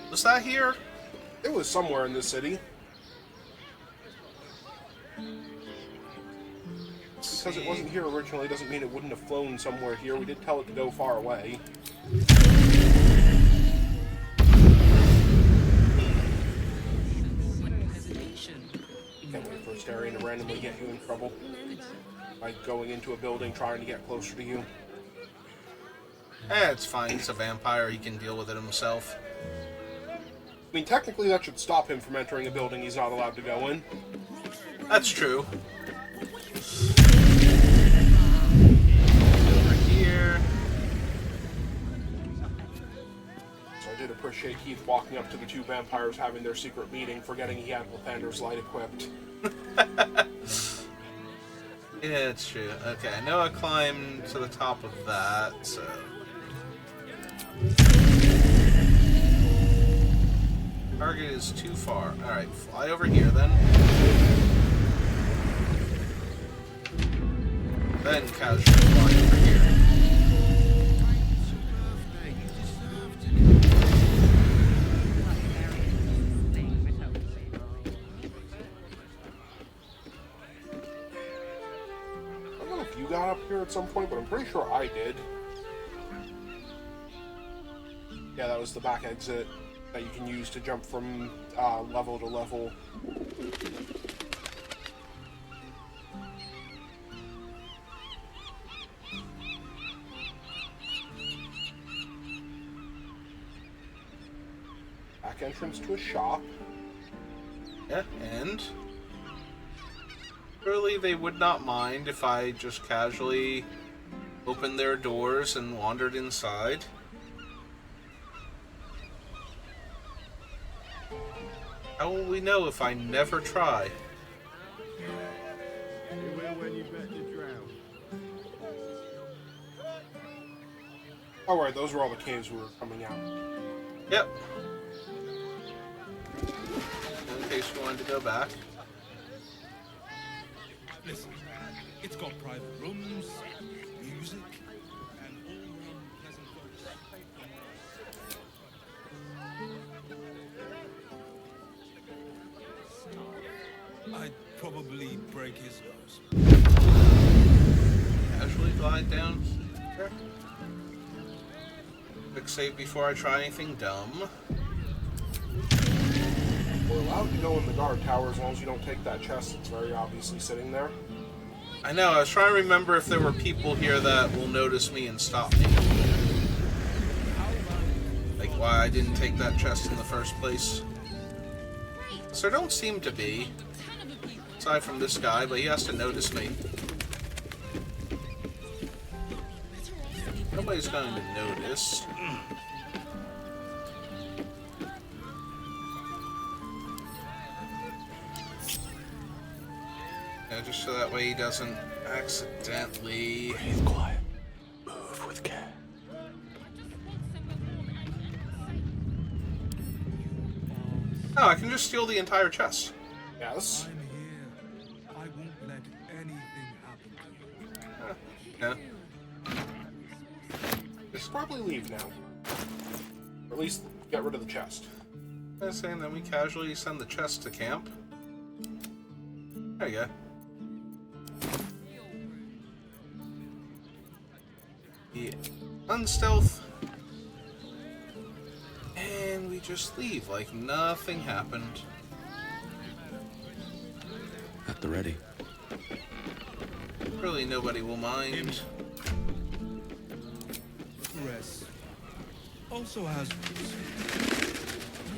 Was that here? It was somewhere in the city. Because it wasn't here originally doesn't mean it wouldn't have flown somewhere here. We did tell it to go far away. Can't wait for Astarion to randomly get you in trouble. By going into a building trying to get closer to you. It's fine. He's a vampire. He can deal with it himself. I mean, technically that should stop him from entering a building he's not allowed to go in. That's true. Over here. So I did appreciate Keith walking up to the two vampires having their secret meeting, forgetting he had Lathander's light equipped. Yeah, it's true. Okay, I know I climbed to the top of that, so... Target is too far. Alright, fly over here then. Then casually fly over here. I don't know if you got up here at some point, but I'm pretty sure I did. Yeah, that was the back exit that you can use to jump from level to level. Back entrance to a shop. Yeah, and... Surely they would not mind if I just casually opened their doors and wandered inside. How will we know if I never try? You will when you bet you drown. Oh, right, those were all the caves we were coming out. Yep. In case you wanted to go back. Listen, it's got private rooms, music, and all-round pleasant folks. I'd probably break his nose. Casually glide down here. Quick save before I try anything dumb. We're allowed to go in the guard tower as long as you don't take that chest that's very obviously sitting there. I know, I was trying to remember if there were people here that will notice me and stop me. Like why I didn't take that chest in the first place. So there don't seem to be. Aside from this guy, but he has to notice me. Nobody's going to notice. Yeah, just so that way he doesn't accidentally... Breathe quiet. Move with care. Oh, I can just steal the entire chest. Yes. I'm here. I won't let anything happen to you. Yeah. You should probably leave now. Or at least get rid of the chest. I was saying then we casually send the chest to camp. There you go. Yeah. Unstealth. And we just leave like nothing happened. At the ready. Really nobody will mind. Rest also has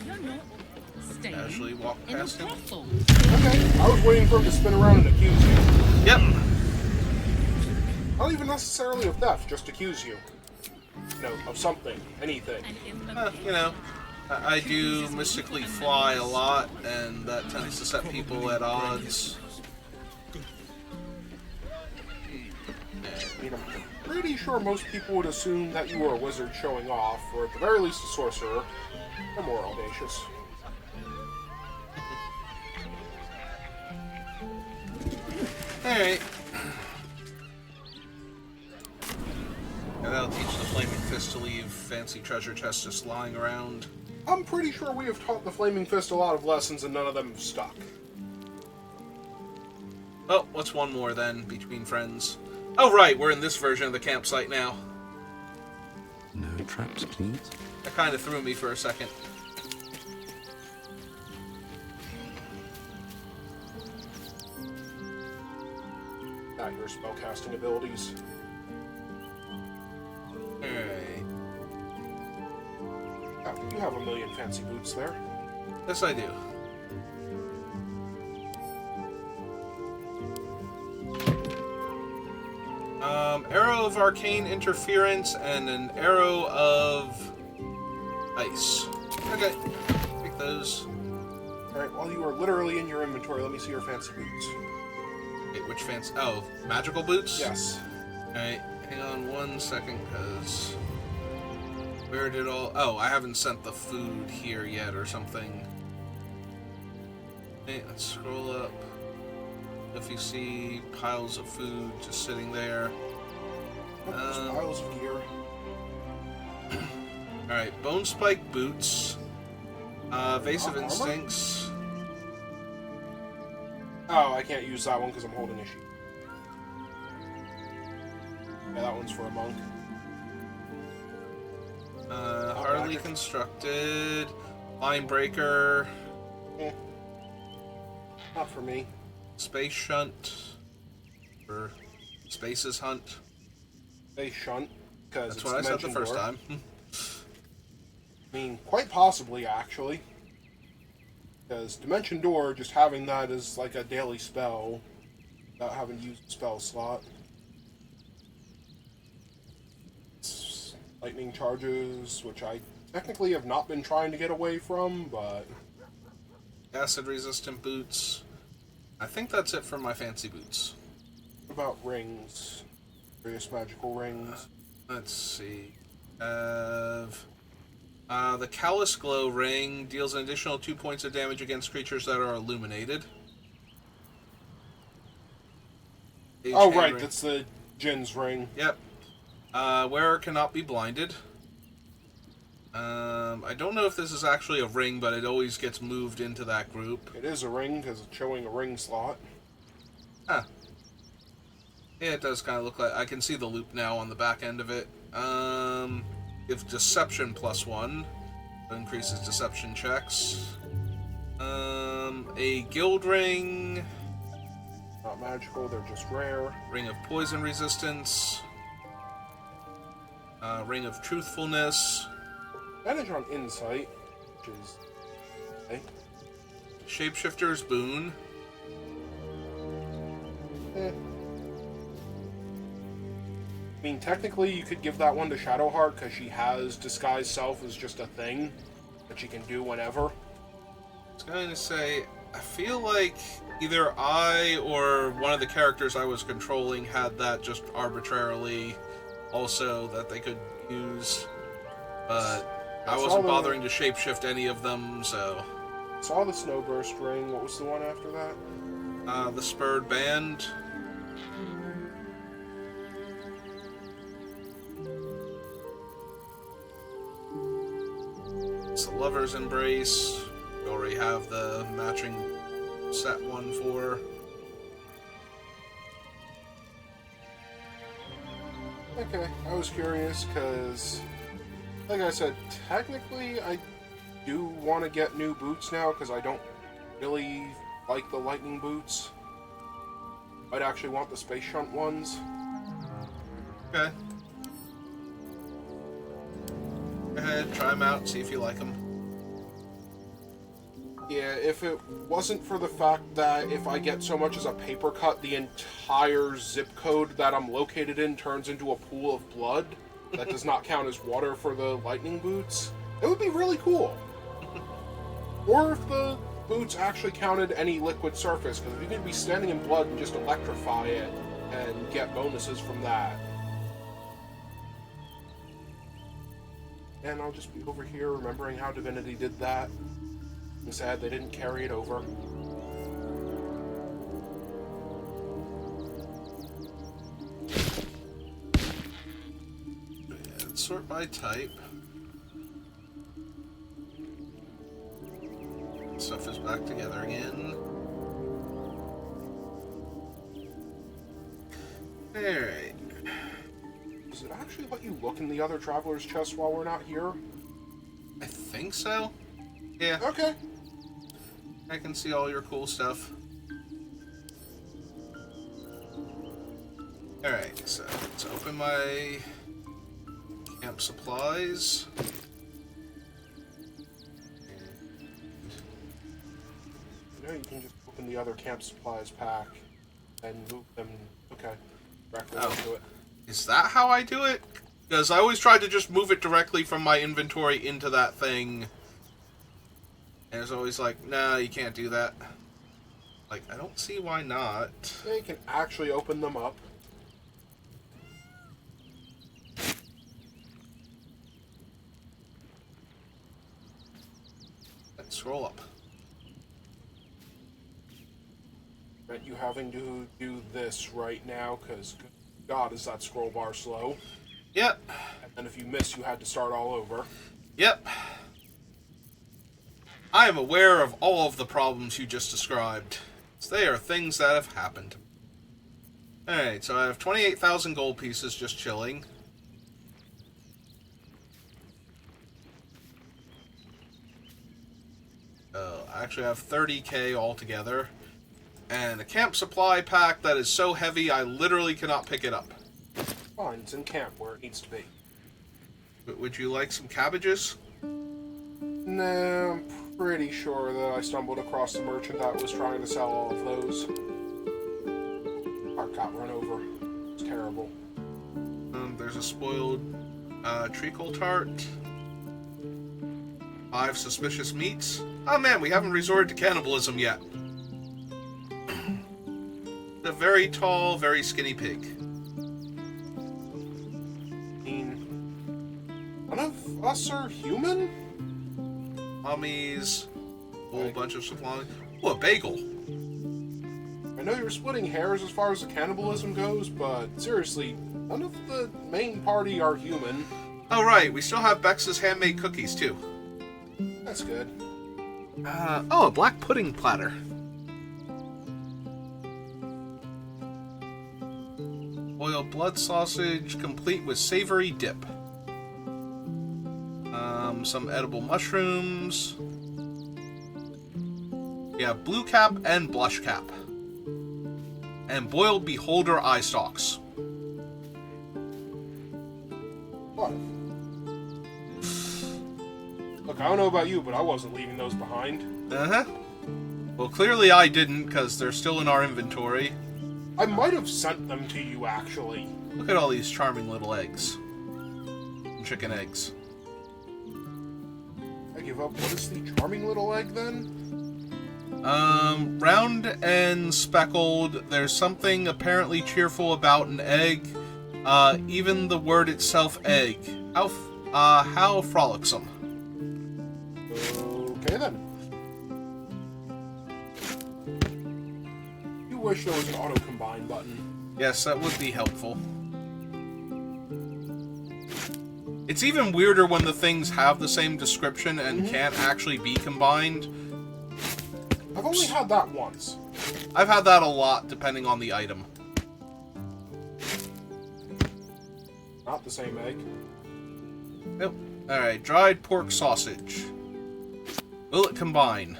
You're not staying Casually walk in a past him. brothel. Okay, I was waiting for him to spin around and accuse you. Yep. Not even necessarily of theft, just accuse you. You know, of something, anything. You know, I do mystically fly a lot, and that tends to set people at odds. I mean, I'm pretty sure most people would assume that you were a wizard showing off, or at the very least a sorcerer. They're more audacious. Alright. Yeah, that'll teach the Flaming Fist to leave fancy treasure chests just lying around. I'm pretty sure we have taught the Flaming Fist a lot of lessons and none of them have stuck. Oh, what's one more then, between friends? Oh, right, we're in this version of the campsite now. No traps, please. That kind of threw me for a second. Your spellcasting abilities. Alright. Oh, you have a million fancy boots there. Yes, I do. Arrow of arcane interference and an arrow of ice. Okay, take those. Alright, while you are literally in your inventory, let me see your fancy boots. Wait, which fancy? Oh, magical boots? Yes. Alright, hang on 1 second, because... Where did all... Oh, I haven't sent the food here yet or something. Okay, let's scroll up. If you see piles of food just sitting there. Piles of gear. Alright, bone spike boots. Evasive Armor? instincts. Oh, I can't use that one because I'm holding a sheet. Yeah, that one's for a monk. Hardly constructed. Line breaker. Not for me. Space shunt. Or spaces hunt. Space shunt. Because that's what I said the first time. I mean, quite possibly, actually. Because Dimension Door, just having that as like a daily spell, without having to use a spell slot. Lightning charges, which I technically have not been trying to get away from, but... Acid resistant boots. I think that's it for my fancy boots. What about rings? Various magical rings. Let's see. The Callous Glow ring deals an additional 2 points of damage against creatures that are illuminated. Oh, right, that's the Jin's ring. Yep. Wearer cannot be blinded. I don't know if this is actually a ring, but it always gets moved into that group. It is a ring, because it's showing a ring slot. Huh. Yeah, it does kind of look like... I can see the loop now on the back end of it. Gives Deception +1. That increases Deception checks. A Guild Ring. Not magical, they're just rare. Ring of Poison Resistance. Ring of Truthfulness. Advantage on Insight, which is... Okay. Shapeshifter's Boon. I mean, technically, you could give that one to Shadowheart, because she has Disguise Self as just a thing that she can do whenever. I was going to say, I feel like either I or one of the characters I was controlling had that just arbitrarily also that they could use, but I wasn't bothering to shapeshift any of them, so... Saw the Snowburst ring. What was the one after that? The Spurred Band. It's the Lover's Embrace. We already have the matching set one for. Okay, I was curious, because, like I said, technically I do want to get new boots now, because I don't really like the lightning boots. I'd actually want the Space Shunt ones. Okay. Go ahead, try them out, see if you like them. Yeah, if it wasn't for the fact that if I get so much as a paper cut, the entire zip code that I'm located in turns into a pool of blood that does not count as water for the lightning boots, it would be really cool. Or if the boots actually counted any liquid surface, because if you could be standing in blood and just electrify it and get bonuses from that. And I'll just be over here remembering how Divinity did that. I'm sad they didn't carry it over. And sort by type. Stuff is back together again. Alright. Does it actually let you look in the other traveler's chest while we're not here? I think so. Yeah. Okay. I can see all your cool stuff. Alright, so let's open my camp supplies. You know, you can just open the other camp supplies pack and move them. Okay. Directly into it. Is that how I do it? Because I always tried to just move it directly from my inventory into that thing. And it's always like, no, you can't do that. Like, I don't see why not. Yeah, you can actually open them up. Let's scroll up. Meant you having to do this right now, because God, is that scroll bar slow. Yep. And then if you miss, you had to start all over. Yep. I am aware of all of the problems you just described. They are things that have happened. Alright, so I have 28,000 gold pieces just chilling. I actually have 30k altogether. And a camp supply pack that is so heavy I literally cannot pick it up. Fine, it's in camp where it needs to be. But would you like some cabbages? Nah, I'm pretty sure that I stumbled across the merchant that was trying to sell all of those. I got run over. It's terrible. There's a spoiled treacle tart. 5 suspicious meats. Oh man, we haven't resorted to cannibalism yet. A very tall, very skinny pig. None of us are human? Mummies. A whole bunch of supplies. Oh, a bagel. I know you're splitting hairs as far as the cannibalism goes, but seriously, none of the main party are human. Oh right, we still have Bex's handmade cookies too. That's good. Oh, a black pudding platter. Boiled blood sausage, complete with savory dip. Some edible mushrooms. Yeah, blue cap and blush cap. And boiled beholder eye stalks. What? Look, I don't know about you, but I wasn't leaving those behind. Uh-huh. Well, clearly I didn't, because they're still in our inventory. I might have sent them to you, actually. Look at all these charming little eggs. And chicken eggs. I give up. What is the charming little egg, then? Round and speckled. There's something apparently cheerful about an egg. Even the word itself, egg. How frolicsome. Okay, then. You wish there was an auto-combine button. Yes, that would be helpful. It's even weirder when the things have the same description and can't actually be combined. I've only had that once. I've had that a lot, depending on the item. Not the same egg. Nope. Alright, dried pork sausage. Will it combine?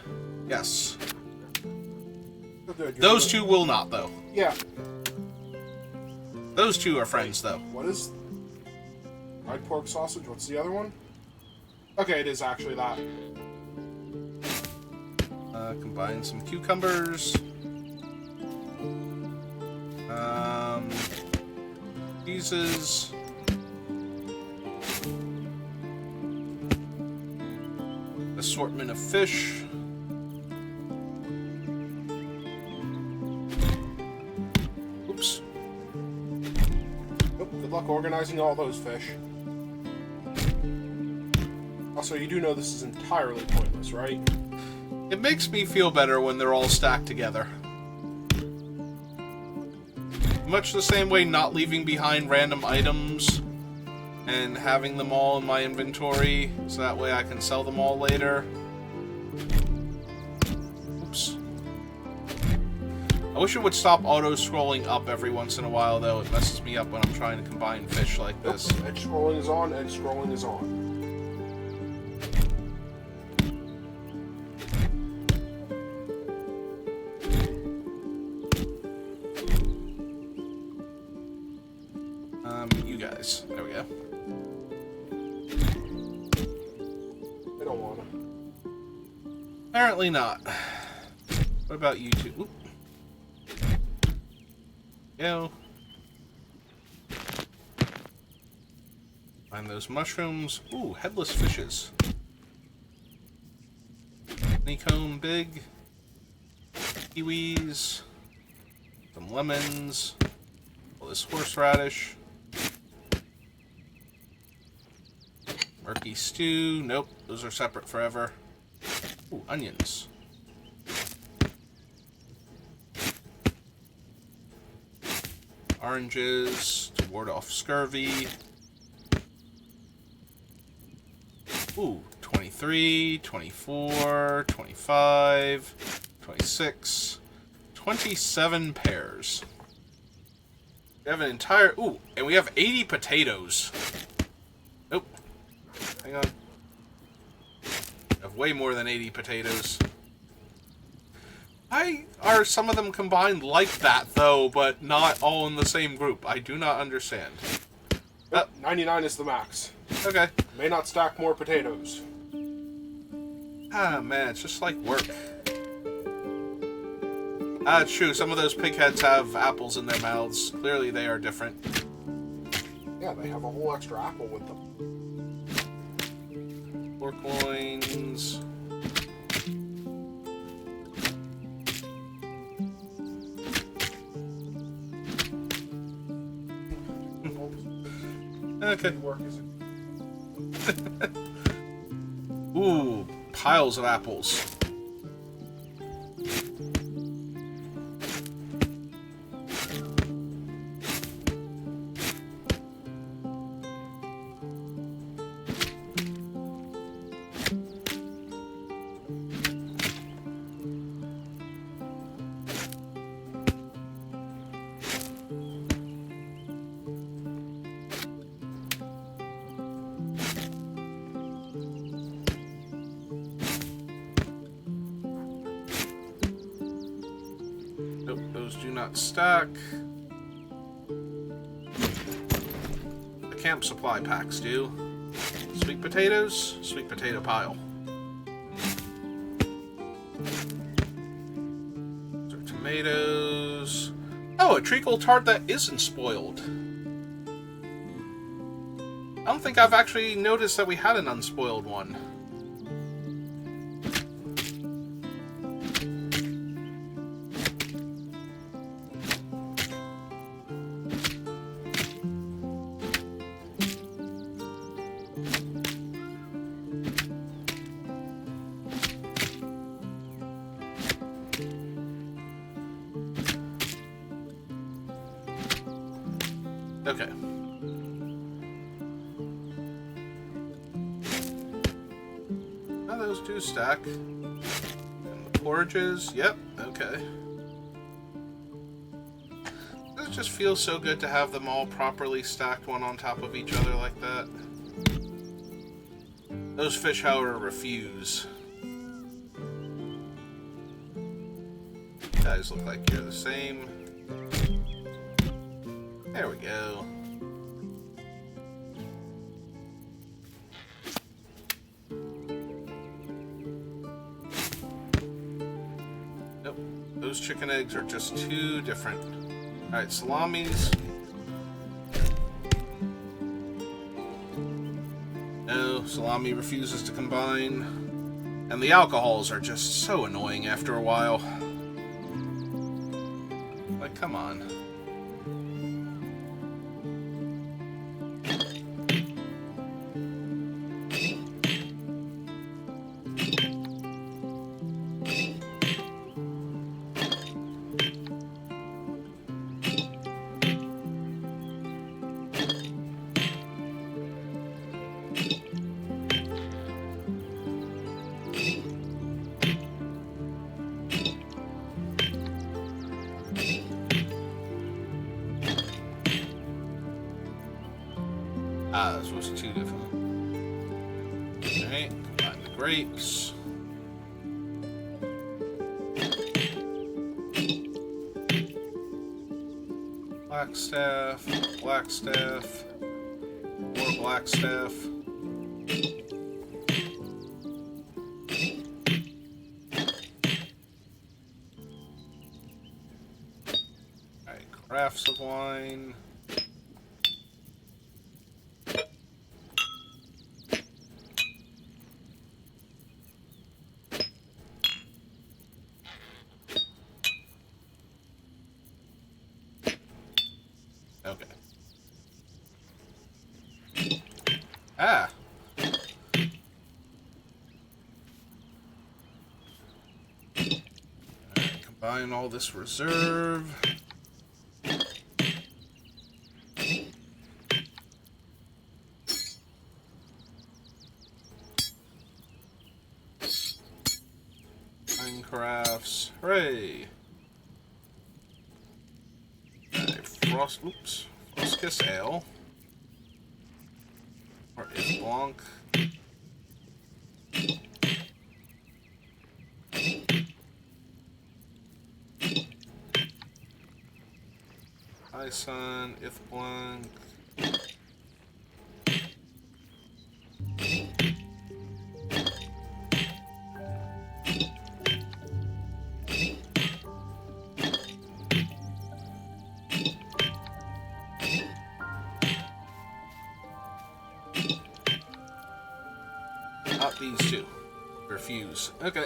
Yes. Those two will not, though. Yeah. Those two are friends, though. What is... Dried pork sausage? What's the other one? Okay, it is actually that. Combine some cucumbers. Cheeses. Assortment of fish. Oops. Oh, good luck organizing all those fish. Also, you do know this is entirely pointless, right? It makes me feel better when they're all stacked together. Much the same way not leaving behind random items and having them all in my inventory, so that way I can sell them all later. Oops. I wish it would stop auto-scrolling up every once in a while, though. It messes me up when I'm trying to combine fish like this. Edge scrolling is on, edge scrolling is on. You guys. There we go. They don't wanna. Apparently not. What about you two? Oop. Go. Find those mushrooms. Ooh, headless fishes. Honeycomb big. Kiwis. Some lemons. All this horseradish. Murky stew. Nope, those are separate forever. Ooh, onions. Oranges to ward off scurvy. Ooh, 23, 24, 25, 26, 27 pears. We have an entire... Ooh, and we have 80 potatoes. Nope. Hang on. We have way more than 80 potatoes. Why are some of them combined like that, though, but not all in the same group? I do not understand. Yep, 99 is the max. Okay. May not stack more potatoes. Ah, man, it's just like work. Ah, it's true. Some of those pig heads have apples in their mouths. Clearly they are different. Yeah, they have a whole extra apple with them. Pork loins. Okay. Ooh, piles of apples. Nope, those do not stack. The camp supply packs do. Sweet potatoes, sweet potato pile. Those are tomatoes. Oh, a treacle tart that isn't spoiled. I don't think I've actually noticed that we had an unspoiled one. Okay. Now those two stack. And the porridges, yep, okay. It just feels so good to have them all properly stacked one on top of each other like that. Those fish, however, refuse. You guys look like you're the same. There we go. Nope. Those chicken eggs are just too different. Alright, salamis. No, salami refuses to combine. And the alcohols are just so annoying after a while. Like, come on. Ah, this was too difficult. Alright, combine the grapes. Blackstaff, Blackstaff, more Blackstaff. Alright, crafts of wine. Okay. Ah! Alright, combine all this reserve. Crafts. Hooray! Frost Kiss Ale. Or is Blanc. Ison, If Blanc. Not these two. Refuse. Okay.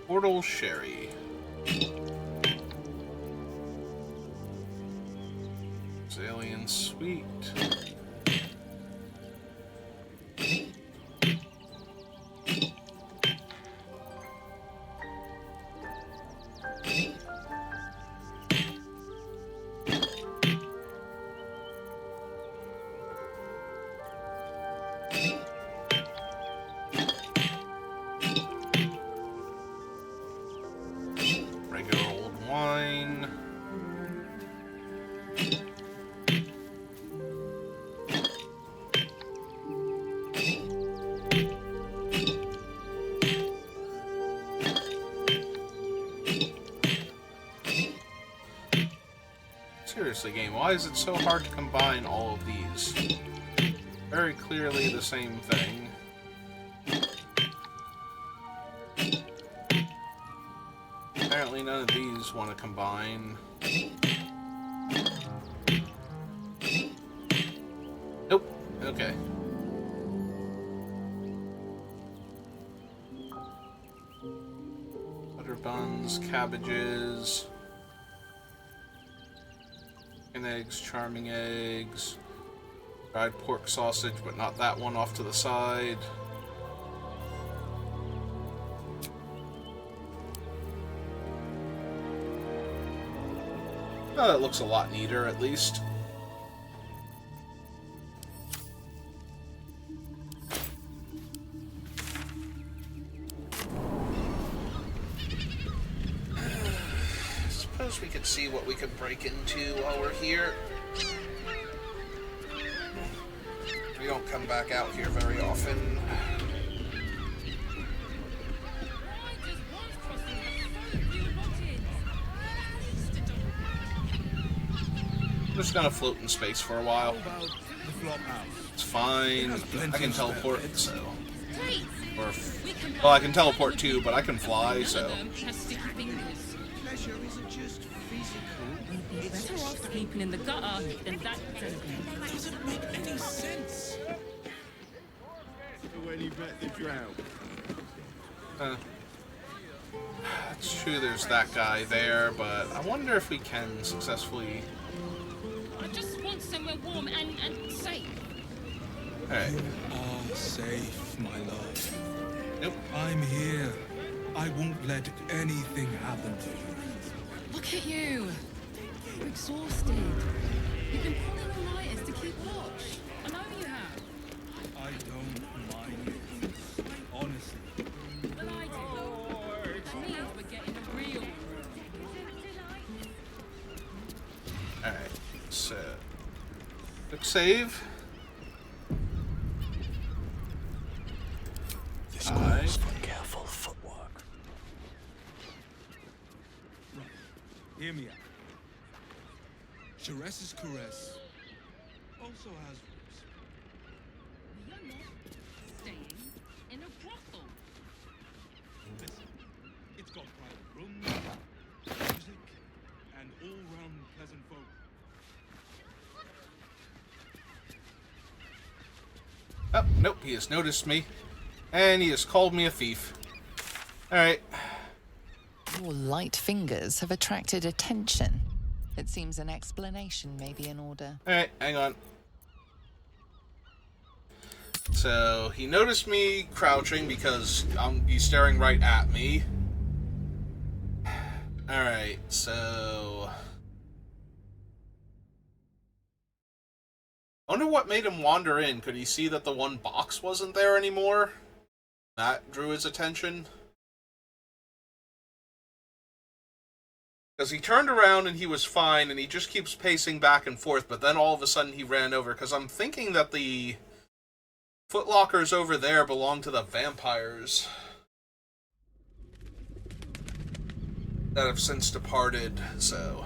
Portal Sherry. Alien Sweet. Regular old wine. Seriously, game, why is it so hard to combine all of these? Very clearly the same thing. Apparently none of these want to combine. Nope. Okay. Butter buns, cabbages. Eggs, charming eggs, fried pork sausage, but not that one off to the side. Oh, it looks a lot neater, at least. We could see what we could break into while we're here. We don't come back out here very often. I'm just gonna float in space for a while. It's fine. I can teleport, so. Or, well, I can teleport too, but I can fly, so. Better off sleeping in the gutter than that. Doesn't make any sense. When you bet the drought. It's true there's that guy there, but I wonder if we can successfully... I just want somewhere warm and safe. Alright. You are safe, my love. Nope. I'm here. I won't let anything happen to you. Look at you. You're exhausted. You've been pulling all-nighters to keep watch. I know you have. I don't mind it. Honestly. Well, I do. That means we're getting a real... Alright, so... Quick save. This calls for careful footwork. Right. Hear me out. Chares's caress also has roots. You're not staying in a brothel. Listen, it's got private rooms, music, and all-round pleasant folk. Oh, nope, he has noticed me. And he has called me a thief. Alright. Your light fingers have attracted attention. It seems an explanation may be in order. Alright, hang on. So, he noticed me crouching because he's staring right at me. Alright, so... I wonder what made him wander in. Could he see that the one box wasn't there anymore? That drew his attention. Because he turned around and he was fine, and he just keeps pacing back and forth, but then all of a sudden he ran over, because I'm thinking that the footlockers over there belong to the vampires that have since departed, so...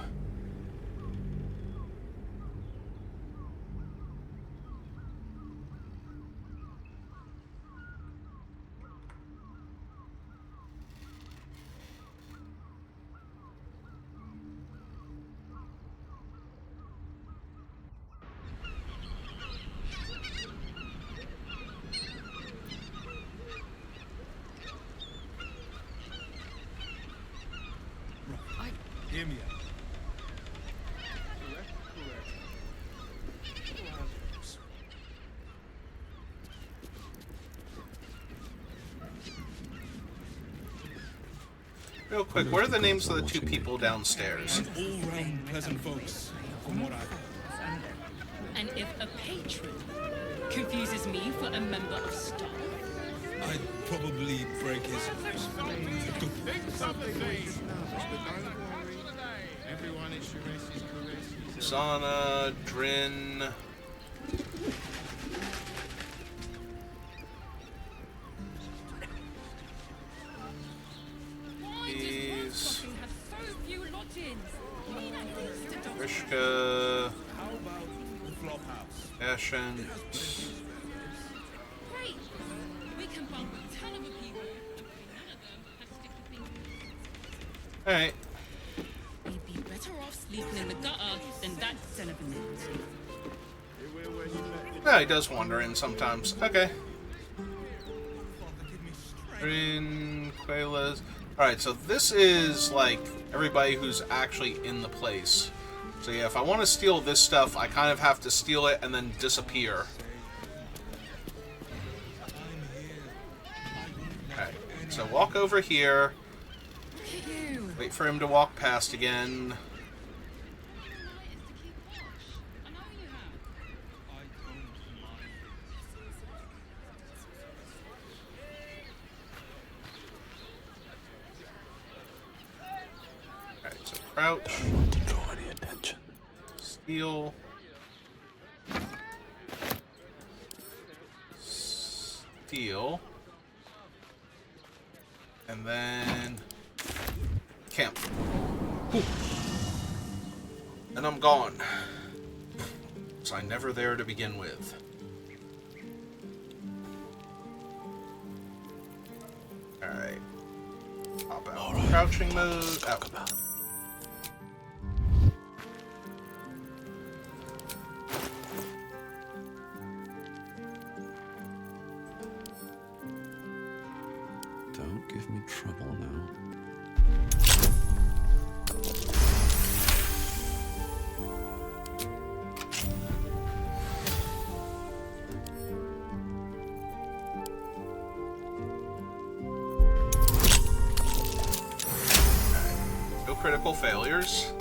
Hear me out. Real quick, what are the names of the two people downstairs? And all-round pleasant folks, from what I've heard. And if a patron confuses me for a member of staff, I'd probably break his... Everyone is Chares's caress. Zana, Drin... These... Rishka... Ashent... great! We can bump a ton of people. None of them has stick to things. Alright. We'd be better off sleeping in the gutter than that son of a nut. Yeah, he does wander in sometimes. Okay. Drin, Quaylas... Alright, so this is, like, everybody who's actually in the place. So yeah, if I want to steal this stuff, I kind of have to steal it and then disappear. Okay, so walk over here. Wait for him to walk past again. Alright, so crouch. Don't want to draw any attention. Steal. Steal. And then... camp. Whew. And I'm gone. So I'm never there to begin with. Alright. Pop out. Right. Crouching mode. Out. Don't give me trouble now. No critical failures.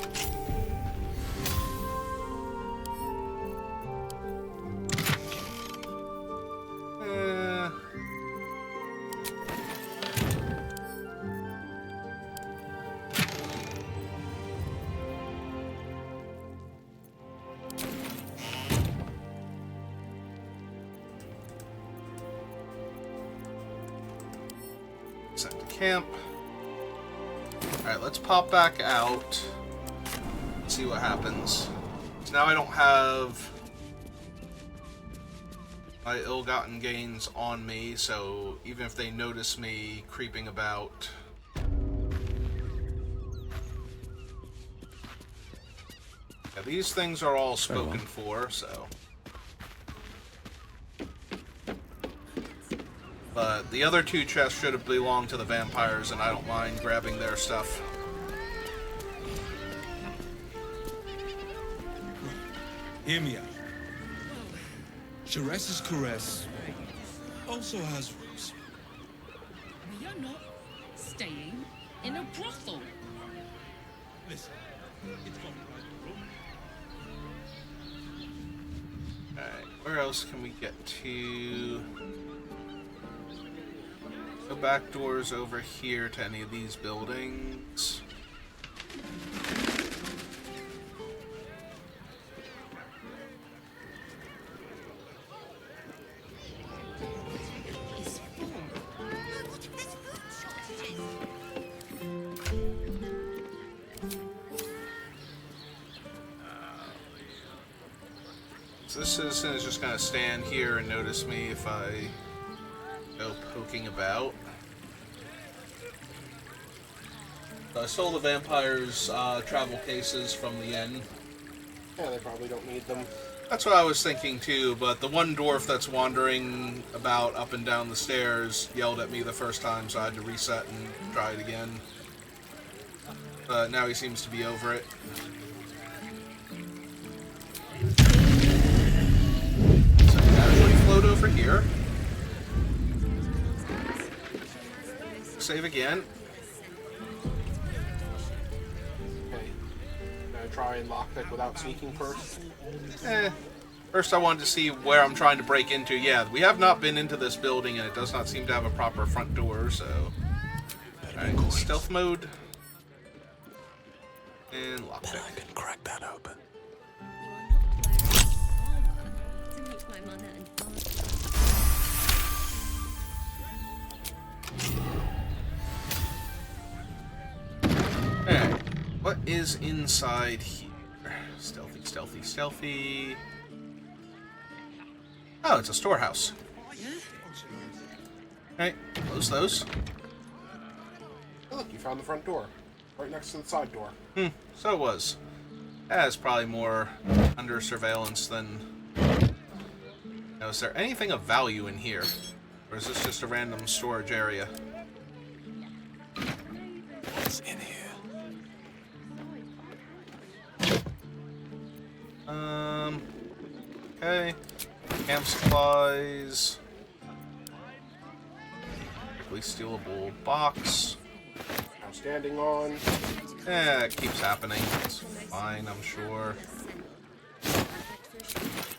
camp. Alright, let's pop back out. See what happens. So now I don't have my ill-gotten gains on me, so even if they notice me creeping about... Yeah, these things are all spoken for, so... But the other two chests should have belonged to the vampires, and I don't mind grabbing their stuff. Hear me out. Chares's caress also has roots. We are not staying in a brothel. Listen, it's got the right room. Alright, where else can we get to? No back doors over here to any of these buildings. So this citizen is just going to stand here and notice me if I go poking about. So I stole the vampires' travel cases from the inn. Yeah, they probably don't need them. That's what I was thinking too, but the one dwarf that's wandering about up and down the stairs yelled at me the first time, so I had to reset and try it again. But now he seems to be over it. So I casually float over here. Save again. Try and lockpick without sneaking first? First I wanted to see where I'm trying to break into. Yeah, we have not been into this building and it does not seem to have a proper front door, so... Alright, stealth mode. And lockpick. Then I can crack that open. Alright, what is inside here? Stealthy, stealthy, stealthy. Oh, it's a storehouse. Alright, close those. Oh, look, you found the front door. Right next to the side door. So it was. That's probably more under surveillance than... Now, is there anything of value in here? Or is this just a random storage area? What's in here? Okay. Camp supplies. Quickly stealable box. I'm standing on. It keeps happening. It's fine, I'm sure.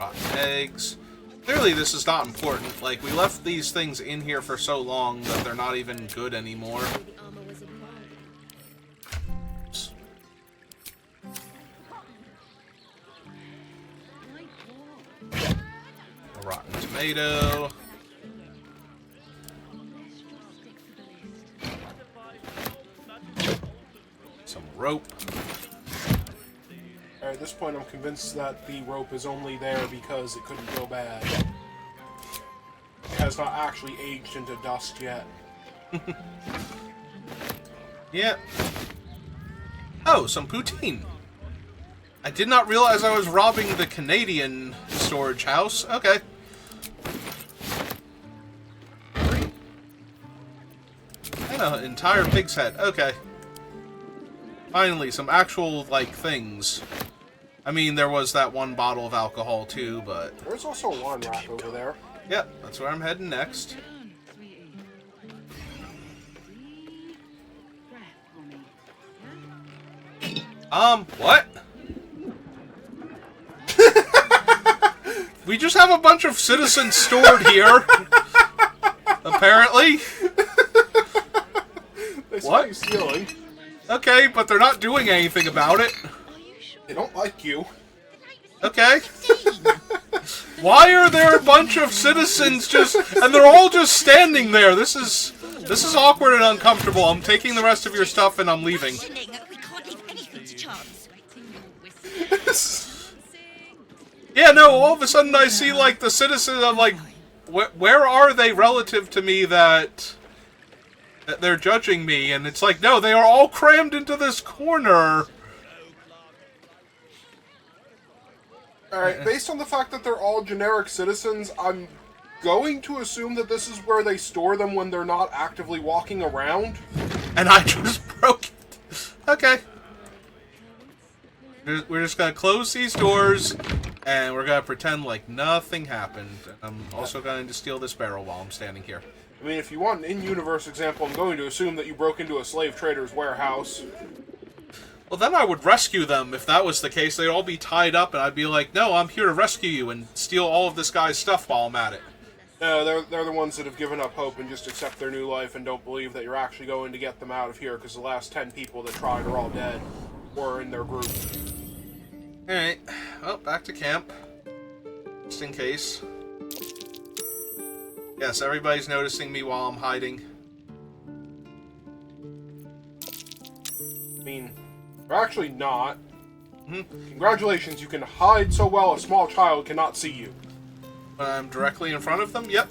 Rotten eggs. Clearly this is not important. Like, we left these things in here for so long that they're not even good anymore. A rotten tomato. Some rope. At this point, I'm convinced that the rope is only there because it couldn't go bad. It has not actually aged into dust yet. Yep. Oh, some poutine. I did not realize I was robbing the Canadian storage house. Okay. And an entire pig's head. Okay. Finally, some actual, like, things. I mean, there was that one bottle of alcohol, too, but... There's also a wine rack over there. Yep, that's where I'm heading next. What? We just have a bunch of citizens stored here. Apparently. They saw you stealing. Okay, but they're not doing anything about it. They don't like you. Okay. Why are there a bunch of citizens just... And they're all just standing there. This This is awkward and uncomfortable. I'm taking the rest of your stuff and I'm leaving. We can't leave anything to chance. Yeah, no, all of a sudden I see, like, the citizens, I'm like, where are they relative to me that they're judging me? And it's like, no, they are all crammed into this corner. Alright, based on the fact that they're all generic citizens, I'm going to assume that this is where they store them when they're not actively walking around. And I just broke it. Okay. We're just gonna close these doors, and we're gonna pretend like nothing happened. I'm also going to steal this barrel while I'm standing here. I mean, if you want an in-universe example, I'm going to assume that you broke into a slave trader's warehouse. Well, then I would rescue them. If that was the case, they'd all be tied up, and I'd be like, no, I'm here to rescue you and steal all of this guy's stuff while I'm at it. No, they're the ones that have given up hope and just accept their new life and don't believe that you're actually going to get them out of here because the last 10 people that tried are all dead or in their group. Alright, well, back to camp. Just in case. Yes, everybody's noticing me while I'm hiding. I mean, they're actually not. Congratulations, you can hide so well a small child cannot see you. I'm directly in front of them? Yep.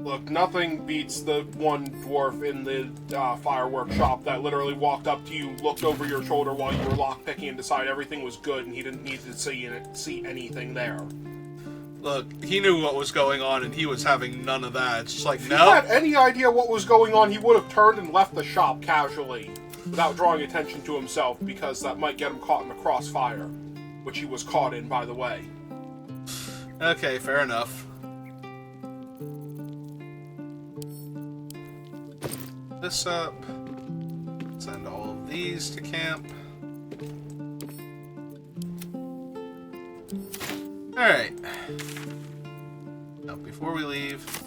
Look, nothing beats the one dwarf in the fireworks shop that literally walked up to you, looked over your shoulder while you were lockpicking and decided everything was good and he didn't need to see anything there. Look, he knew what was going on and he was having none of that. It's just like, If no. he had any idea what was going on, he would have turned and left the shop casually without drawing attention to himself because that might get him caught in the crossfire, which he was caught in, by the way. Okay, fair enough. This up. Send all of these to camp. Alright. Now, before we leave,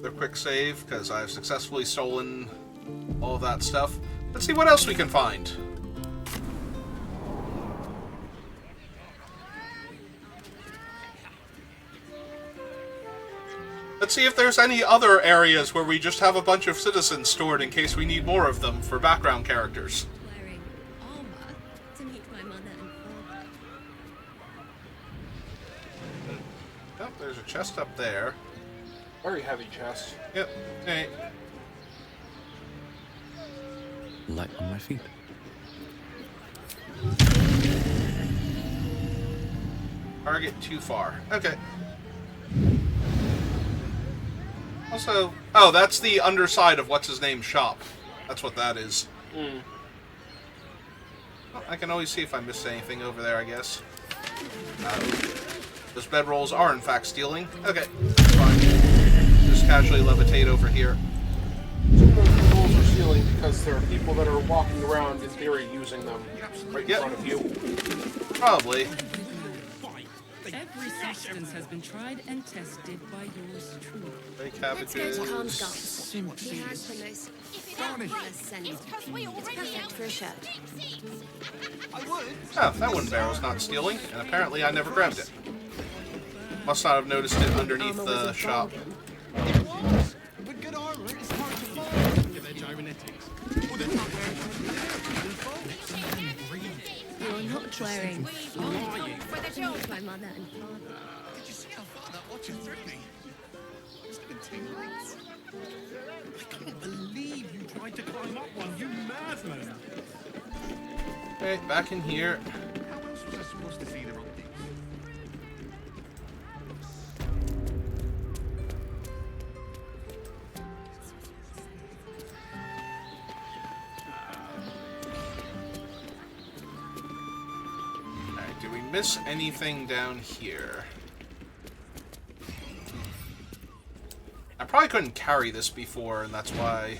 a quick save, because I've successfully stolen all of that stuff. Let's see what else we can find. Let's see if there's any other areas where we just have a bunch of citizens stored in case we need more of them for background characters. Wearing armor to meet my mother and father. Oh, there's a chest up there. Very heavy chest. Yep. Hey. Light on my feet. Target too far. Okay. Also, oh, that's the underside of what's-his-name's shop. That's what that is. Well, I can always see if I missed anything over there, I guess. Those bedrolls are, in fact, stealing. Okay, that's fine. Just casually levitate over here. Some of those bedrolls are stealing because there are people that are walking around, in theory, using them right in front of you. Probably. Every substance has been tried and tested by yours truly. Cabbages. Let's go to Calm's Garden. He has the most fabulous scent. It's perfect for a shirt. Oh, that one barrel's not stealing, and apparently I never grabbed it. Must not have noticed it underneath the shop. But good armor is hard to find. Get that gyrometics. Well, they're not You're not wearing armor for the job, my mother and father. Did you see how far that watch is through me? It's been 2 months. I can't believe you tried to climb up one, you madman! Okay, back in here. How else was I supposed to see the rock? Alright, did we miss anything down here? I probably couldn't carry this before, and that's why...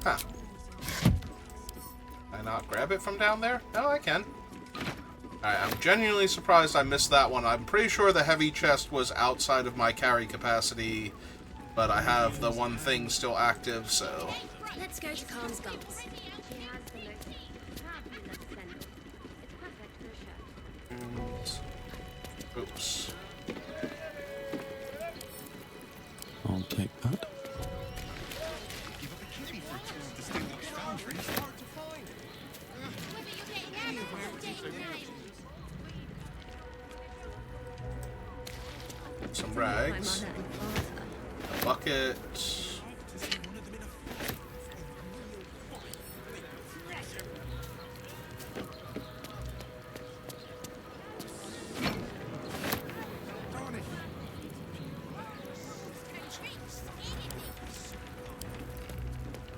Huh. Can I not grab it from down there? No, I can. Alright, I'm genuinely surprised I missed that one. I'm pretty sure the heavy chest was outside of my carry capacity, but I have the one thing still active, so... Let's go to Calm's Garden. Oops. Some rags. A bucket.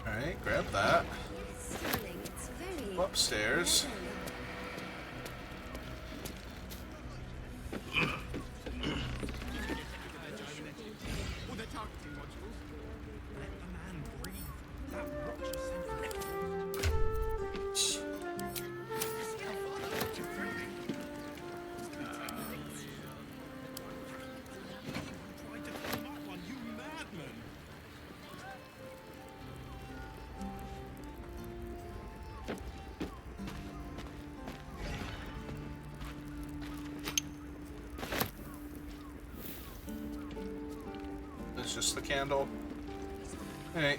Alright, grab that. Upstairs. It's just the candle. Alright.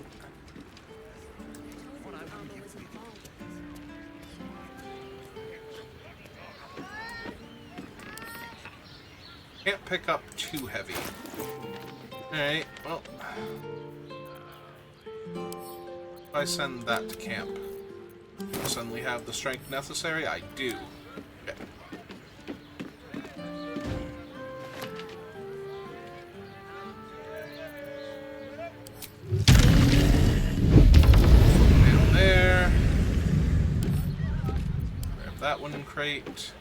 Can't pick up too heavy. Alright, well. If I send that to camp, do I suddenly have the strength necessary? I do. Okay. Down there. Grab that one crate.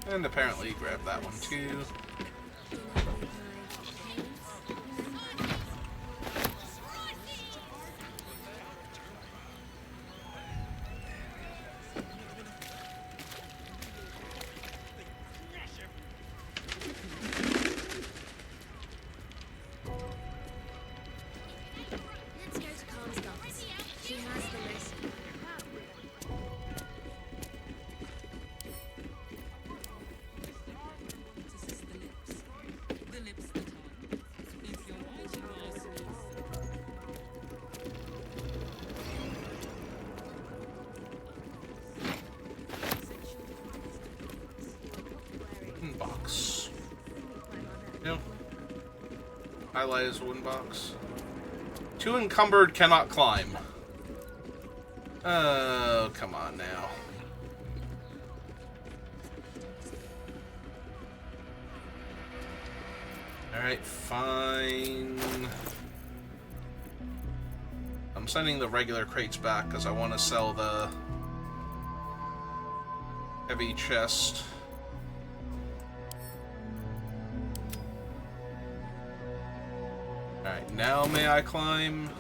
And apparently grab that one too. Box. Yep. Highlight as a wooden box. Too encumbered, cannot climb. Oh, come on now. Alright, fine. I'm sending the regular crates back because I want to sell the heavy chest. Alright, now may I climb?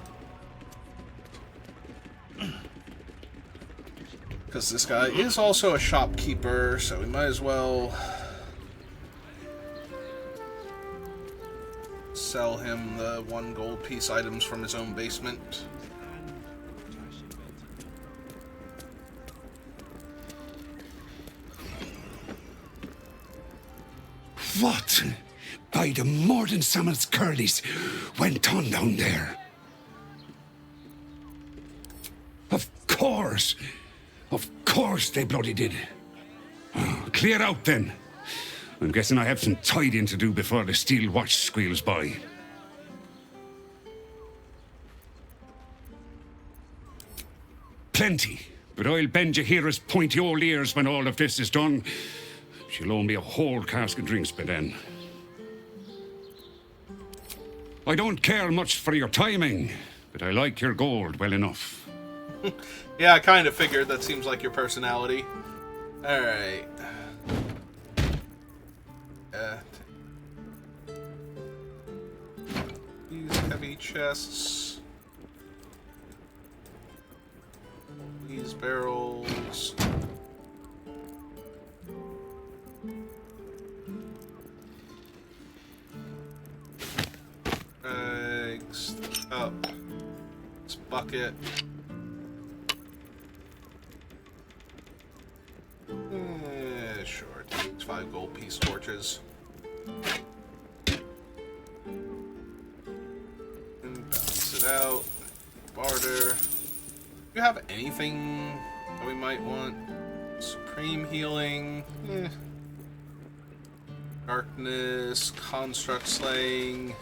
Because this guy is also a shopkeeper, so we might as well sell him the 1 gold piece items from his own basement. What? By the more than Samuel's curlies went on down there. Of course they bloody did. Oh, clear out then. I'm guessing I have some tidying to do before the steel watch squeals by. Plenty, but I'll bend Jahira's pointy old ears when all of this is done. She'll owe me a whole cask of drinks by then. I don't care much for your timing, but I like your gold well enough. Yeah, I kind of figured that seems like your personality. Alright. These heavy chests. These barrels. Eggs. Up. This bucket. Sure. It's 5 gold piece torches. And balance it it out. Barter. Do you have anything that we might want? Supreme healing. Darkness. Construct slaying.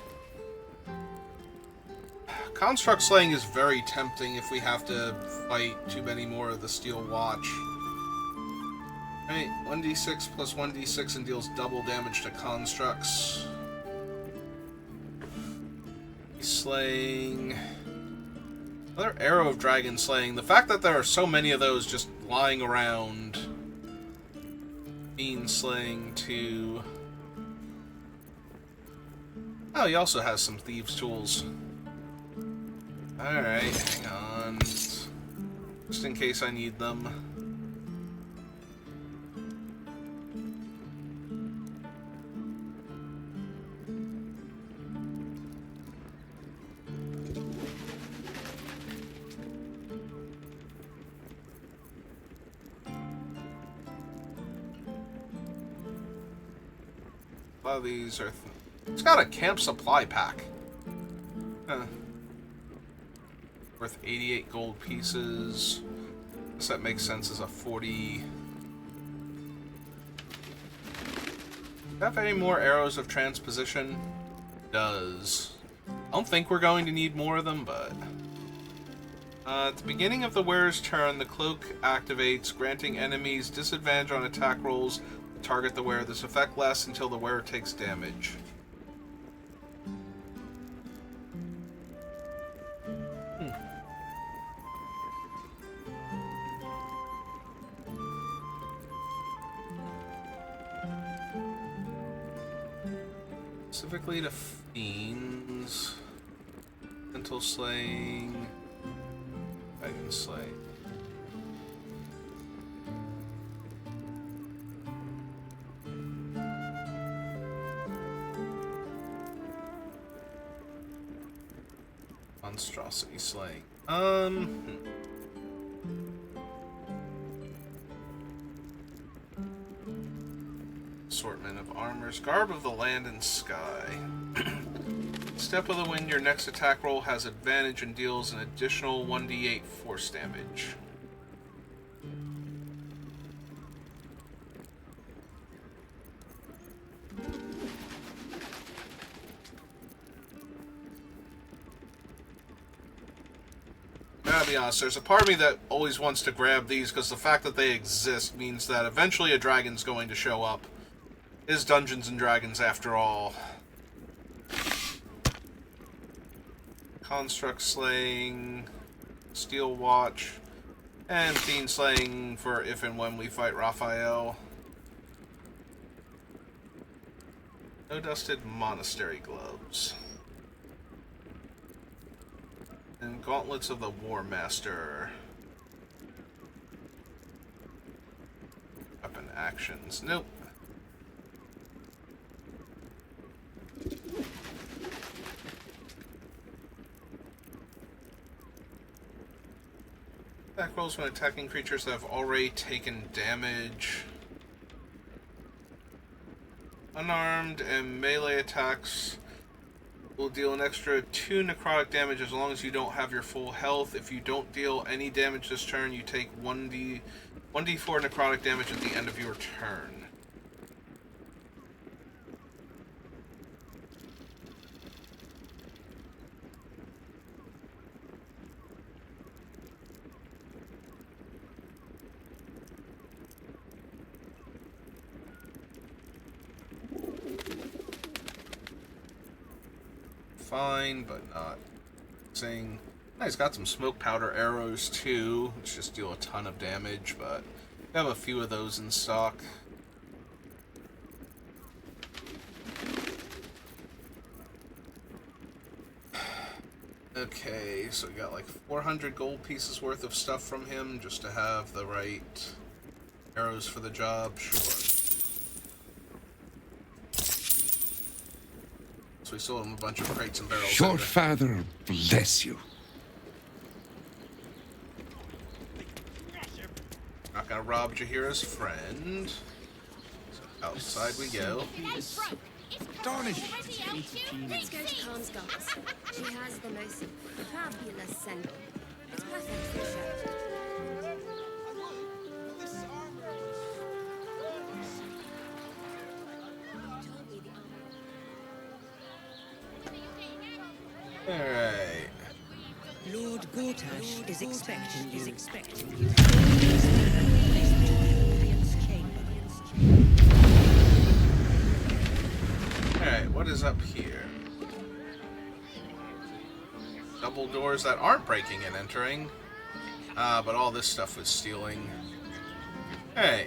Construct slaying is very tempting if we have to fight too many more of the Steel Watch. Right, 1d6 plus 1d6 and deals double damage to constructs. Slaying. Another Arrow of Dragon Slaying. The fact that there are so many of those just lying around. Fiend Slaying 2. Oh, he also has some Thieves' Tools. Alright, hang on. Just in case I need them. A lot of these are... It's got a camp supply pack. Huh. Worth 88 gold pieces. I guess that makes sense as a 40... Do you have any more arrows of transposition? Does. I don't think we're going to need more of them, but... at the beginning of the wearer's turn, the cloak activates, granting enemies disadvantage on attack rolls that target the wearer. This effect lasts until the wearer takes damage. Specifically to fiends, mental slaying, dragon slay. Monstrosity slaying. Assortment of armors. Garb of the land and sky. Step of the wind, your next attack roll has advantage and deals an additional 1d8 force damage. Gotta be honest, there's a part of me that always wants to grab these because the fact that they exist means that eventually a dragon's going to show up. It is Dungeons and Dragons after all. Construct slaying, Steel Watch, and Fiend slaying for if and when we fight Raphael. No dusted monastery gloves. And gauntlets of the War Master. Weapon actions. Nope. Attack rolls when attacking creatures that have already taken damage. Unarmed and melee attacks will deal an extra 2 necrotic damage as long as you don't have your full health. If you don't deal any damage this turn, you take 1d4 necrotic damage at the end of your turn. Fine, but not saying. He's got some smoke powder arrows too, which just deal a ton of damage, but we have a few of those in stock. Okay, so we got like 400 gold pieces worth of stuff from him just to have the right arrows for the job. Sure. We sold him a bunch of crates and barrels. Your father bless you. Not gonna rob Jahira's friend. So outside we go. Darnish! Let's go to Khan's guards. She has the most Sendel. It's perfect for a shirt. Alright. Lord Gortash is expecting you. Alright, what is up here? Double doors that aren't breaking and entering. But all this stuff was stealing. Hey.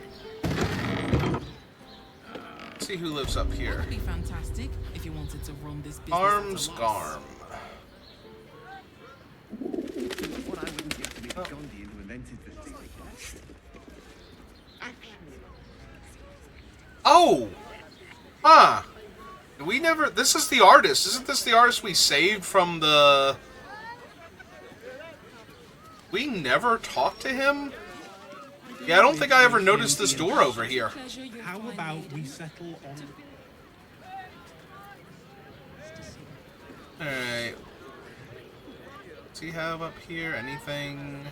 Let's see who lives up here. That'd be fantastic if you wanted to run this business. Arms at a loss. Garm. What I wouldn't give to be the Gondian who invented this thing. Oh! Huh. We never... This is the artist. Isn't this the artist we saved from the... We never talked to him? Yeah, I don't think I ever noticed this door over here. How about we settle on... Alright. What's he have up here? Anything?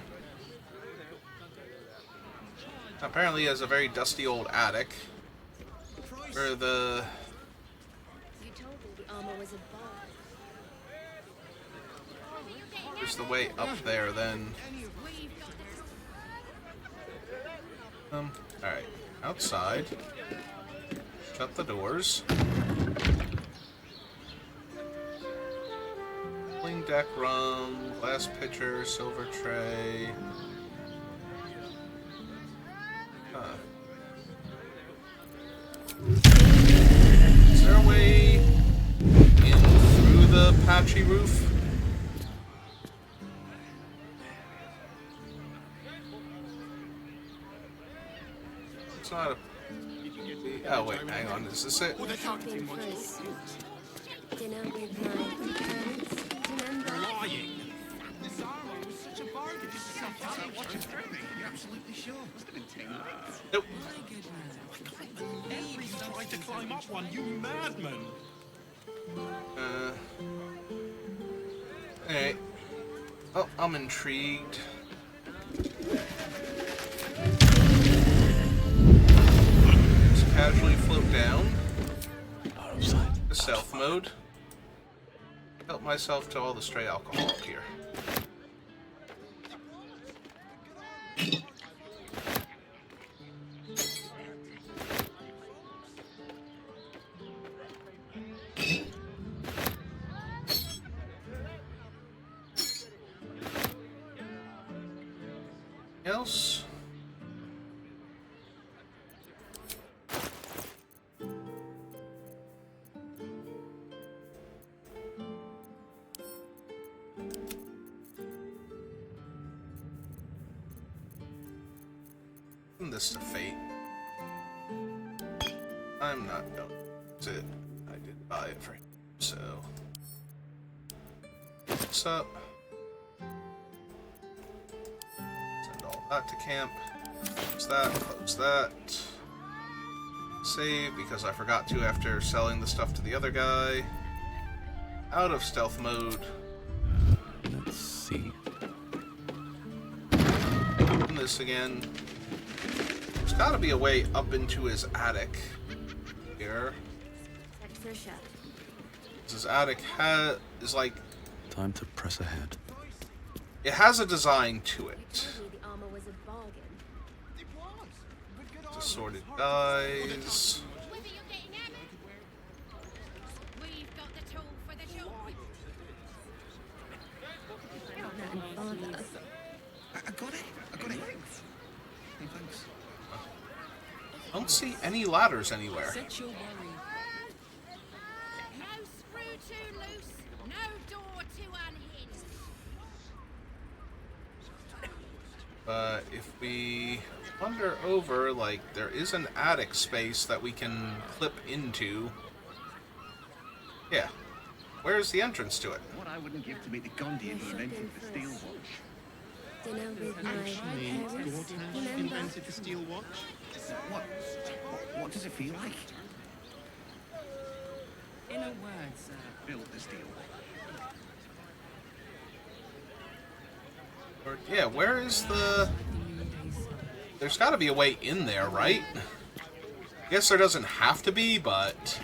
Apparently he has a very dusty old attic. Where the... You told me the armor was a bar. There's the way up there, then. Alright. Outside. Shut the doors. Bling deck rum, glass pitcher, silver tray. Huh. Is there a way in through the patchy roof? It's not a... Oh wait, hang on, is this it? Dinner with my parents. Remember? Lying. This armor was such a bargain. Watch it through me. You're absolutely sure. Must have been 10 minutes. Nope. Every tried to climb up one, you madman. Alright. Oh, I'm intrigued. Just casually float down. Out of sight. The stealth mode. Help myself to all the stray alcohol up here. Else? This to fate. I'm not going to. I did buy it for him, so. What's up? Send all that to camp. Close that, close that. Save, because I forgot to after selling the stuff to the other guy. Out of stealth mode. Let's see. Open this again. There's gotta be a way up into his attic. Here. For a shot. His attic is like... Time to press ahead. It has a design to it. You told me the armor was a bargain. Assorted dies. We've got the tool for the job. I got it. I got it. Hey, thanks. I don't see any ladders anywhere. Set your worry. No screw too loose, no door too unhinged. But if we wander over, like, there is an attic space that we can clip into. Yeah. Where's the entrance to it? What I wouldn't give to meet the Gondian who invented the steel watch. Dinner with my parents. Remember? Invented the steel watch? What does it feel like? In a word, sir. Built the steel watch. Or, yeah, where is the... There's gotta be a way in there, right? I guess there doesn't have to be, but...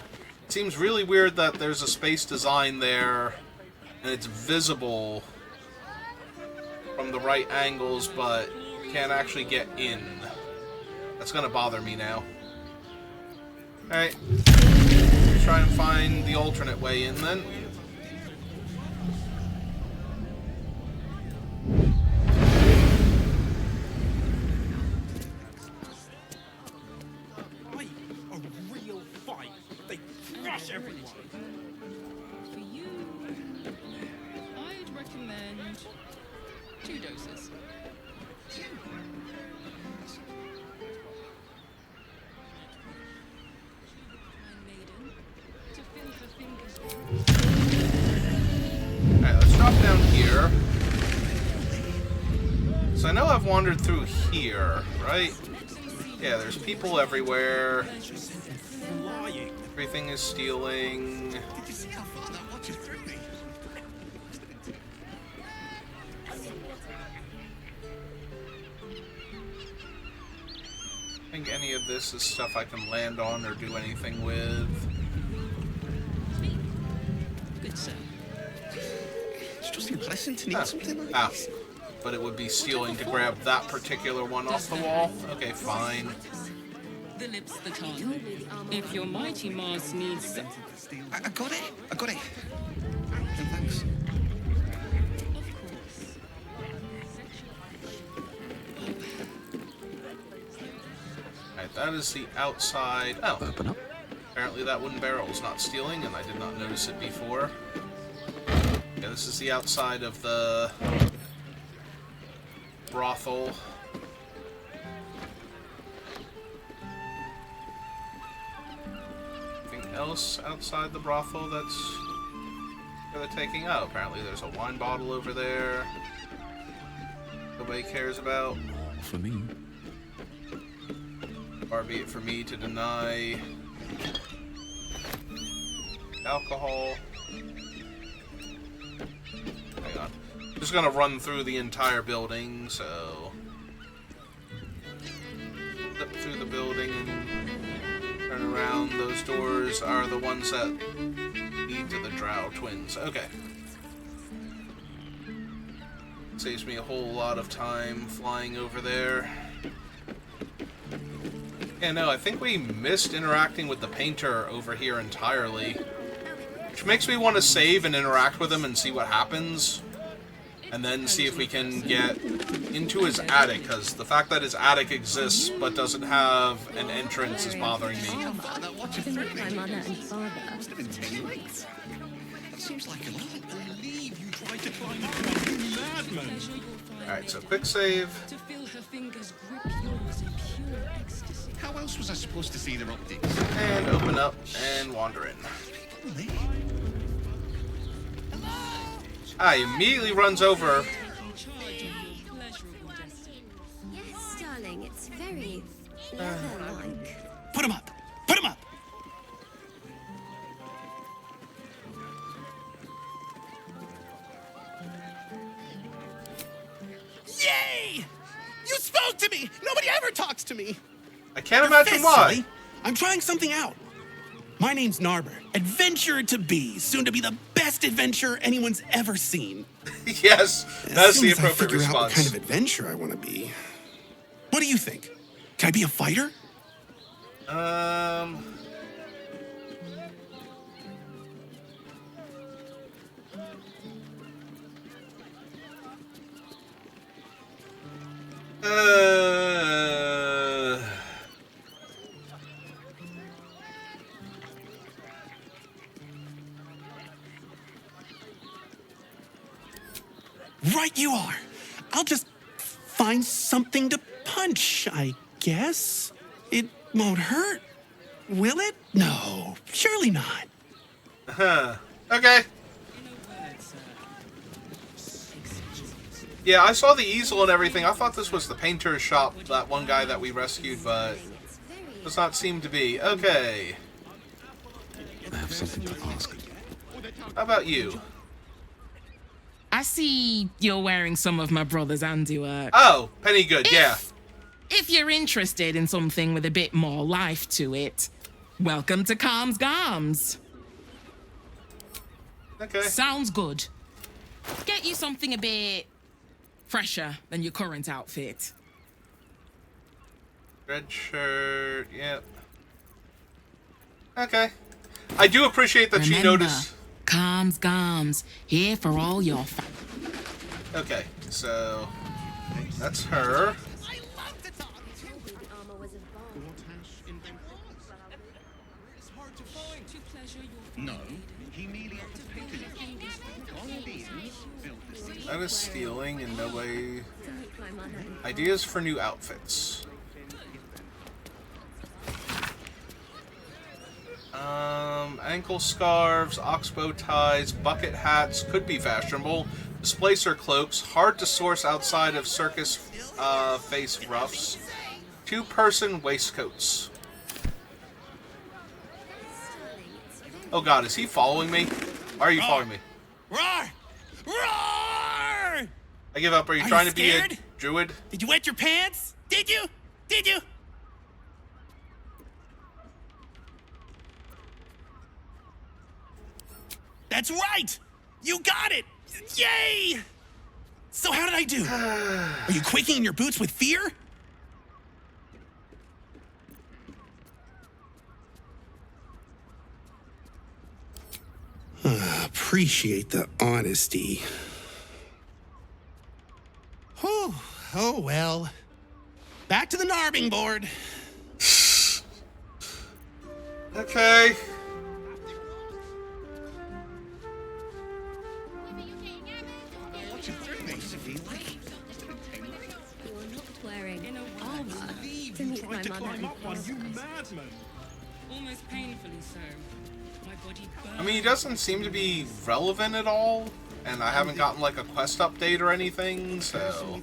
It seems really weird that there's a space design there, and it's visible from the right angles, but can't actually get in. That's gonna bother me now. Alright. Let's try and find the alternate way in, then. Everyone. For you, I'd recommend 2 doses. Alright, let's drop down here. So I know I've wandered through here, right? Yeah, there's people everywhere. Everything is stealing. I think any of this is stuff I can land on or do anything with. Good sir. It's just your blessing to need something like this. But it would be stealing to grab that particular one off the wall? Okay, fine. The lips, the tongue. If your mighty Mars needs... I got it. I got it. Thanks. Alright, that is the outside. Oh. Open up. Apparently that wooden barrel is not stealing, and I did not notice it before. Yeah, this is the outside of the brothel. Anything else outside the brothel that's they're taking? Oh, apparently there's a wine bottle over there nobody cares about. For me. Far be it for me to deny alcohol. Hang on. I'm just gonna run through the entire building, so flip through the building and turn around. Those doors are the ones that lead to the Drow twins. Okay. Saves me a whole lot of time flying over there. Yeah, no, I think we missed interacting with the painter over here entirely. Which makes me want to save and interact with him and see what happens. And then see if we can get into his attic, because the fact that his attic exists but doesn't have an entrance is bothering me. My mother and father. Seems like a lot. I believe you tried to climb up like you madman. Alright, so quick save. To feel her fingers grip yours in pure ecstasy. How else was I supposed to see their optics? And open up and wander in. Ah, he immediately runs over. Yes, darling, it's very leather-like. Put him up! Put him up! Yay! You spoke to me! Nobody ever talks to me! I can't imagine why. Silly. I'm trying something out. My name's Narber, adventurer to be, soon to be the best adventurer anyone's ever seen. Yes, that's the appropriate figure response. out what kind of adventurer I want to be. What do you think? Can I be a fighter? Right you are. I'll just find something to punch, I guess. It won't hurt, will it? No, surely not. Okay. Yeah, I saw the easel and everything. I thought this was the painter's shop, that one guy that we rescued, but does not seem to be. Okay. I have something to ask. How about you? I see you're wearing some of my brother's handiwork. Oh, Penny Good, yeah. If you're interested in something with a bit more life to it, welcome to Calm's Garms. Okay. Sounds good. Get you something a bit fresher than your current outfit. Red shirt, yep. Okay. I do appreciate that she noticed. Calm's Garms, here for all your Okay, so that's her. No, he merely offered patronage. That is stealing in no way. Ideas for new outfits. Ankle scarves, oxbow ties, bucket hats could be fashionable. Displacer cloaks, hard to source outside of circus face ruffs. Two-person waistcoats. Oh god, is he following me? Why are you following me? Roar! Roar! I give up. Are you trying to be a druid? Did you wet your pants? Did you? Did you? That's right! You got it! Yay! So how did I do? Are you quaking in your boots with fear? Appreciate the honesty. Oh well. Back to the narbing board. Okay. Wearing armor to meet my mother. You madman! Almost painfully so. My body burns. I mean, he doesn't seem to be relevant at all, and I haven't gotten like a quest update or anything, so.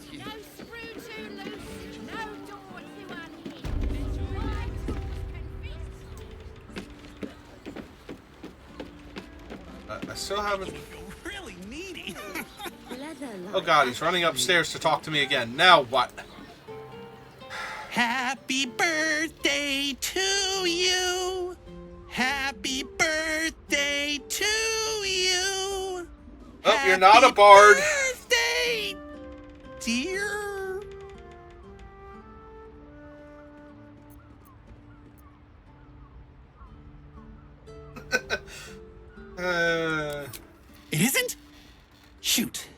I still haven't. Really needy. Oh god, he's running upstairs to talk to me again. Now what? Happy birthday to you. Happy birthday to you. Oh, you're not a bard. Birthday, dear. It isn't? Shoot.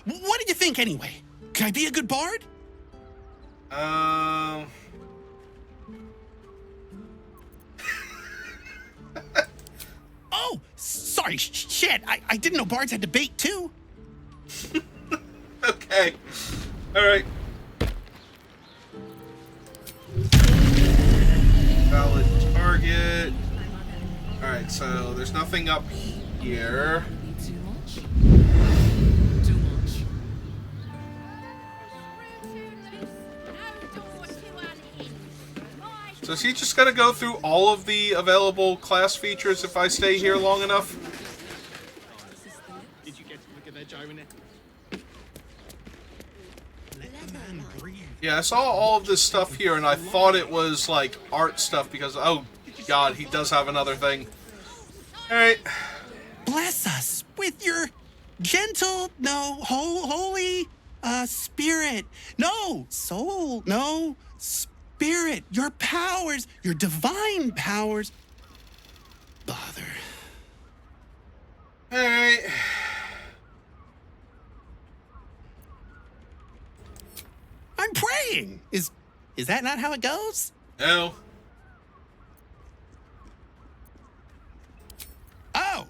What do you think anyway? Can I be a good bard? Oh, sorry, shit. I didn't know bards had to bait too. Okay. Alright. Valid target. Alright, so there's nothing up here. Too much? Too much. So is he just gonna go through all of the available class features if I stay here long enough? Did you get to look at that gyro net? Yeah, I saw all of this stuff here and I thought it was like art stuff because, oh god, he does have another thing. Alright. Bless us with your gentle, no, holy, spirit. No, soul, no, spirit. Your powers, your divine powers. Bother. Alright. I'm praying. Is that not how it goes? No. Oh.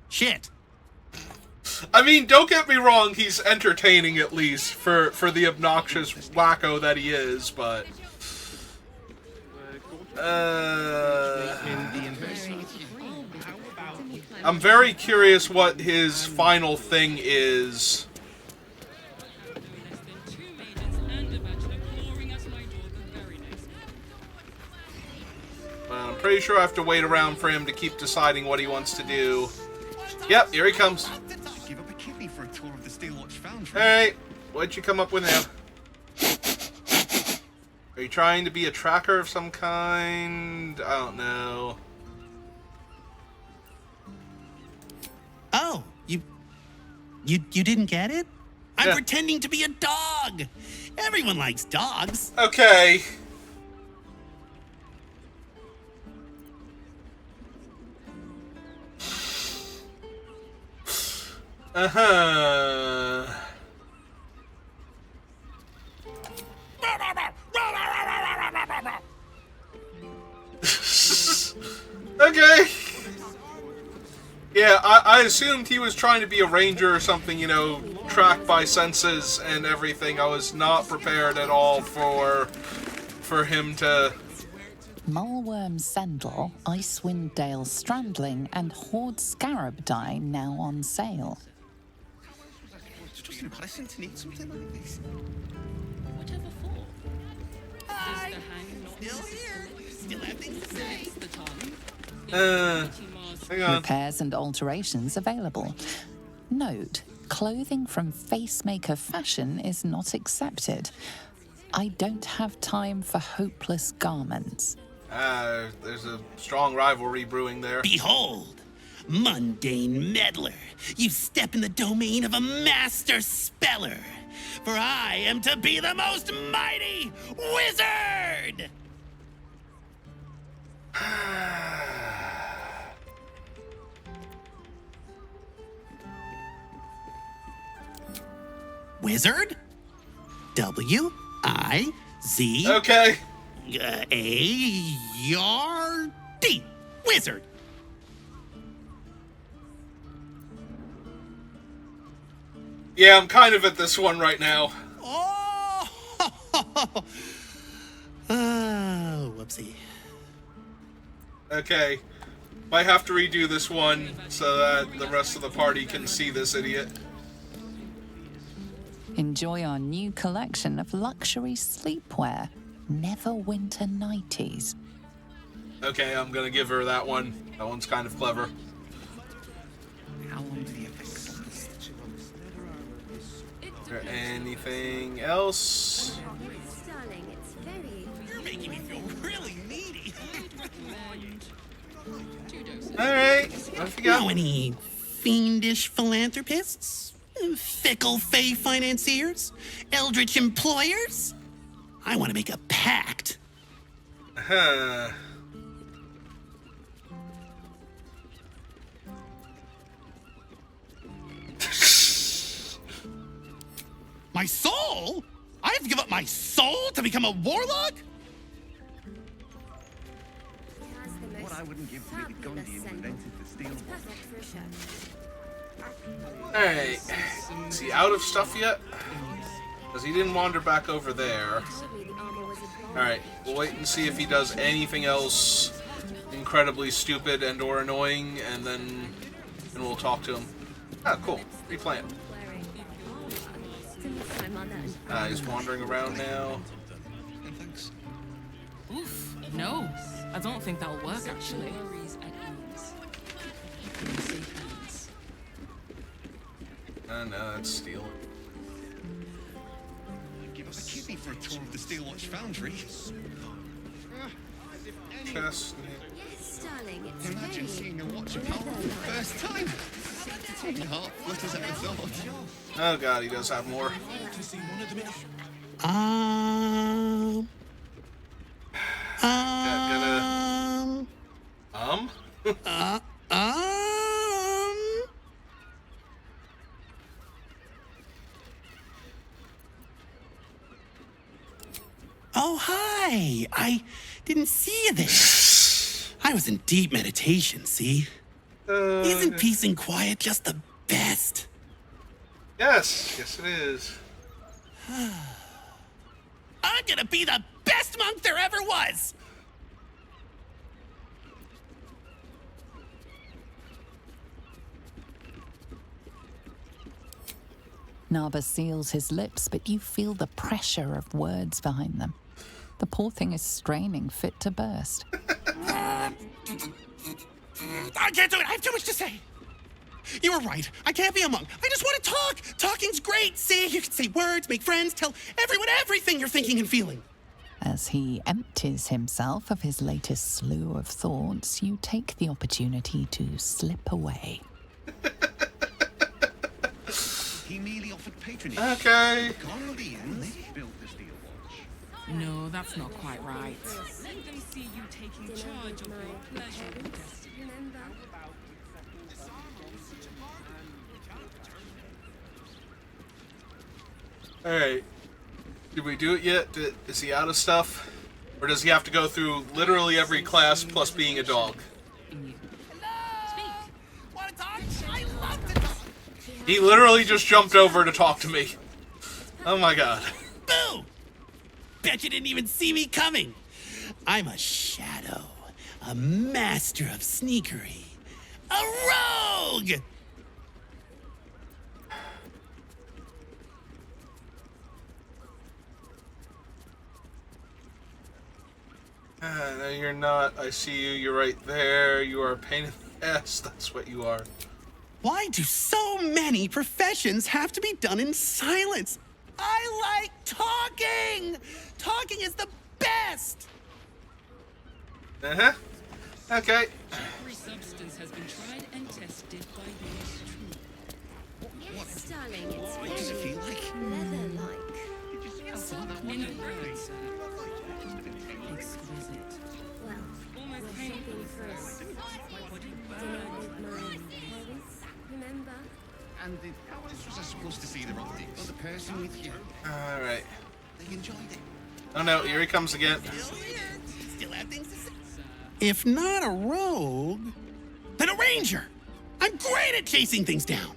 Shit. I mean, don't get me wrong, he's entertaining at least for the obnoxious wacko that he is, but I'm very curious what his final thing is. I'm pretty sure I have to wait around for him to keep deciding what he wants to do. Yep, here he comes. Give up a kick foundry. Alright, what'd you come up with now? Are you trying to be a tracker of some kind? I don't know. Oh, you didn't get it? I'm pretending to be a dog. Everyone likes dogs. Okay. Uh-huh. Okay. Yeah, I assumed he was trying to be a ranger or something, you know, tracked by senses and everything. I was not prepared at all for him to... Mulworm Sendle, Icewind Dale Strandling, and Horde Scarab Dye now on sale. Just embarrassing to need something like this. Whatever for? Does the hang not Still here. Still have things to say. the tongue? Hang on. Repairs and alterations available. Note, clothing from Facemaker Fashion is not accepted. I don't have time for hopeless garments. There's a strong rivalry brewing there. Behold, mundane meddler, you step in the domain of a master speller. For I am to be the most mighty wizard! Wizard? W-I-Z... Okay. A-R-D. Wizard. Yeah, I'm kind of at this one right now. Oh, whoopsie. Okay. Might have to redo this one so that the rest of the party can see this idiot. Enjoy our new collection of luxury sleepwear. Neverwinter Nighties. Okay, I'm gonna give her that one. That one's kind of clever. How long do the effects last? Is there anything else? You're making me feel really needy. Alright, what you got? Know any fiendish philanthropists? Fickle fey financiers? Eldritch employers? I want to make a pact. Huh. My soul? I have to give up my soul to become a warlock? What I wouldn't give to be the Gondian who invented the steel Alright. Is he out of stuff yet? Because he didn't wander back over there. Alright, we'll wait and see if he does anything else incredibly stupid and or annoying, and then we'll talk to him. Ah, cool. Replant. He's wandering around now. Oof, no. I don't think that'll work, actually. No, that's stealing. Give us a kidney for a tour of the Steelwatch Foundry. Chest. Imagine seeing a watch apart for the first time. My heart flutters at the thought. Oh god, he does have more. Oh, hi. I didn't see you there. I was in deep meditation, see? Isn't peace and quiet just the best? Yes, it is. I'm gonna be the best monk there ever was! Naba seals his lips, but you feel the pressure of words behind them. The poor thing is straining, fit to burst. I can't do it. I have too much to say. You were right. I can't be a monk. I just want to talk. Talking's great. See, you can say words, make friends, tell everyone everything you're thinking and feeling. As he empties himself of his latest slew of thoughts, you take the opportunity to slip away. He merely offered patronage. Okay. No, that's not quite right. Let them see you taking charge of your pleasure and destiny. Alright. Did we do it yet? Is he out of stuff? Or does he have to go through literally every class plus being a dog? He literally just jumped over to talk to me. Oh my god. Boo! Bet you didn't even see me coming. I'm a shadow, a master of sneakery, a rogue! No, you're not. I see you. You're right there. You are a pain in the ass. That's what you are. Why do so many professions have to be done in silence? I like talking! Talking is the best! Uh-huh. Okay. Every substance has been tried and tested by yours truly. Yes, darling, it's What does it feel like? leather-like. In a word, sir. Exquisite. Well, Almost we're painful shopping first. My body Dinner burns. with my parents, remember? And was I supposed to see the optics? Well, the person with you. Alright. They enjoyed it. Oh no, here he comes again. Still have things to say. If not a rogue, then a ranger! I'm great at chasing things down!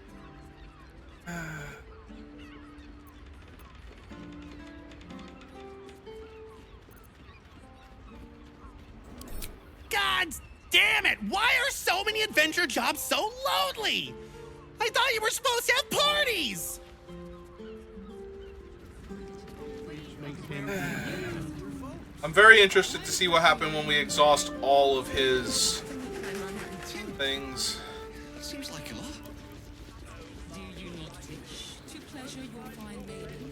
God damn it! Why are so many adventure jobs so lonely? I thought you were supposed to have parties! I'm very interested to see what happened when we exhaust all of his things. It seems like a lot. Do you not wish to pleasure your fine lady?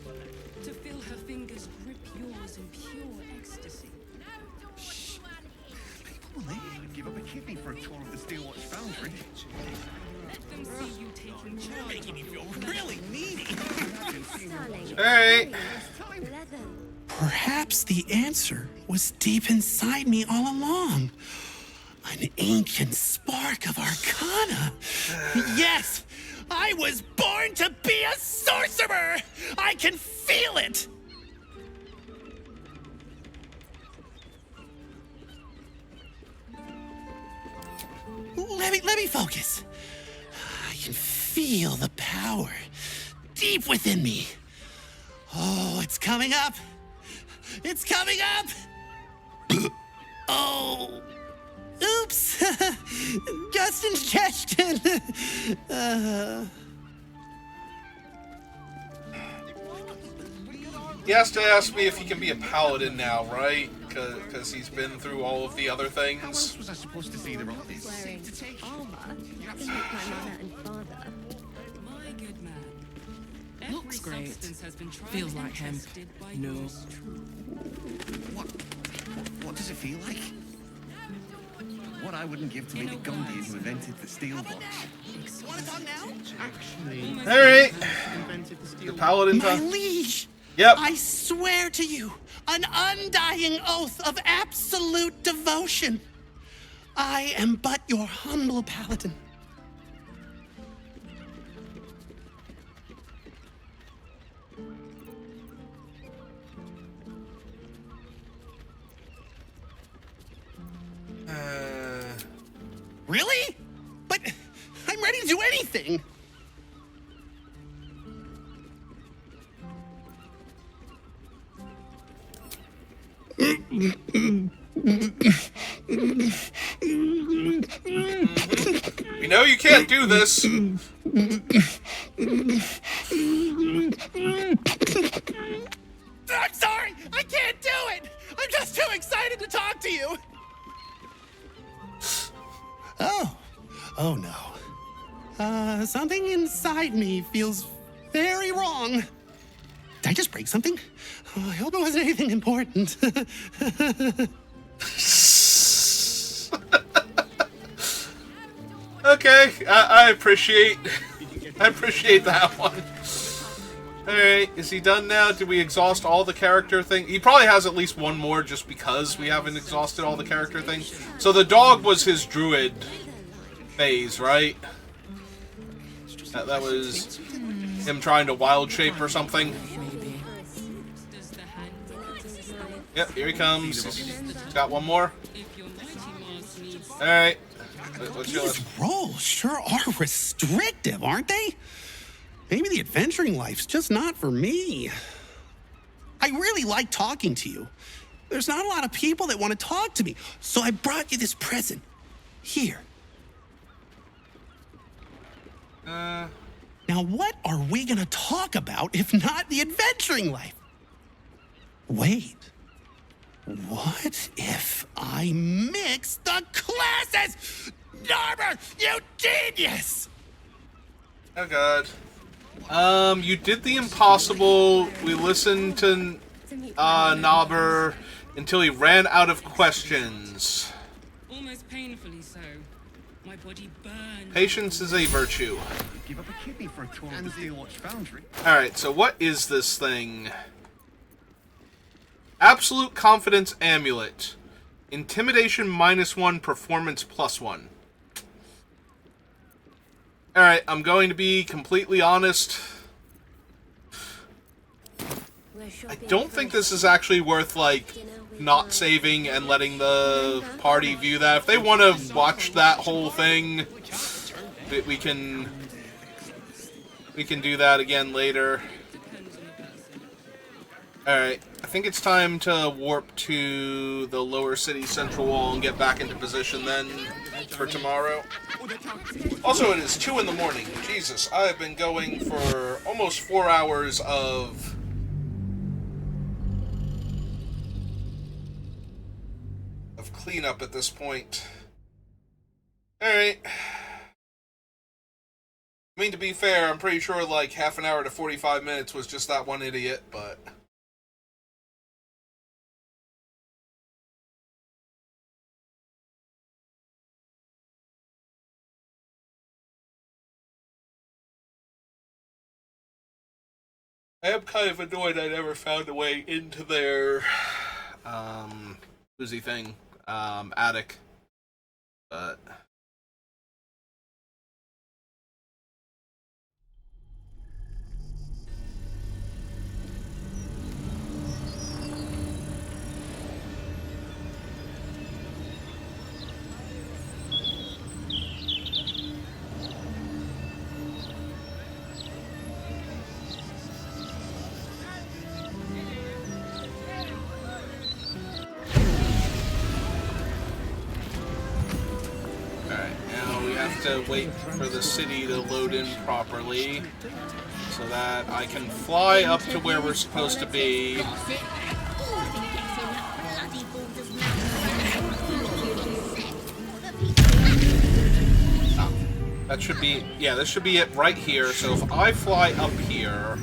To feel her fingers grip yours in pure ecstasy? People would give up a kidney for a tour of the Steelwatch Foundry. Let them see you taking charge. You're making me feel really needy. Alright. Leather. Perhaps the answer was deep inside me all along. An ancient spark of arcana. Yes, I was born to be a sorcerer. I can feel it. Let me focus. I can feel the power deep within me. Oh, it's coming up. It's coming up! Oh! Oops! Just ingestion! He has to ask me if he can be a paladin now, right? Because he's been through all of the other things. How else was I supposed to see the optics? Wearing armor isn't my mother and father. My good man. Looks Every great. substance has been tried Feels and like hemp. tested by No. yours truly. What does it feel like? What I wouldn't give to be the Gundian who invented the steel watch. Want to talk now? Actually, Alright. The paladin My time. liege! Yep. I swear to you, an undying oath of absolute devotion. I am but your humble paladin. Really? But I'm ready to do anything. We know you can't do this. I'm sorry, I can't do it. I'm just too excited to talk to you. Oh no. Something inside me feels very wrong. Did I just break something? Oh, I hope it wasn't anything important. Okay, I appreciate that one. Alright, is he done now? Did we exhaust all the character thing? He probably has at least one more just because we haven't exhausted all the character things. So the dog was his druid phase, right? That was him trying to wild shape or something. Yep, here he comes. He's got one more. Alright. These roles sure are restrictive, aren't they? Maybe the adventuring life's just not for me. I really like talking to you. There's not a lot of people that want to talk to me, so I brought you this present. Here. Now, what are we gonna talk about if not the adventuring life? Wait. What if I mix the classes? Narmer, you genius! Oh god. You did the impossible. We listened to Nobber until he ran out of questions. Almost painfully so. My body burned. Patience is a virtue. Give up a kidney for a tour of the Steelwatch Foundry. Alright, so what is this thing? Absolute Confidence Amulet. Intimidation -1, Performance +1. Alright, I'm going to be completely honest. I don't think this is actually worth, like, not saving and letting the party view that. If they want to watch that whole thing, we can do that again later. Alright, I think it's time to warp to the lower city central wall and get back into position then for tomorrow. Also, it is 2 in the morning. Jesus, I've been going for almost 4 hours of cleanup at this point. Alright. I mean, to be fair, I'm pretty sure like half an hour to 45 minutes was just that one idiot, but... I am kind of annoyed I never found a way into their, who's he thing, attic, but... to wait for the city to load in properly so that I can fly up to where we're supposed to be. That should be, yeah, this should be it right here. So if I fly up here...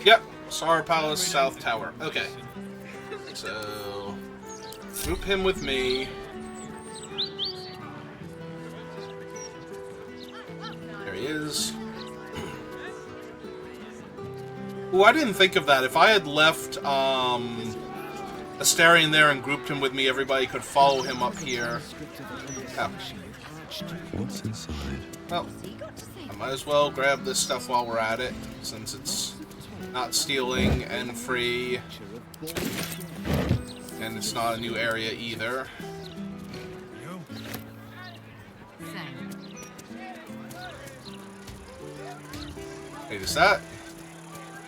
Yep, Sar Palace, South Tower. Okay. So... group him with me. There he is. Ooh, I didn't think of that. If I had left Astarion there and grouped him with me, everybody could follow him up here. Oh. What's inside? Well, I might as well grab this stuff while we're at it, since it's not stealing and free. And it's not a new area either. Wait, is that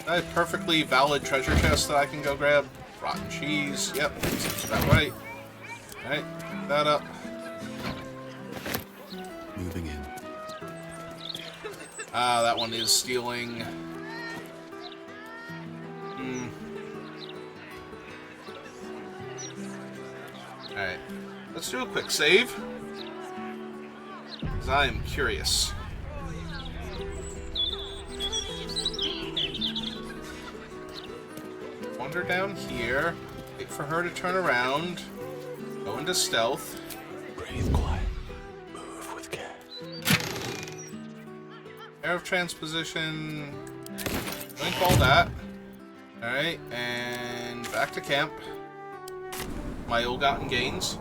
a perfectly valid treasure chest that I can go grab? Rotten cheese. Yep, seems about right. Alright, pick that up. Moving in. Ah, that one is stealing. Alright. let's do a quick save. Because I am curious. Wander down here. Wait for her to turn around. Go into stealth. Breathe quiet. Move with care. Air of transposition. Blink all that. Alright, and back to camp. My ill-gotten gains.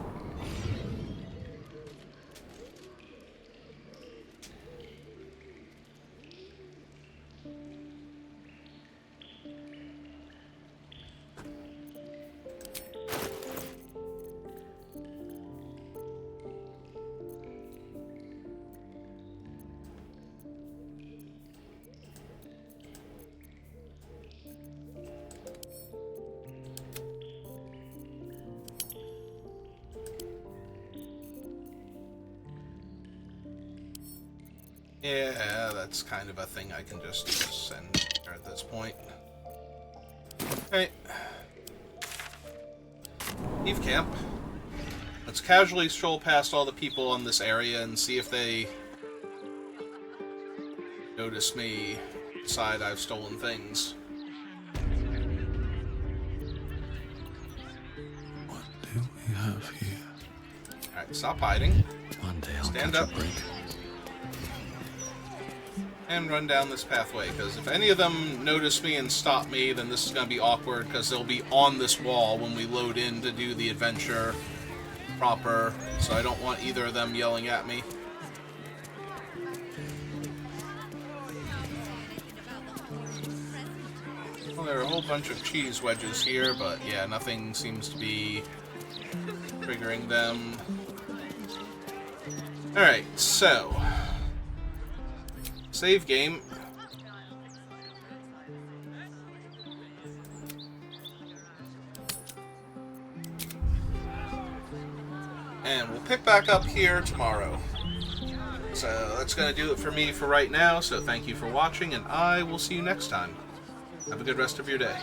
Yeah, that's kind of a thing I can just send there at this point. Alright. Leave camp. Let's casually stroll past all the people on this area and see if they notice me, decide I've stolen things. What do we have here? Alright, stop hiding. One day I'll stand catch up. a break. And run down this pathway, because if any of them notice me and stop me, then this is going to be awkward, because they'll be on this wall when we load in to do the adventure proper, so I don't want either of them yelling at me. Well, there are a whole bunch of cheese wedges here, but yeah, nothing seems to be triggering them. Alright, so... save game. And we'll pick back up here tomorrow. So that's going to do it for me for right now. So thank you for watching, and I will see you next time. Have a good rest of your day.